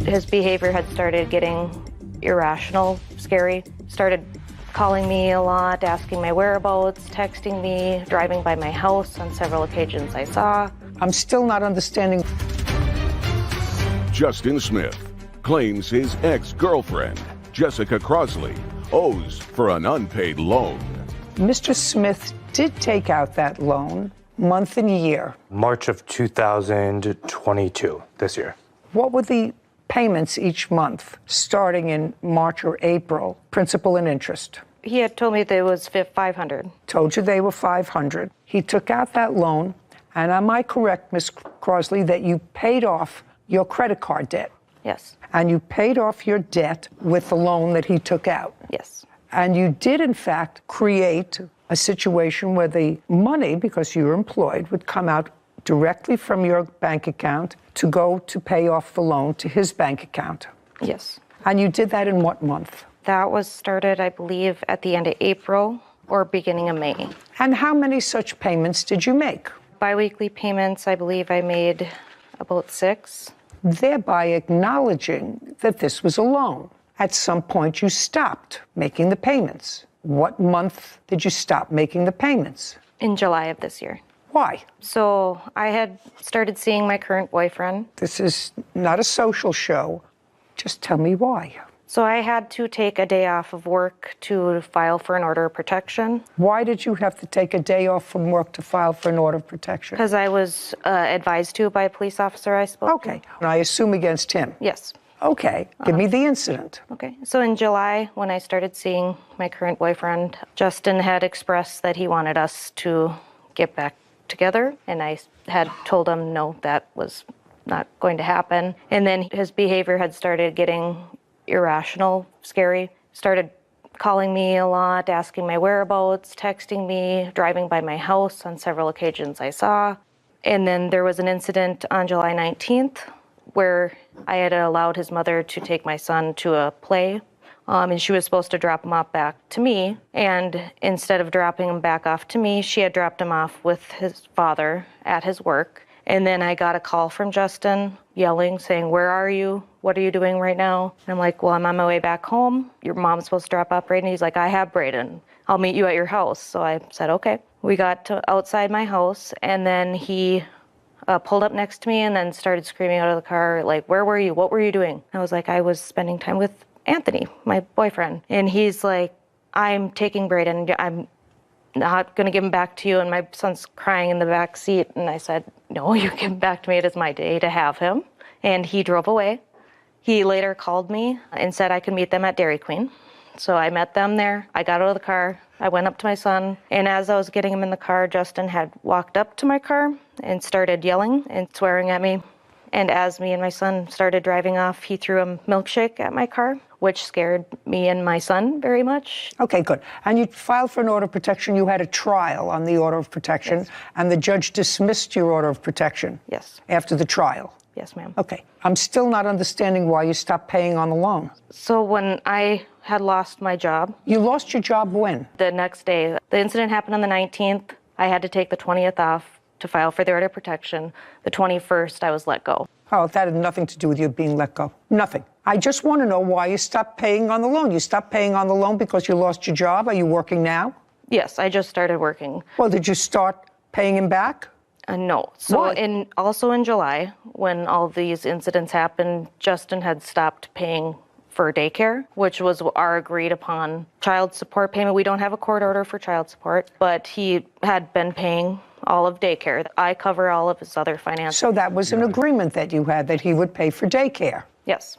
His behavior had started getting irrational, scary, started calling me a lot, asking my whereabouts, texting me, driving by my house on several occasions I saw. I'm still not understanding. Justin Smith claims his ex-girlfriend, Jessica Crosley, owes for an unpaid loan. Mr. Smith did take out that loan, month and year. March of 2022, this year. What were the payments each month, starting in March or April, principal and interest? He had told me that it was $500. Told you they were $500. He took out that loan, and am I correct, Ms. Crosley, that you paid off your credit card debt? Yes. And you paid off your debt with the loan that he took out? Yes. And you did, in fact, create a situation where the money, because you were employed, would come out directly from your bank account to go to pay off the loan to his bank account? Yes. And you did that in what month? That was started, I believe, at the end of April or beginning of May. And how many such payments did you make? Biweekly payments, I believe I made about 6. Thereby acknowledging that this was a loan. At some point, you stopped making the payments. What month did you stop making the payments? In July of this year. Why? So I had started seeing my current boyfriend. This is not a social show. Just tell me why. So I had to take a day off of work to file for an order of protection. Why did you have to take a day off from work to file for an order of protection? Because I was advised to by a police officer I spoke to. Okay. And I assume against him? Yes. Okay. Give me the incident. Okay. So in July, when I started seeing my current boyfriend, Justin had expressed that he wanted us to get back together. And I had told him, no, that was not going to happen. And then his behavior had started getting irrational, scary, started calling me a lot, asking my whereabouts, texting me, driving by my house on several occasions I saw. And then there was an incident on July 19th where I had allowed his mother to take my son to a play, and she was supposed to drop him off back to me. And instead of dropping him back off to me, she had dropped him off with his father at his work. And then I got a call from Justin yelling, saying, "Where are you? What are you doing right now?" And I'm like, "Well, I'm on my way back home. Your mom's supposed to drop off Braden." He's like, "I have Braden. I'll meet you at your house." So I said, okay. We got to outside my house, and then he pulled up next to me and then started screaming out of the car, like, "Where were you? What were you doing?" I was like, "I was spending time with Anthony, my boyfriend." And he's like, "I'm taking Braden. I'm not going to give him back to you." And my son's crying in the back seat. And I said, "No, you give him back to me. It is my day to have him." And he drove away. He later called me and said I could meet them at Dairy Queen. So I met them there. I got out of the car. I went up to my son. And as I was getting him in the car, Justin had walked up to my car and started yelling and swearing at me. And as me and my son started driving off, he threw a milkshake at my car, which scared me and my son very much. Okay, good. And you filed for an order of protection. You had a trial on the order of protection, yes. And the judge dismissed your order of protection. Yes. After the trial. Yes, ma'am. Okay. I'm still not understanding why you stopped paying on the loan. So when I had lost my job. You lost your job when? The next day. The incident happened on the 19th. I had to take the 20th off to file for the order of protection. The 21st, I was let go. Oh, that had nothing to do with you being let go. Nothing. I just want to know why you stopped paying on the loan. You stopped paying on the loan because you lost your job? Are you working now? Yes, I just started working. Well, did you start paying him back? No. So why? Also in July, when all these incidents happened, Justin had stopped paying for daycare, which was our agreed upon child support payment. We don't have a court order for child support, but he had been paying all of daycare. I cover all of his other finances. So that was an agreement that you had, that he would pay for daycare? Yes.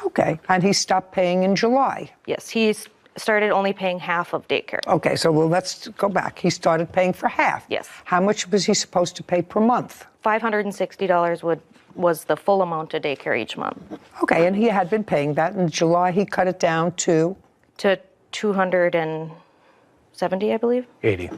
Okay. And he stopped paying in July? Yes. He started only paying half of daycare. Okay. So let's go back. He started paying for half? Yes. How much was he supposed to pay per month? $560 was the full amount of daycare each month. Okay. And he had been paying that. In July, he cut it down to? To $270, I believe. 80.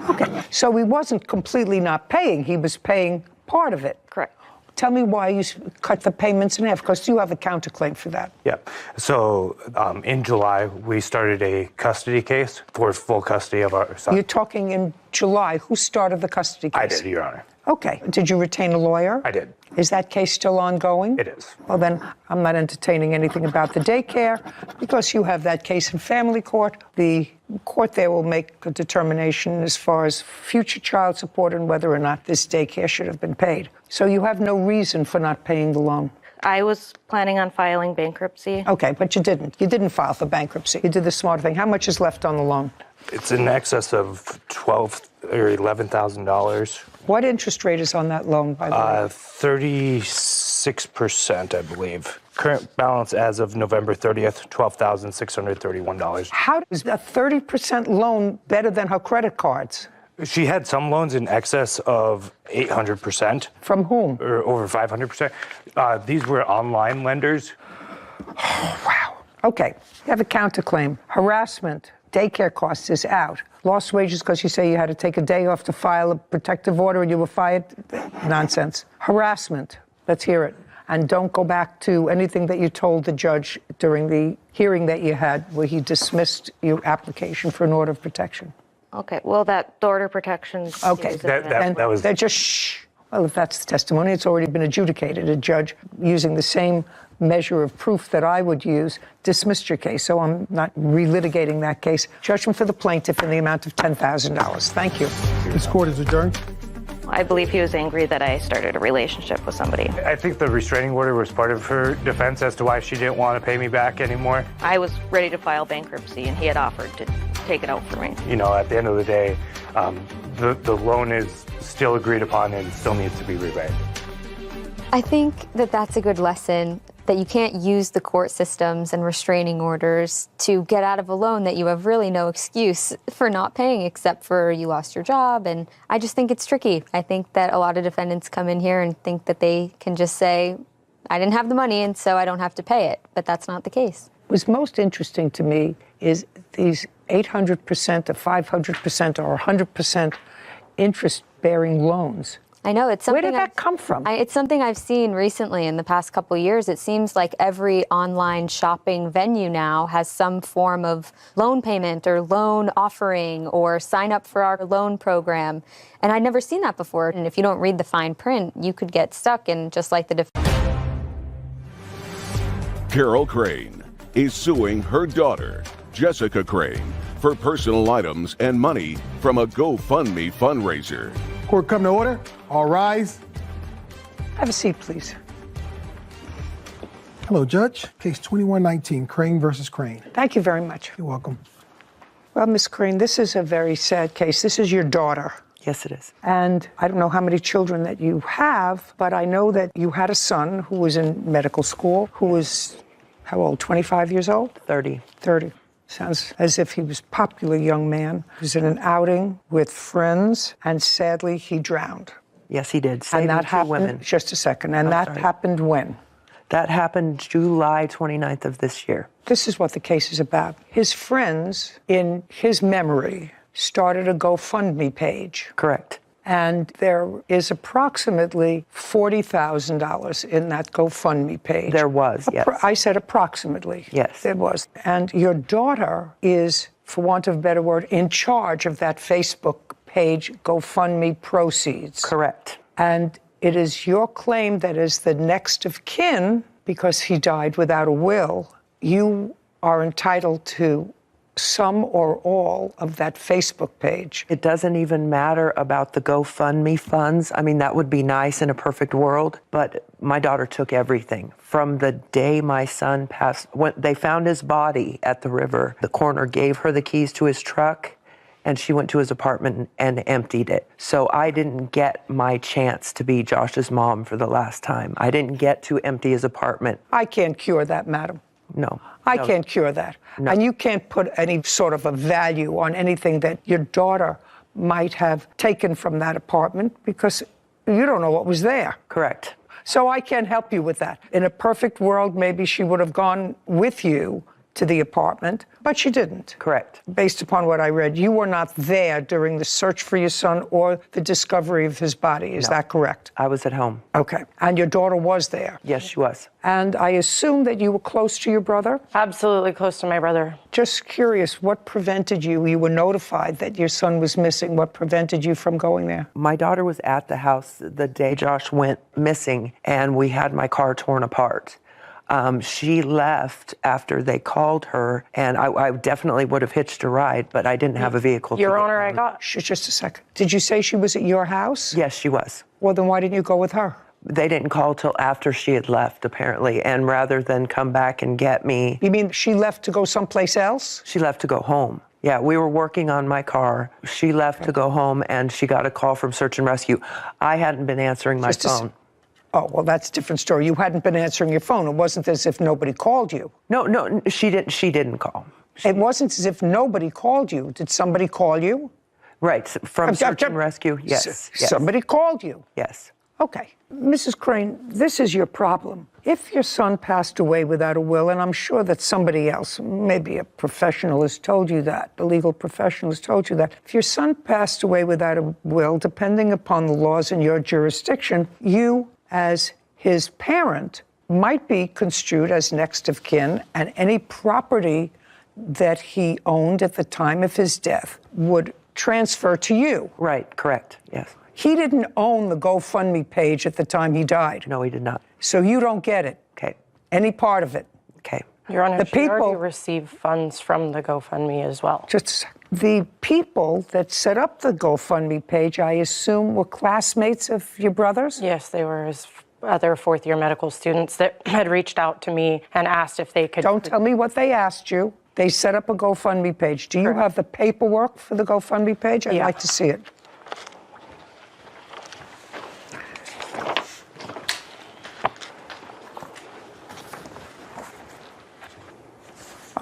Okay. So he wasn't completely not paying. He was paying part of it. Correct. Tell me why you cut the payments in half, because you have a counterclaim for that. Yeah. So in July, we started a custody case for full custody of our son. You're talking in July. Who started the custody case? I did, Your Honor. Okay. Did you retain a lawyer? I did. Is that case still ongoing? It is. Well, then I'm not entertaining anything about the daycare because you have that case in family court. The court there will make a determination as far as future child support and whether or not this daycare should have been paid. So you have no reason for not paying the loan. I was planning on filing bankruptcy. Okay, but you didn't. You didn't file for bankruptcy. You did the smart thing. How much is left on the loan? It's in excess of $12,000 or $11,000. What interest rate is on that loan, by the way? 36%, I believe. Current balance as of November 30th, $12,631. How is a 30% loan better than her credit cards? She had some loans in excess of 800%. From whom? Or over 500%. These were online lenders. Oh, wow. Okay, you have a counterclaim. Harassment, daycare costs is out. Lost wages because you say you had to take a day off to file a protective order and you were fired. Nonsense. Harassment, let's hear it. And don't go back to anything that you told the judge during the hearing that you had where he dismissed your application for an order of protection. Okay, well, that the order of protection. Okay, that was. They're just shh. Well, if that's the testimony, it's already been adjudicated. A judge, using the same measure of proof that I would use, dismissed your case. So I'm not relitigating that case. Judgment for the plaintiff in the amount of $10,000. Thank you. This court is adjourned. I believe he was angry that I started a relationship with somebody. I think the restraining order was part of her defense as to why she didn't want to pay me back anymore. I was ready to file bankruptcy, and he had offered to take it out for me. You know, at the end of the day, the loan is still agreed upon and still needs to be repaid. I think that that's a good lesson, that you can't use the court systems and restraining orders to get out of a loan that you have really no excuse for not paying except for you lost your job. And I just think it's tricky. I think that a lot of defendants come in here and think that they can just say, I didn't have the money and so I don't have to pay it. But that's not the case. What's most interesting to me is these 800% or 500% or 100% interest-bearing loans. I know, it's something. Where did that come from? It's something I've seen recently in the past couple of years. It seems like every online shopping venue now has some form of loan payment or loan offering or sign up for our loan program. And I'd never seen that before. And if you don't read the fine print, you could get stuck in just like the Carol Crane is suing her daughter, Jessica Crane, for personal items and money from a GoFundMe fundraiser. Court come to order. All rise. Have a seat, please. Hello, Judge. Case 2119, Crane versus Crane. Thank you very much. You're welcome. Well, Miss Crane, this is a very sad case. This is your daughter. Yes, it is. And I don't know how many children that you have, but I know that you had a son who was in medical school, who was, how old, 25 years old? 30. 30. Sounds as if he was a popular young man. He was in an outing with friends, and sadly, he drowned. Yes, he did. And that happened, women. just a second, and that happened when? That happened July 29th of this year. This is what the case is about. His friends, in his memory, started a GoFundMe page. Correct. And there is approximately $40,000 in that GoFundMe page. There was, yes. I said approximately. Yes. There was. And your daughter is, for want of a better word, in charge of that Facebook page GoFundMe proceeds. Correct. And it is your claim that as the next of kin, because he died without a will, you are entitled to some or all of that Facebook page. It doesn't even matter about the GoFundMe funds. I mean, that would be nice in a perfect world, but my daughter took everything. From the day my son passed, when they found his body at the river, the coroner gave her the keys to his truck, and she went to his apartment and emptied it. So I didn't get my chance to be Josh's mom for the last time. I didn't get to empty his apartment. I can't cure that, madam. No. I can't cure that. No. And you can't put any sort of a value on anything that your daughter might have taken from that apartment because you don't know what was there. Correct. So I can't help you with that. In a perfect world, maybe she would have gone with you to the apartment, but she didn't. Correct. Based upon what I read, you were not there during the search for your son or the discovery of his body. Is that correct? I was at home. Okay. And your daughter was there? Yes, she was. And I assume that you were close to your brother? Absolutely close to my brother. Just curious, what prevented you? You were notified that your son was missing. What prevented you from going there? My daughter was at the house the day Josh went missing, and we had my car torn apart. She left after they called her, and I definitely would have hitched a ride, but I didn't have a vehicle. Your Honor, I got... Just a second. Did you say she was at your house? Yes, she was. Well, then why didn't you go with her? They didn't call till after she had left, apparently, and rather than come back and get me... You mean she left to go someplace else? She left to go home. Yeah, we were working on my car. She left to go home, and she got a call from Search and Rescue. I hadn't been answering my phone. Oh, well, that's a different story. You hadn't been answering your phone. It wasn't as if nobody called you. No, she didn't call. It wasn't as if nobody called you. Did somebody call you? Right, from search and rescue, yes. Somebody called you. Yes. Okay. Mrs. Crane, this is your problem. If your son passed away without a will, and I'm sure that somebody else, maybe a professional has told you that, a legal professional has told you that, if your son passed away without a will, depending upon the laws in your jurisdiction, you as his parent might be construed as next of kin, and any property that he owned at the time of his death would transfer to you. Right, correct, yes. He didn't own the GoFundMe page at the time he died. No, he did not. So you don't get it. Okay. Any part of it. Okay. Your Honor, the she already received funds from the GoFundMe as well. Just a second. The people that set up the GoFundMe page, I assume, were classmates of your brothers? Yes, they were his other fourth-year medical students that had reached out to me and asked if they could... Don't tell me what they asked you. They set up a GoFundMe page. Do you have the paperwork for the GoFundMe page? I'd like to see it.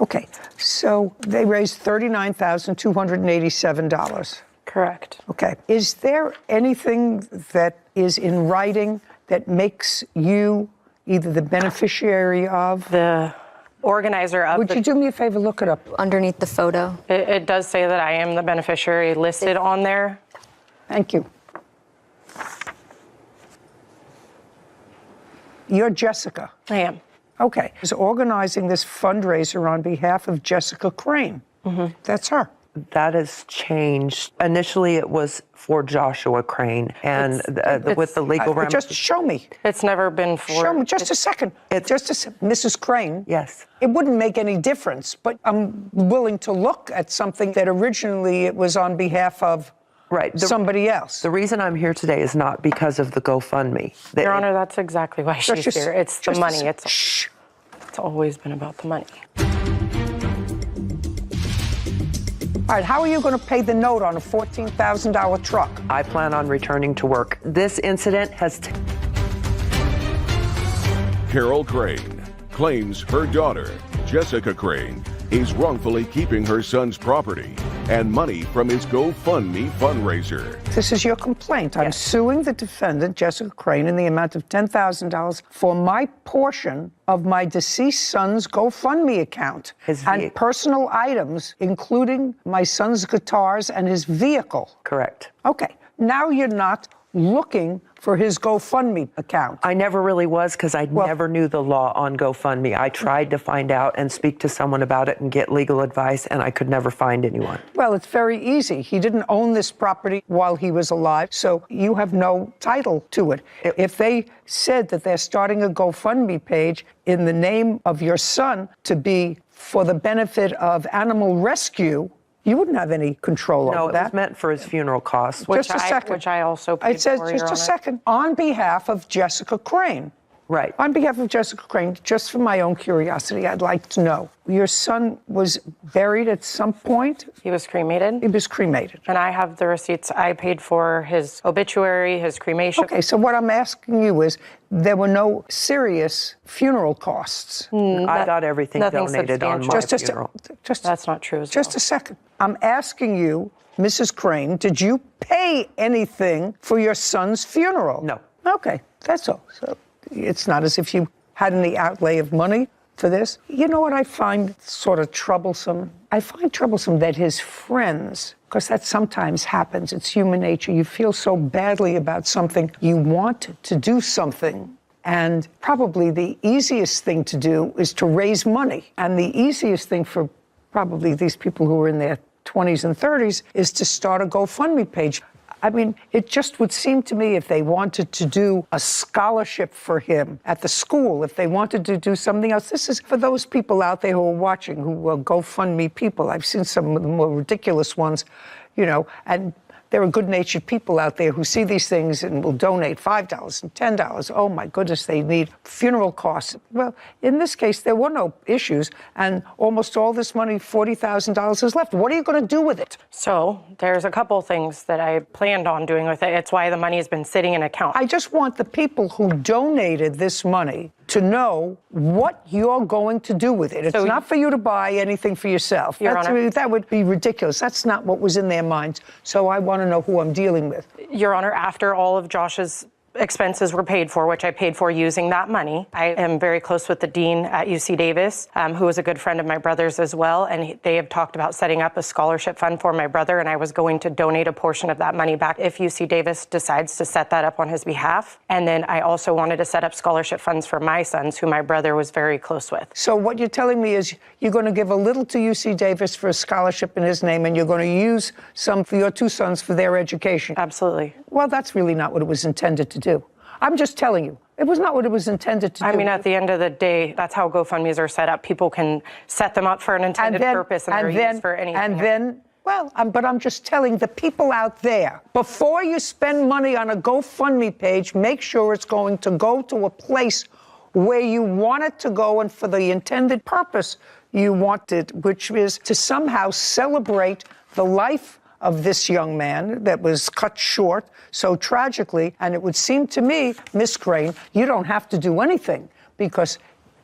Okay, so they raised $39,287. Correct. Okay. Is there anything that is in writing that makes you either the beneficiary of... The organizer of... Would you do me a favor, look it up? Underneath the photo. It does say that I am the beneficiary listed on there. Thank you. You're Jessica. I am. Okay. Is organizing this fundraiser on behalf of Jessica Crane. Mm-hmm. That's her. That has changed. Initially, it was for Joshua Crane, and with the legal Just show me. It's never been for... Show me, just a second. Mrs. Crane. Yes. It wouldn't make any difference, but I'm willing to look at something that originally it was on behalf of somebody else. The reason I'm here today is not because of the GoFundMe. Your Honor, that's exactly why she's just- here. It's the just money. a- It's always been about the money. All right, how are you going to pay the note on a $14,000 truck? I plan on returning to work. This incident has... Carol Crane claims her daughter, Jessica Crane, is wrongfully keeping her son's property and money from his GoFundMe fundraiser. This is your complaint. I'm suing the defendant, Jessica Crane, in the amount of $10,000 for my portion of my deceased son's GoFundMe account and personal items, including my son's guitars and his vehicle. Correct. Okay. Now you're not looking for his GoFundMe account. I never really was, because I never knew the law on GoFundMe. I tried to find out and speak to someone about it and get legal advice, and I could never find anyone. Well, it's very easy. He didn't own this property while he was alive, so you have no title to it. If they said that they're starting a GoFundMe page in the name of your son to be for the benefit of animal rescue, you wouldn't have any control over that. No, it was meant for his funeral costs. Just a second. Which I also paid It says, for, just Your a Honor. second, on behalf of Jessica Crane. Right. On behalf of Jessica Crane, just for my own curiosity, I'd like to know, your son was buried at some point? He was cremated. He was cremated. And I have the receipts. I paid for his obituary, his cremation. Okay, so what I'm asking you is, there were no serious funeral costs? I got everything donated on my funeral. That's not true as well. Just a second. I'm asking you, Mrs. Crane, did you pay anything for your son's funeral? No. Okay, that's all. So it's not as if you had any outlay of money for this. You know what I find sort of troublesome? I find troublesome that his friends, because that sometimes happens, it's human nature, you feel so badly about something, you want to do something, and probably the easiest thing to do is to raise money. And the easiest thing for probably these people who are in their 20s and 30s is to start a GoFundMe page. I mean, it just would seem to me if they wanted to do a scholarship for him at the school, if they wanted to do something else. This is for those people out there who are watching, who are GoFundMe people. I've seen some of the more ridiculous ones, you know, and there are good-natured people out there who see these things and will donate $5 and $10. Oh, my goodness, they need funeral costs. Well, in this case, there were no issues, and almost all this money, $40,000, is left. What are you going to do with it? So there's a couple things that I planned on doing with it. It's why the money has been sitting in account. I just want the people who donated this money to know what you're going to do with it. It's not for you to buy anything for yourself. Your Honor. That would be ridiculous. That's not what was in their minds. So I want to know who I'm dealing with. Your Honor, after all of Josh's expenses were paid for, which I paid for using that money. I am very close with the dean at UC Davis, who is a good friend of my brother's as well, and they have talked about setting up a scholarship fund for my brother, and I was going to donate a portion of that money back if UC Davis decides to set that up on his behalf. And then I also wanted to set up scholarship funds for my sons, who my brother was very close with. So what you're telling me is you're going to give a little to UC Davis for a scholarship in his name, and you're going to use some for your two sons for their education. Absolutely. Well, that's really not what it was intended to do. I'm just telling you, it was not what it was intended to do. I mean, at the end of the day, that's how GoFundMes are set up. People can set them up for an intended purpose, and they're used for anything. But I'm just telling the people out there, before you spend money on a GoFundMe page, make sure it's going to go to a place where you want it to go and for the intended purpose you want it, which is to somehow celebrate the life of this young man that was cut short so tragically. And it would seem to me, Miss Crane, you don't have to do anything because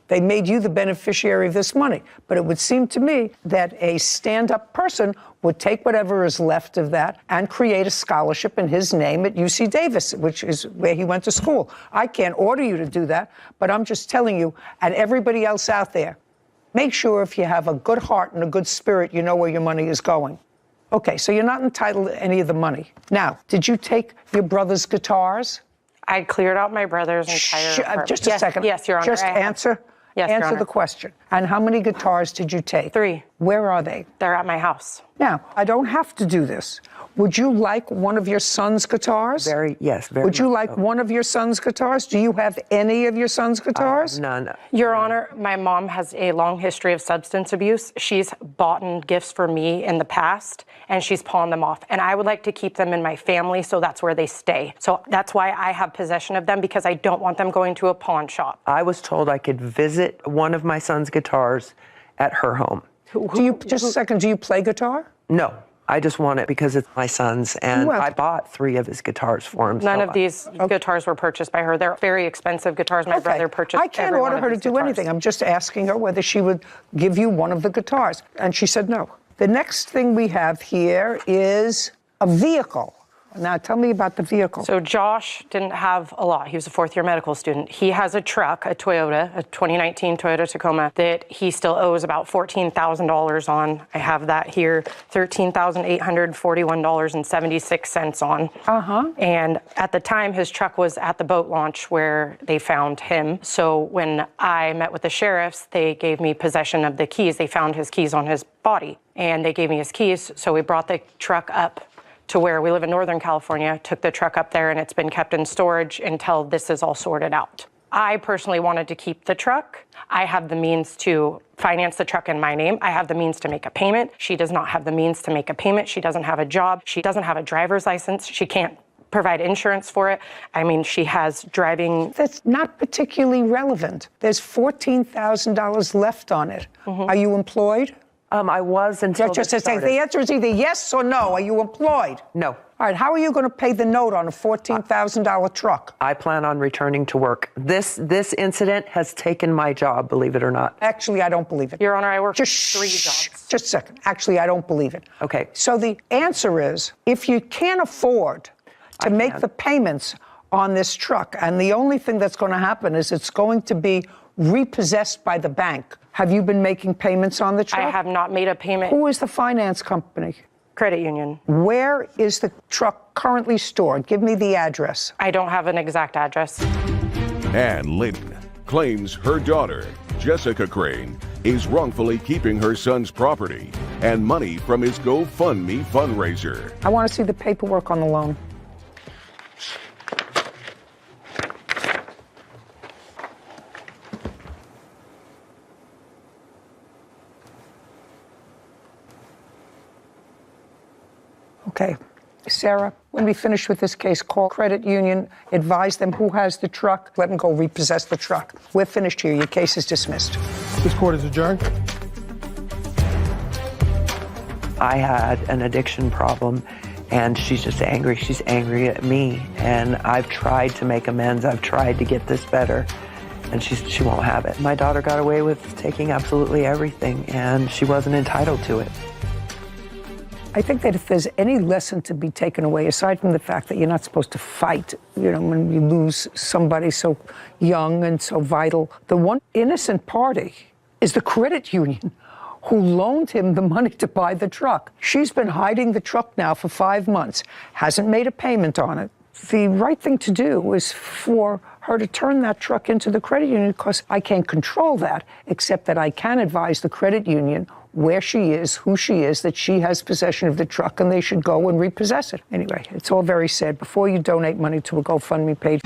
they made you the beneficiary of this money. But it would seem to me that a stand-up person would take whatever is left of that and create a scholarship in his name at UC Davis, which is where he went to school. I can't order you to do that, but I'm just telling you, and everybody else out there, make sure if you have a good heart and a good spirit, you know where your money is going. Okay, so you're not entitled to any of the money. Now, did you take your brother's guitars? I cleared out my brother's entire... Just a second. Yes, Your Honor. Just answer the question. And how many guitars did you take? 3. Where are they? They're at my house. Now, I don't have to do this. Would you like one of your son's guitars? Yes, very Would you much like so. one of your son's guitars? Do you have any of your son's guitars? None. Your Honor, my mom has a long history of substance abuse. She's bought gifts for me in the past, and she's pawned them off. And I would like to keep them in my family, so that's where they stay. So that's why I have possession of them, because I don't want them going to a pawn shop. I was told I could visit one of my son's guitars at her home. Just a second, do you play guitar? No. I just want it because it's my son's, and I bought 3 of his guitars for him. None of these guitars were purchased by her. They're very expensive guitars. My brother purchased. I can't order her to do anything. I'm just asking her whether she would give you one of the guitars. And she said no. The next thing we have here is a vehicle. Now, tell me about the vehicle. So Josh didn't have a lot. He was a 4th-year medical student. He has a truck, a Toyota, a 2019 Toyota Tacoma, that he still owes about $14,000 on. I have that here, $13,841.76 on. And at the time, his truck was at the boat launch where they found him. So when I met with the sheriffs, they gave me possession of the keys. They found his keys on his body, and they gave me his keys. So we brought the truck up to where we live in Northern California, took the truck up there, and it's been kept in storage until this is all sorted out. I personally wanted to keep the truck. I have the means to finance the truck in my name. I have the means to make a payment. She does not have the means to make a payment. She doesn't have a job. She doesn't have a driver's license. She can't provide insurance for it. I mean, she has driving... That's not particularly relevant. There's $14,000 left on it. Are you employed? I was until just to say, the answer is either yes or no. Are you employed? No. All right, how are you going to pay the note on a $14,000 truck? I plan on returning to work. This incident has taken my job, believe it or not. Actually, I don't believe it. Your Honor, I work 3 jobs. jobs. Just a second. Actually, I don't believe it. Okay. So the answer is, if you can't afford to make the payments on this truck, and the only thing that's going to happen is it's going to be repossessed by the bank. Have you been making payments on the truck? I have not made a payment. Who is the finance company? Credit union. Where is the truck currently stored? Give me the address. I don't have an exact address. Ann Lynn claims her daughter, Jessica Crane, is wrongfully keeping her son's property and money from his GoFundMe fundraiser. I want to see the paperwork on the loan. Okay. Sarah, when we finish with this case, call credit union, advise them who has the truck, let them go repossess the truck. We're finished here. Your case is dismissed. This court is adjourned. I had an addiction problem, and she's just angry. She's angry at me, and I've tried to make amends. I've tried to get this better, and she won't have it. My daughter got away with taking absolutely everything, and she wasn't entitled to it. I think that if there's any lesson to be taken away, aside from the fact that you're not supposed to fight, when you lose somebody so young and so vital, the one innocent party is the credit union who loaned him the money to buy the truck. She's been hiding the truck now for 5 months, hasn't made a payment on it. The right thing to do is for her to turn that truck into the credit union, because I can't control that, except that I can advise the credit union where she is, who she is, that she has possession of the truck, and they should go and repossess it. Anyway, it's all very sad. Before you donate money to a GoFundMe page.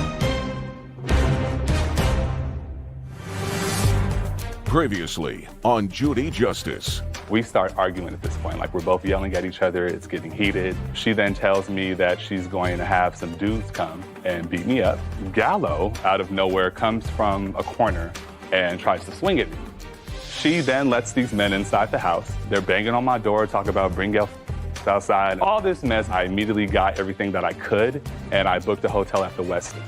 Previously on Judy Justice. We start arguing at this point, like we're both yelling at each other, it's getting heated. She then tells me that she's going to have some dudes come and beat me up. Gallo, out of nowhere, comes from a corner and tries to swing at me. She then lets these men inside the house. They're banging on my door, talk about bring your outside. All this mess, I immediately got everything that I could, and I booked a hotel at the Westin.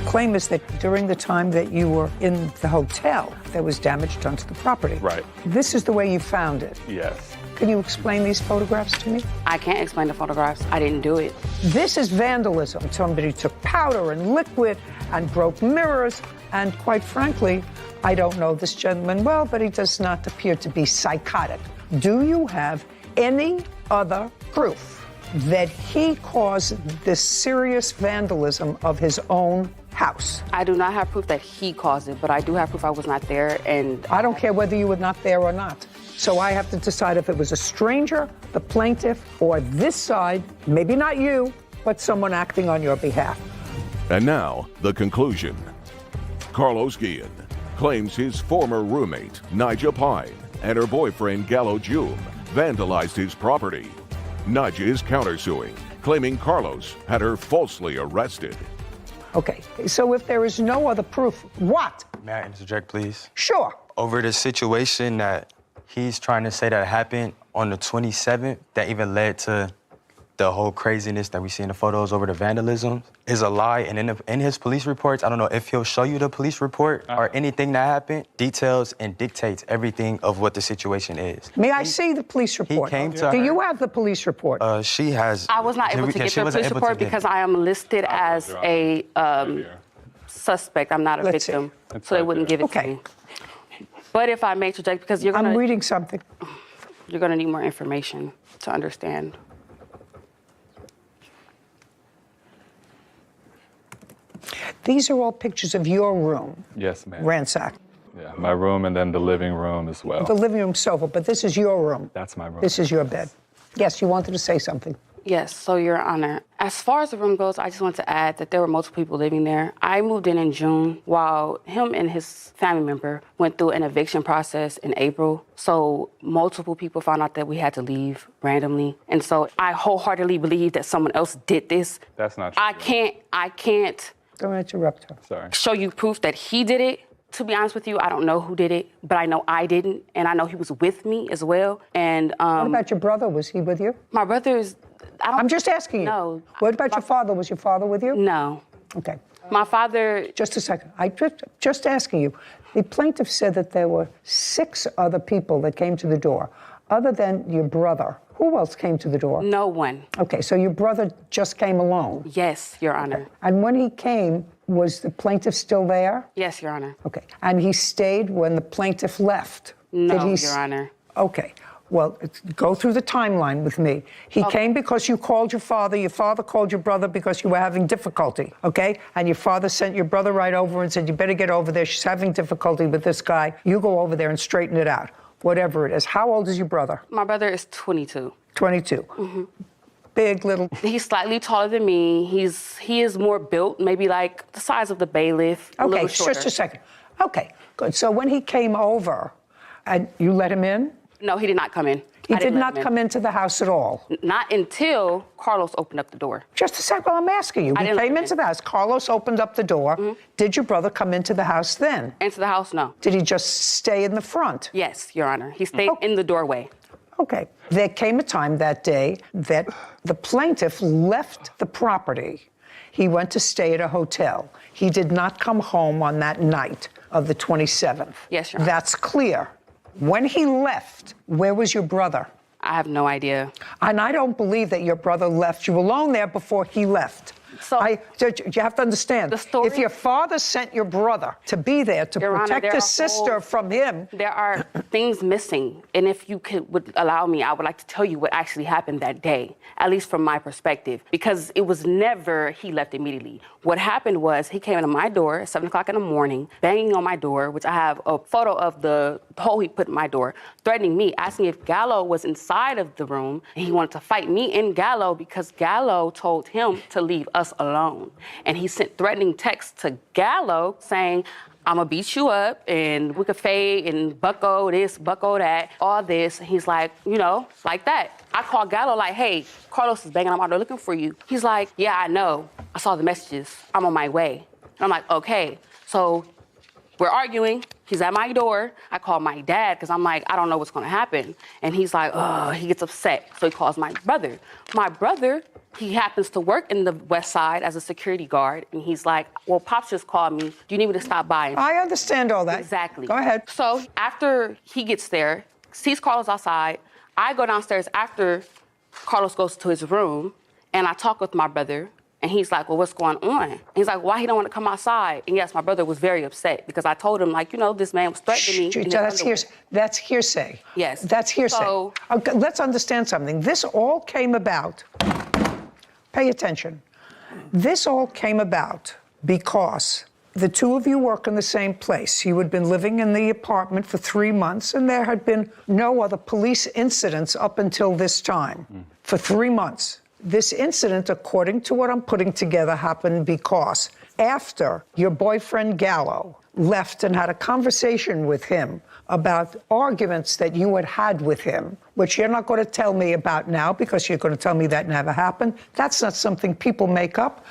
Claim is that during the time that you were in the hotel, there was damage done to the property. Right. This is the way you found it. Yes. Can you explain these photographs to me? I can't explain the photographs. I didn't do it. This is vandalism. Somebody took powder and liquid and broke mirrors, and quite frankly, I don't know this gentleman well, but he does not appear to be psychotic. Do you have any other proof that he caused this serious vandalism of his own house? I do not have proof that he caused it, but I do have proof I was not there, and I don't care whether you were not there or not. So I have to decide if it was a stranger, the plaintiff, or this side, maybe not you, but someone acting on your behalf. And now, the conclusion. Carlos Guillen claims his former roommate, Nigel Pine, and her boyfriend, Gallo Jume, vandalized his property. Nudge is countersuing, claiming Carlos had her falsely arrested. Okay, so if there is no other proof, what? May I interject, please? Sure. Over the situation that he's trying to say that happened on the 27th, that even led to the whole craziness that we see in the photos over the vandalism, is a lie. And in his police reports, I don't know if he'll show you the police report or anything that happened, details and dictates everything of what the situation is. May I see the police report? He came to Do her. you have the police report? She has. I was not able to get the police report because I am listed as a suspect. I'm not a victim, so they wouldn't give it to me. But if I may interject, because you're gonna... I'm reading something. You're gonna need more information to understand. These are all pictures of your room. Yes, ma'am. Ransacked. Yeah, my room and then the living room as well. The living room sofa, but this is your room. That's my room. This is your bed. Yes, you wanted to say something. Yes, so Your Honor, as far as the room goes, I just want to add that there were multiple people living there. I moved in June while him and his family member went through an eviction process in April. So multiple people found out that we had to leave randomly. And so I wholeheartedly believe that someone else did this. That's not true. I can't. Don't interrupt her. Sorry. Show you proof that he did it. To be honest with you, I don't know who did it, but I know I didn't, and I know he was with me as well. And what about your brother? Was he with you? My brother is. I'm just asking you. No. What about your father? Was your father with you? No. Okay. My father. Just a second. Just asking you. The plaintiff said that there were 6 other people that came to the door, other than your brother. Who else came to the door? No one. Okay, so your brother just came alone? Yes, Your Honor. Okay. And when he came, was the plaintiff still there? Yes, Your Honor. Okay. And he stayed when the plaintiff left? No, Your Honor. Okay. Well, go through the timeline with me. He came because you called your father called your brother because you were having difficulty, okay? And your father sent your brother right over and said, you better get over there. She's having difficulty with this guy. You go over there and straighten it out, whatever it is. How old is your brother? My brother is 22. 22. Mm-hmm. Big, little? He's slightly taller than me. He is more built, maybe like the size of the bailiff, a little shorter. Just a second. Okay, good. So when he came over, and you let him in? No, he did not come in. He did not come into the house at all? Not until Carlos opened up the door. Just a second, well, I'm asking you. He came into the house. Carlos opened up the door. Mm-hmm. Did your brother come into the house then? Into the house, no. Did he just stay in the front? Yes, Your Honor. He stayed in the doorway. Okay. There came a time that day that the plaintiff left the property. He went to stay at a hotel. He did not come home on that night. of the 27th. Yes, Your Honor. That's clear. When he left, where was your brother? I have no idea. And I don't believe that your brother left you alone there before he left. So you have to understand, if your father sent your brother to be there to protect his sister from him. There are things missing. And if you would allow me, I would like to tell you what actually happened that day, at least from my perspective, because it was never he left immediately. What happened was he came into my door at 7 o'clock in the morning, banging on my door, which I have a photo of the hole he put in my door, threatening me, asking if Gallo was inside of the room. And he wanted to fight me and Gallo because Gallo told him to leave us alone. And he sent threatening texts to Gallo saying, I'm gonna beat you up and we could fade and bucko this, bucko that, all this. And he's like, you know, like that. I called Gallo like, hey, Carlos is banging on my door looking for you. He's like, yeah, I know. I saw the messages. I'm on my way. And I'm like, okay. So we're arguing. He's at my door. I call my dad because I'm like, I don't know what's gonna happen. And he's like, oh, he gets upset. So he calls my brother. My brother, he happens to work in the West Side as a security guard. And he's like, well, Pops just called me. Do you need me to stop by? I understand all that. Exactly. Go ahead. So after he gets there, sees Carlos outside, I go downstairs after Carlos goes to his room, and I talk with my brother. And he's like, well, what's going on? And he's like, why he don't want to come outside? And yes, my brother was very upset because I told him, like, you know, this man was threatening me. That's hearsay. Yes. That's hearsay. So, okay, let's understand something. This all came about, pay attention. This all came about because the two of you work in the same place. You had been living in the apartment for 3 months, and there had been no other police incidents up until this time, for 3 months. This incident, according to what I'm putting together, happened because after your boyfriend Gallo left and had a conversation with him about arguments that you had had with him, which you're not going to tell me about now because you're going to tell me that never happened. That's not something people make up.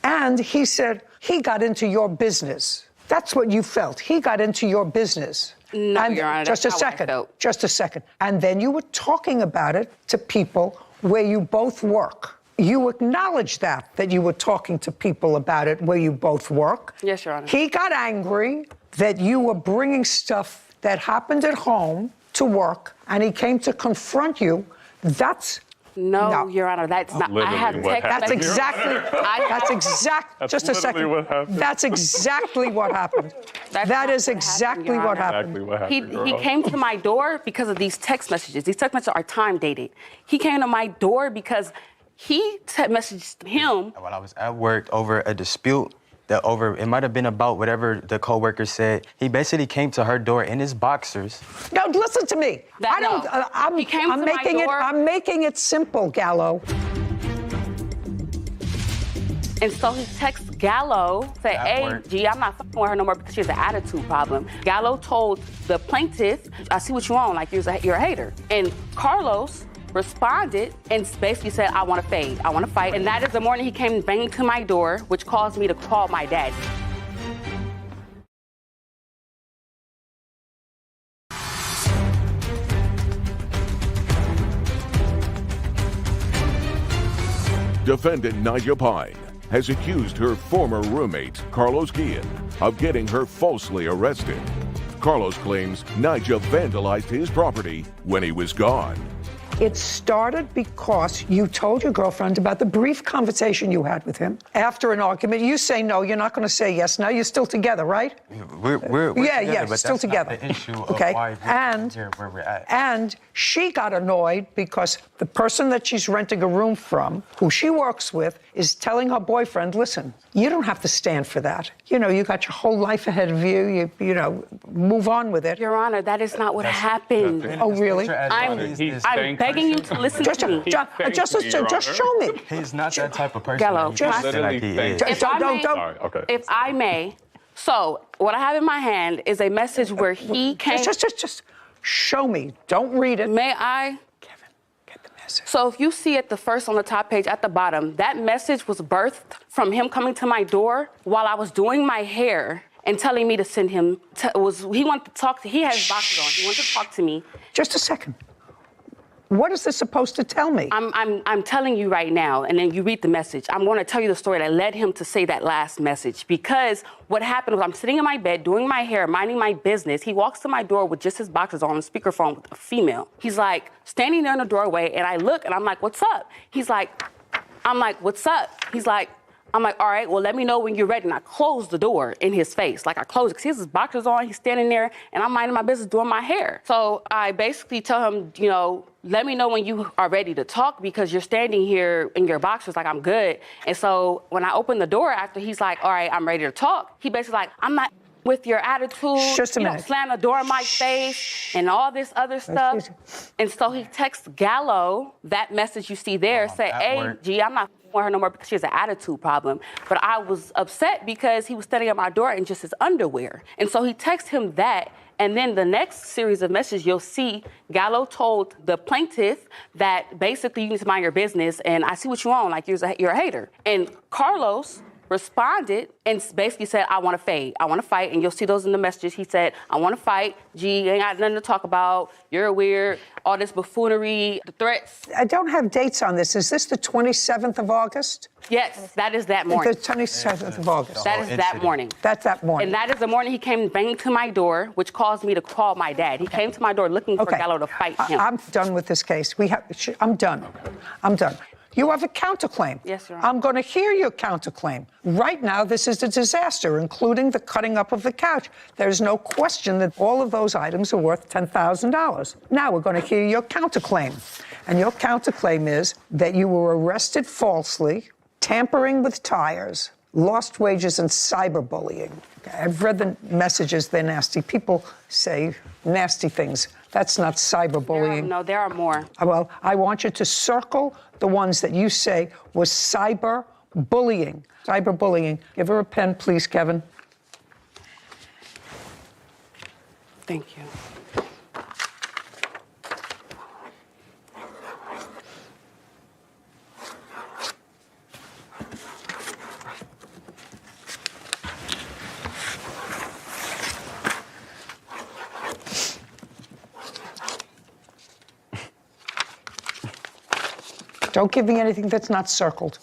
And he said he got into your business. That's what you felt. He got into your business. No, and Your Honor, just that's a how I second. felt. Just a second. And then you were talking about it to people where you both work. You acknowledge that you were talking to people about it where you both work. Yes, Your Honor. He got angry that you were bringing stuff that happened at home to work, and he came to confront you. That's No, Your Honor, that's not. I have text. That's exactly. Just a second. That's exactly what happened. That is exactly what happened. He came to my door because of these text messages. These text messages are time dated. He came to my door because he messaged him. While I was at work over a dispute. It might have been about whatever the coworker said. He basically came to her door in his boxers. No, listen to me. I'm making it simple, Gallo. And so he texts Gallo, said, hey, G, I'm not fucking with her no more because she has an attitude problem. Gallo told the plaintiff, I see what you want, like you're a hater. And Carlos responded and basically said, I want to fade, I want to fight. And that is the morning he came banging to my door, which caused me to call my dad. Defendant Naija Pine has accused her former roommate, Carlos Guillen, of getting her falsely arrested. Carlos claims Naija vandalized his property when he was gone. It started because you told your girlfriend about the brief conversation you had with him after an argument. You say no, you're not going to say yes. Now you're still together, right? We're together, but still that's together. Not the issue of okay, why we're here where we're at. And she got annoyed because the person that she's renting a room from, who she works with, is telling her boyfriend, listen, you don't have to stand for that. You know, you got your whole life ahead of you. You know, move on with it. Your Honor, that is not what happened. Oh, really? I'm begging you to listen to me. Just show me. He's not that type of person. Gallo, If I may. So, what I have in my hand is a message where he came. Just show me. Don't read it. May I? Kevin, get the message. So, if you see it the first on the top page at the bottom, that message was birthed from him coming to my door while I was doing my hair and telling me to send him. He wanted to talk to. He has boxes on. He wanted to talk to me. Just a second. What is this supposed to tell me? I'm telling you right now, and then you read the message. I'm going to tell you the story that led him to say that last message, because what happened was I'm sitting in my bed doing my hair, minding my business. He walks to my door with just his boxers on speakerphone with a female. He's like standing there in the doorway, and I look, and I'm like, what's up? I'm like, what's up? I'm like, all right, well, let me know when you're ready. And I closed the door in his face. Like, I closed it because he has his boxers on. He's standing there, and I'm minding my business doing my hair. So I basically tell him, let me know when you are ready to talk, because you're standing here in your boxers like I'm good. And so when I open the door after, he's like, all right, I'm ready to talk. He basically like, I'm not with your attitude. Just a minute. Slam the door in my face and all this other stuff. And so he texts Gallo that message you see there, say, hey, G, I'm not with her no more because she has an attitude problem. But I was upset because he was standing at my door in just his underwear. And so he texts him that. And then the next series of messages you'll see, Gallo told the plaintiff that basically you need to mind your business, and I see what you on, like you're a hater. And Carlos responded and basically said, I want to fade. I want to fight. And you'll see those in the messages. He said, I want to fight. G, ain't got nothing to talk about. You're weird. All this buffoonery, the threats. I don't have dates on this. Is this the 27th of August? Yes, that is that morning. The 27th of August. That is that morning. That's that morning. And that is the morning he came banging to my door, which caused me to call my dad. He came to my door looking for Gallo to fight him. I'm done with this case. I'm done. I'm done. You have a counterclaim. Yes, Your Honor. I'm going to hear your counterclaim. Right now, this is a disaster, including the cutting up of the couch. There's no question that all of those items are worth $10,000. Now we're going to hear your counterclaim. And your counterclaim is that you were arrested falsely, tampering with tires, lost wages, and cyberbullying. I've read the messages. They're nasty. People say nasty things. That's not cyberbullying. No, there are more. Well, I want you to circle the ones that you say was cyberbullying. Cyberbullying. Give her a pen, please, Kevin. Thank you. Don't give me anything that's not circled.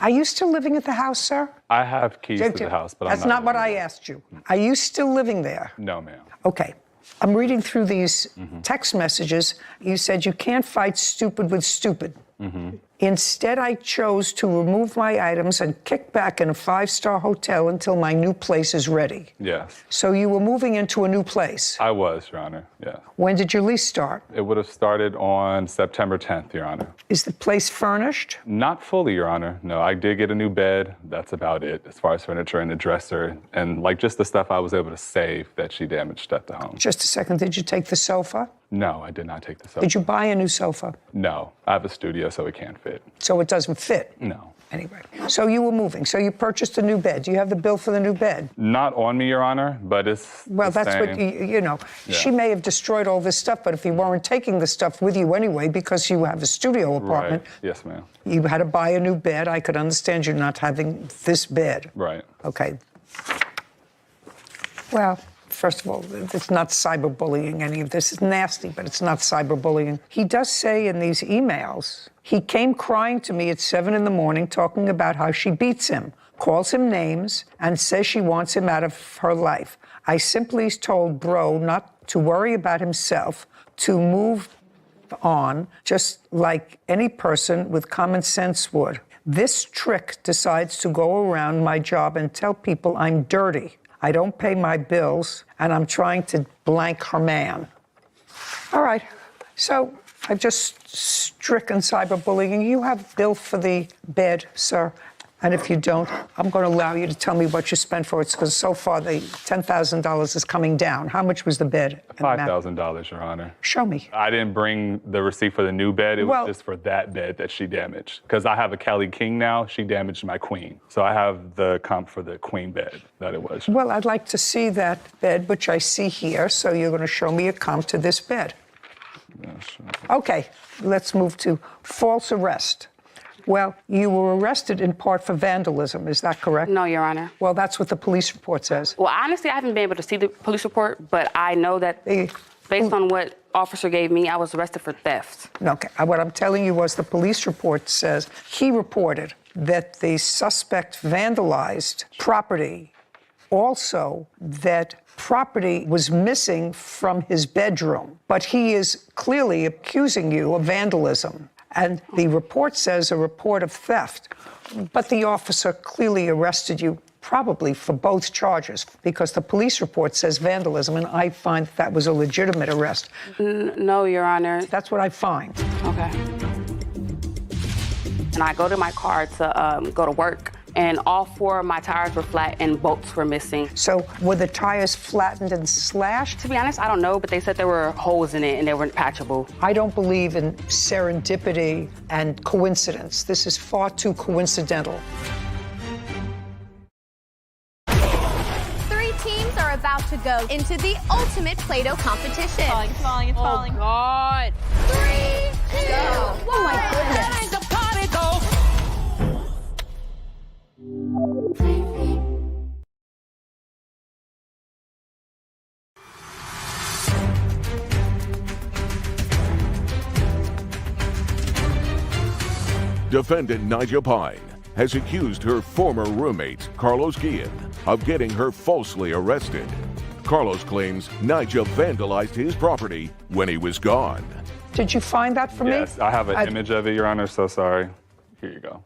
Are you still living at the house, sir? I have keys to the house, but that's I'm not what I asked you. Are you still living there? No, ma'am. Okay. I'm reading through these text messages. You said you can't fight stupid with stupid. Instead, I chose to remove my items and kick back in a 5-star hotel until my new place is ready. Yes. So you were moving into a new place? I was, Your Honor, yes. When did your lease start? It would have started on September 10th, Your Honor. Is the place furnished? Not fully, Your Honor. No, I did get a new bed. That's about it as far as furniture and a dresser and like just the stuff I was able to save that she damaged at the home. Just a second, did you take the sofa? No, I did not take the sofa. Did you buy a new sofa? No, I have a studio, so it can't fit. So it doesn't fit? No. Anyway, so you were moving. So you purchased a new bed. Do you have the bill for the new bed? Not on me, Your Honor, but it's well, the that's same. what, you know. Yeah. She may have destroyed all this stuff, but if you weren't taking the stuff with you anyway because you have a studio apartment. Right. Yes, ma'am. You had to buy a new bed. I could understand you not having this bed. Right. Okay. Well, first of all, it's not cyberbullying. Any of this is nasty, but it's not cyberbullying. He does say in these emails, he came crying to me at 7 a.m. talking about how she beats him, calls him names, and says she wants him out of her life. I simply told bro not to worry about himself, to move on, just like any person with common sense would. This trick decides to go around my job and tell people I'm dirty. I don't pay my bills, and I'm trying to blank her man. All right, so I've just stricken cyberbullying. You have bill for the bed, sir. And if you don't, I'm going to allow you to tell me what you spent for it, because so far the $10,000 is coming down. How much was the bed? $5,000, Your Honor. Show me. I didn't bring the receipt for the new bed. It was just for that bed that she damaged. Because I have a Kelly King now. She damaged my queen. So I have the comp for the queen bed that it was. Well, I'd like to see that bed, which I see here. So you're going to show me a comp to this bed. Yeah, sure. Okay, let's move to false arrest. Well, you were arrested in part for vandalism, is that correct? No, Your Honor. Well, that's what the police report says. Well, honestly, I haven't been able to see the police report, but I know that based on what officer gave me, I was arrested for theft. Okay, what I'm telling you was the police report says he reported that the suspect vandalized property, also that property was missing from his bedroom, but he is clearly accusing you of vandalism. And the report says a report of theft, but the officer clearly arrested you probably for both charges, because the police report says vandalism, and I find that was a legitimate arrest. No, Your Honor. That's what I find. Okay. And I go to my car to go to work, and all 4 of my tires were flat and bolts were missing. So were the tires flattened and slashed? To be honest, I don't know, but they said there were holes in it and they weren't patchable. I don't believe in serendipity and coincidence. This is far too coincidental. 3 teams are about to go into the ultimate Play-Doh competition. It's falling, it's falling. Oh, God. 3, 2, 1. Oh, my goodness. The party go. Defendant Nigel Pine has accused her former roommate, Carlos Guillen, of getting her falsely arrested. Carlos claims Nigel vandalized his property when he was gone. Did you find that for me? Yes, I have an image of it, Your Honor, so sorry. Here you go.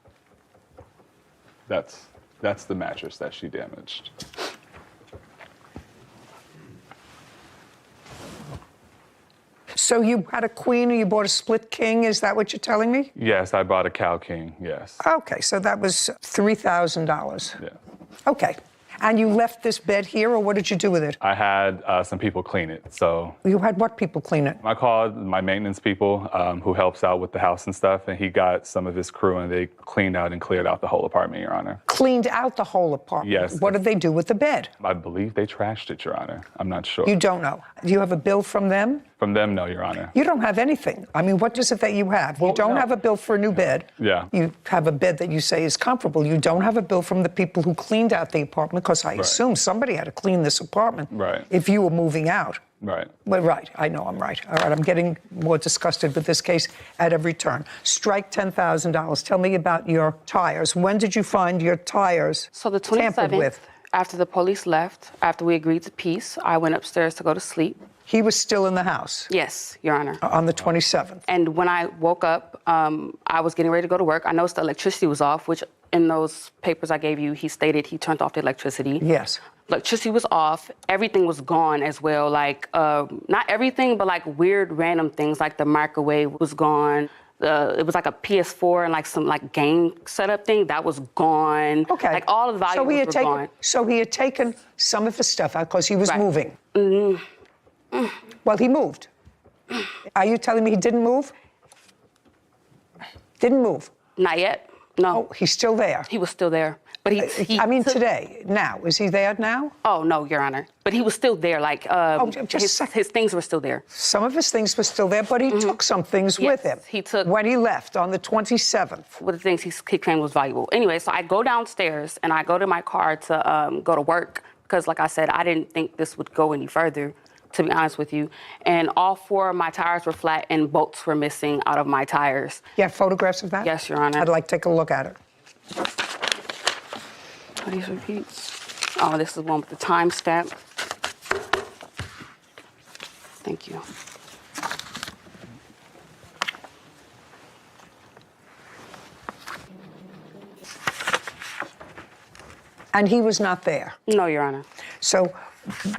That's the mattress that she damaged. So you had a queen or you bought a split king, is that what you're telling me? Yes, I bought a Cow King, yes. Okay, so that was $3,000. Yeah. Okay. And you left this bed here, or what did you do with it? I had some people clean it, so. You had what people clean it? I called my maintenance people who helps out with the house and stuff, and he got some of his crew, and they cleaned out and cleared out the whole apartment, Your Honor. Cleaned out the whole apartment? Yes. What did they do with the bed? I believe they trashed it, Your Honor. I'm not sure. You don't know? Do you have a bill from them? From them, no, Your Honor. You don't have anything. I mean, what is it that you have? You don't have a bill for a new bed. Yeah. You have a bed that you say is comfortable. You don't have a bill from the people who cleaned out the apartment, because I assume somebody had to clean this apartment. Right. If you were moving out. Right. Well, right. I know I'm right. All right. I'm getting more disgusted with this case at every turn. Strike $10,000. Tell me about your tires. When did you find your tires So the tampered 27th, with? after the police left, after we agreed to peace, I went upstairs to go to sleep. He was still in the house? Yes, Your Honor. On the 27th? And when I woke up, I was getting ready to go to work. I noticed the electricity was off, which in those papers I gave you, he stated he turned off the electricity. Yes. Electricity was off. Everything was gone as well. Like, not everything, but like weird random things, like the microwave was gone. It was like a PS4 and like some like game setup thing that was gone. Okay. Like all of the valuables were gone. So he had taken some of his stuff out because he was moving. Mm-hmm. Well, he moved. Are you telling me he didn't move? Didn't move? Not yet. No. Oh, he's still there. He was still there. But he I mean, today, now. Is he there now? Oh, no, Your Honor. But he was still there. Like, his things were still there. Some of his things were still there, but he took some things with him. He took. When he left on the 27th. What the things he claimed was valuable. Anyway, so I go downstairs and I go to my car to go to work because, like I said, I didn't think this would go any further, to be honest with you. And all 4 of my tires were flat and bolts were missing out of my tires. You have photographs of that? Yes, Your Honor. I'd like to take a look at it. Are these repeats? Oh, this is one with the timestamp. Thank you. And he was not there? No, Your Honor. So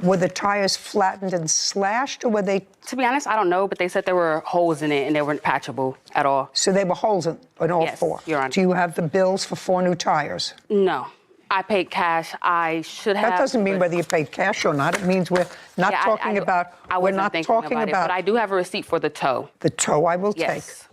Were the tires flattened and slashed, or were they? To be honest, I don't know, but they said there were holes in it and they weren't patchable at all. So they were holes in all Yes, four? Your Honor. Do you have the bills for 4 new tires? No. I paid cash. I should have. That doesn't mean whether you paid cash or not. It means we're not talking about. I we're wasn't not thinking talking about it, but I do have a receipt for the tow. The tow I will Yes.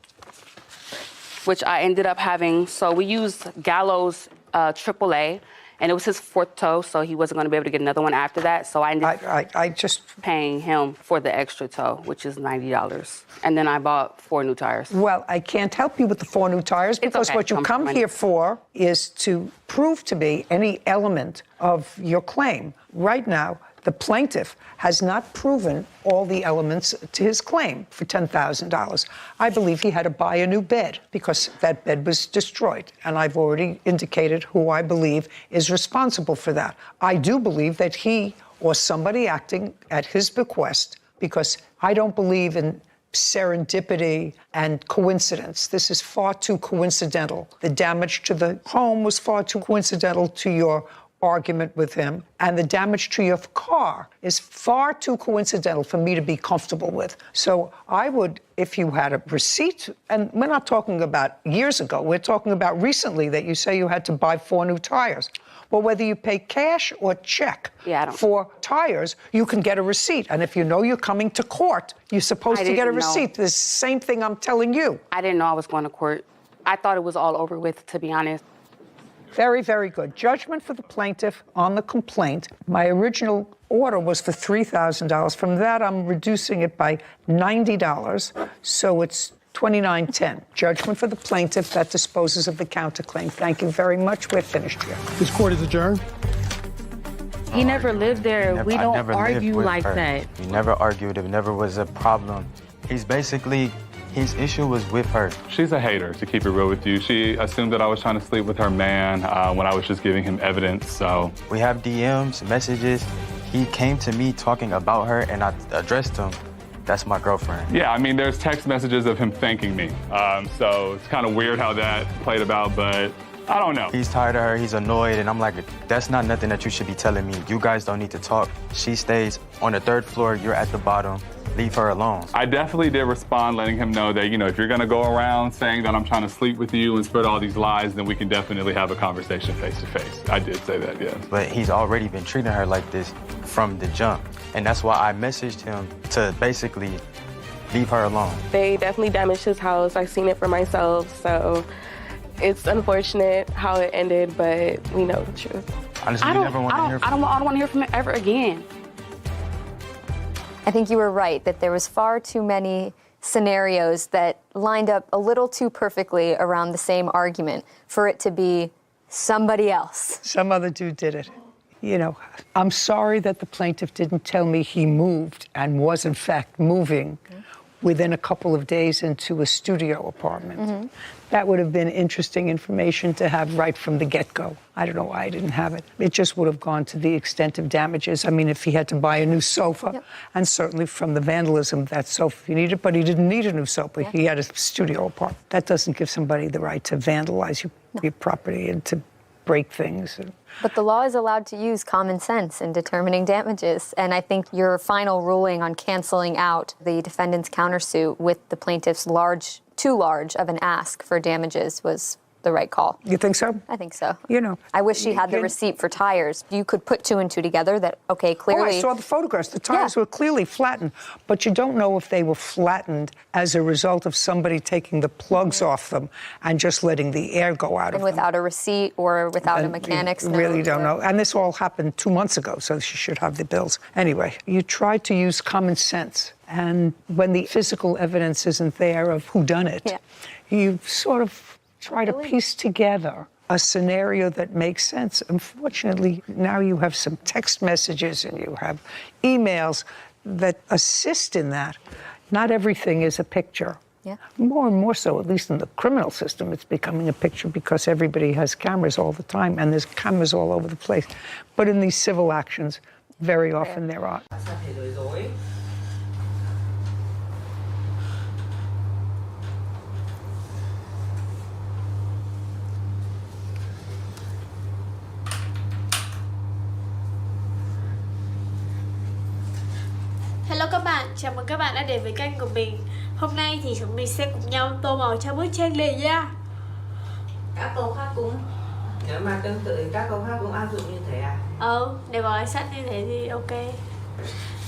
Which I ended up having. So we used Gallo's AAA, and it was his 4th tow, so he wasn't going to be able to get another one after that. So I ended up just paying him for the extra tow, which is $90. And then I bought 4 new tires. Well, I can't help you with the 4 new tires because okay. what you I'm come running. here for is to prove to me any element of your claim. Right now, the plaintiff has not proven all the elements to his claim for $10,000. I believe he had to buy a new bed because that bed was destroyed, and I've already indicated who I believe is responsible for that. I do believe that he or somebody acting at his bequest, because I don't believe in serendipity and coincidence. This is far too coincidental. The damage to the home was far too coincidental to your argument with him, and the damage to your car is far too coincidental for me to be comfortable with. So I would, if you had a receipt, and we're not talking about years ago, we're talking about recently that you say you had to buy 4 new tires. Well, whether you pay cash or check for tires, you can get a receipt. And if you know you're coming to court, you're supposed to get a receipt. The same thing I'm telling you. I didn't know I was going to court. I thought it was all over with, to be honest. Very, very good. Judgment for the plaintiff on the complaint. My original order was for $3,000. From that, I'm reducing it by $90, so it's $29.10. Judgment for the plaintiff. That disposes of the counterclaim. Thank you very much. We're finished here. This court is adjourned. He never lived there. We don't argue like that. We never argued. It never was a problem. He's basically... His issue was with her. She's a hater, to keep it real with you. She assumed that I was trying to sleep with her man when I was just giving him evidence, so. We have DMs, messages. He came to me talking about her, and I addressed him. That's my girlfriend. Yeah, I mean, there's text messages of him thanking me. So it's kind of weird how that played about, but I don't know. He's tired of her, he's annoyed, and I'm like, that's not nothing that you should be telling me. You guys don't need to talk. She stays on the 3rd floor, you're at the bottom. Leave her alone. I definitely did respond, letting him know that, if you're gonna go around saying that I'm trying to sleep with you and spread all these lies, then we can definitely have a conversation face to face. I did say that, yes. But he's already been treating her like this from the jump. And that's why I messaged him to basically leave her alone. They definitely damaged his house. I've seen it for myself, so it's unfortunate how it ended, but we know the truth. Honestly, I don't want to hear from him ever again. I think you were right that there was far too many scenarios that lined up a little too perfectly around the same argument for it to be somebody else. Some other dude did it. I'm sorry that the plaintiff didn't tell me he moved and was in fact moving within a couple of days into a studio apartment. Mm-hmm. That would have been interesting information to have right from the get-go. I don't know why I didn't have it. It just would have gone to the extent of damages. I mean, if he had to buy a new sofa, and certainly from the vandalism, that sofa he needed, but he didn't need a new sofa. He had a studio apartment. That doesn't give somebody the right to vandalize your property and to break things. But the law is allowed to use common sense in determining damages. And I think your final ruling on canceling out the defendant's countersuit with the plaintiff's too large of an ask for damages was the right call. You think so? I think so. You know. I wish she had the receipt for tires. You could put two and two together that, okay, clearly. Oh, I saw the photographs. The tires were clearly flattened, but you don't know if they were flattened as a result of somebody taking the plugs off them and just letting the air go out of them. And without a receipt or without a mechanic's note. Really don't know. And this all happened 2 months ago, so she should have the bills. Anyway, you try to use common sense. And when the physical evidence isn't there of who done it, you sort of try to piece together a scenario that makes sense. Unfortunately, now you have some text messages and you have emails that assist in that. Not everything is a picture. Yeah. More and more so, at least in the criminal system, it's becoming a picture because everybody has cameras all the time and there's cameras all over the place. But in these civil actions, very often there aren't. Hello các bạn, chào mừng các bạn đã đến với kênh của mình. Hôm nay thì chúng mình sẽ cùng nhau tô màu cho bức tranh này nha. Các câu khác cũng nếu mà tương tự các câu khác cũng áp dụng như thế à? Nếu gói sẵn như thế thì ok.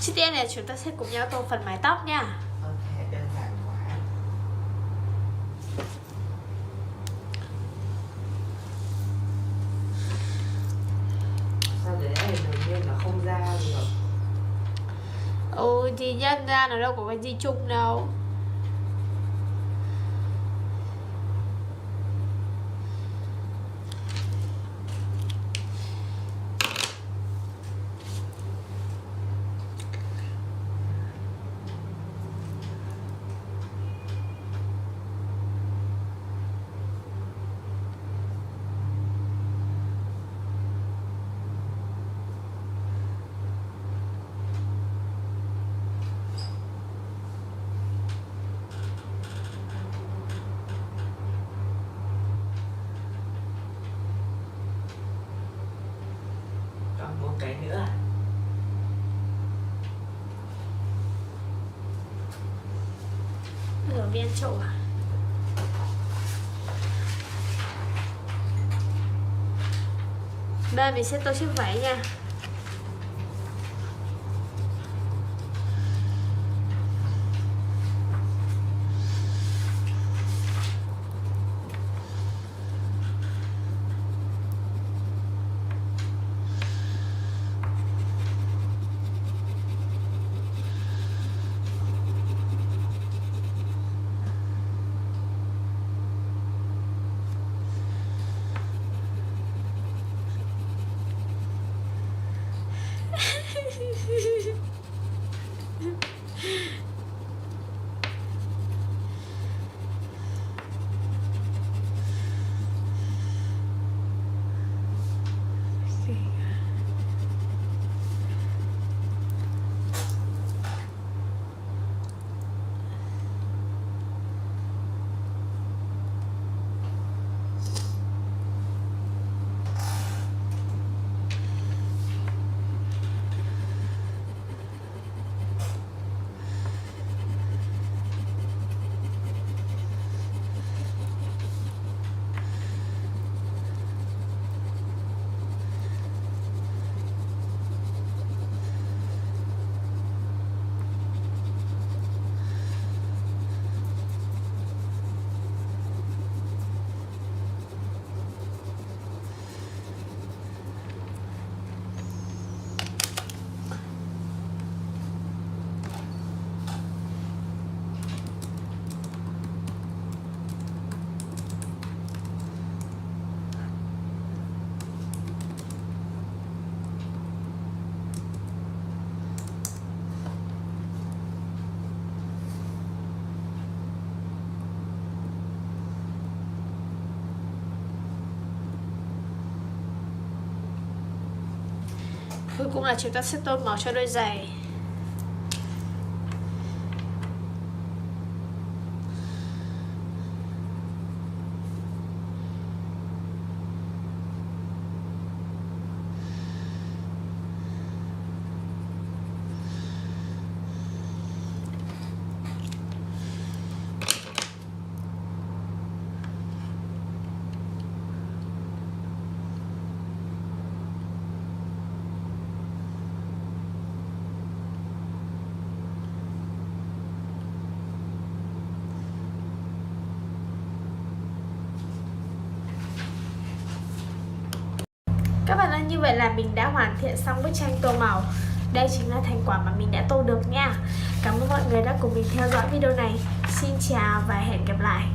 Trước tiên là chúng ta sẽ cùng nhau tô phần mái tóc nha. Ok, đơn giản quá. Sao để này đầu tiên là không ra được? Thì nhân ra nó đâu có cái gì chung đâu. Một cái nữa. Ở viên chỗ à? Đây mình sẽ tô chiếc váy nha. Cuối cùng là chúng ta sẽ tô màu cho đôi giày. Các bạn ơi, như vậy là mình đã hoàn thiện xong bức tranh tô màu. Đây chính là thành quả mà mình đã tô được nha. Cảm ơn mọi người đã cùng mình theo dõi video này. Xin chào và hẹn gặp lại.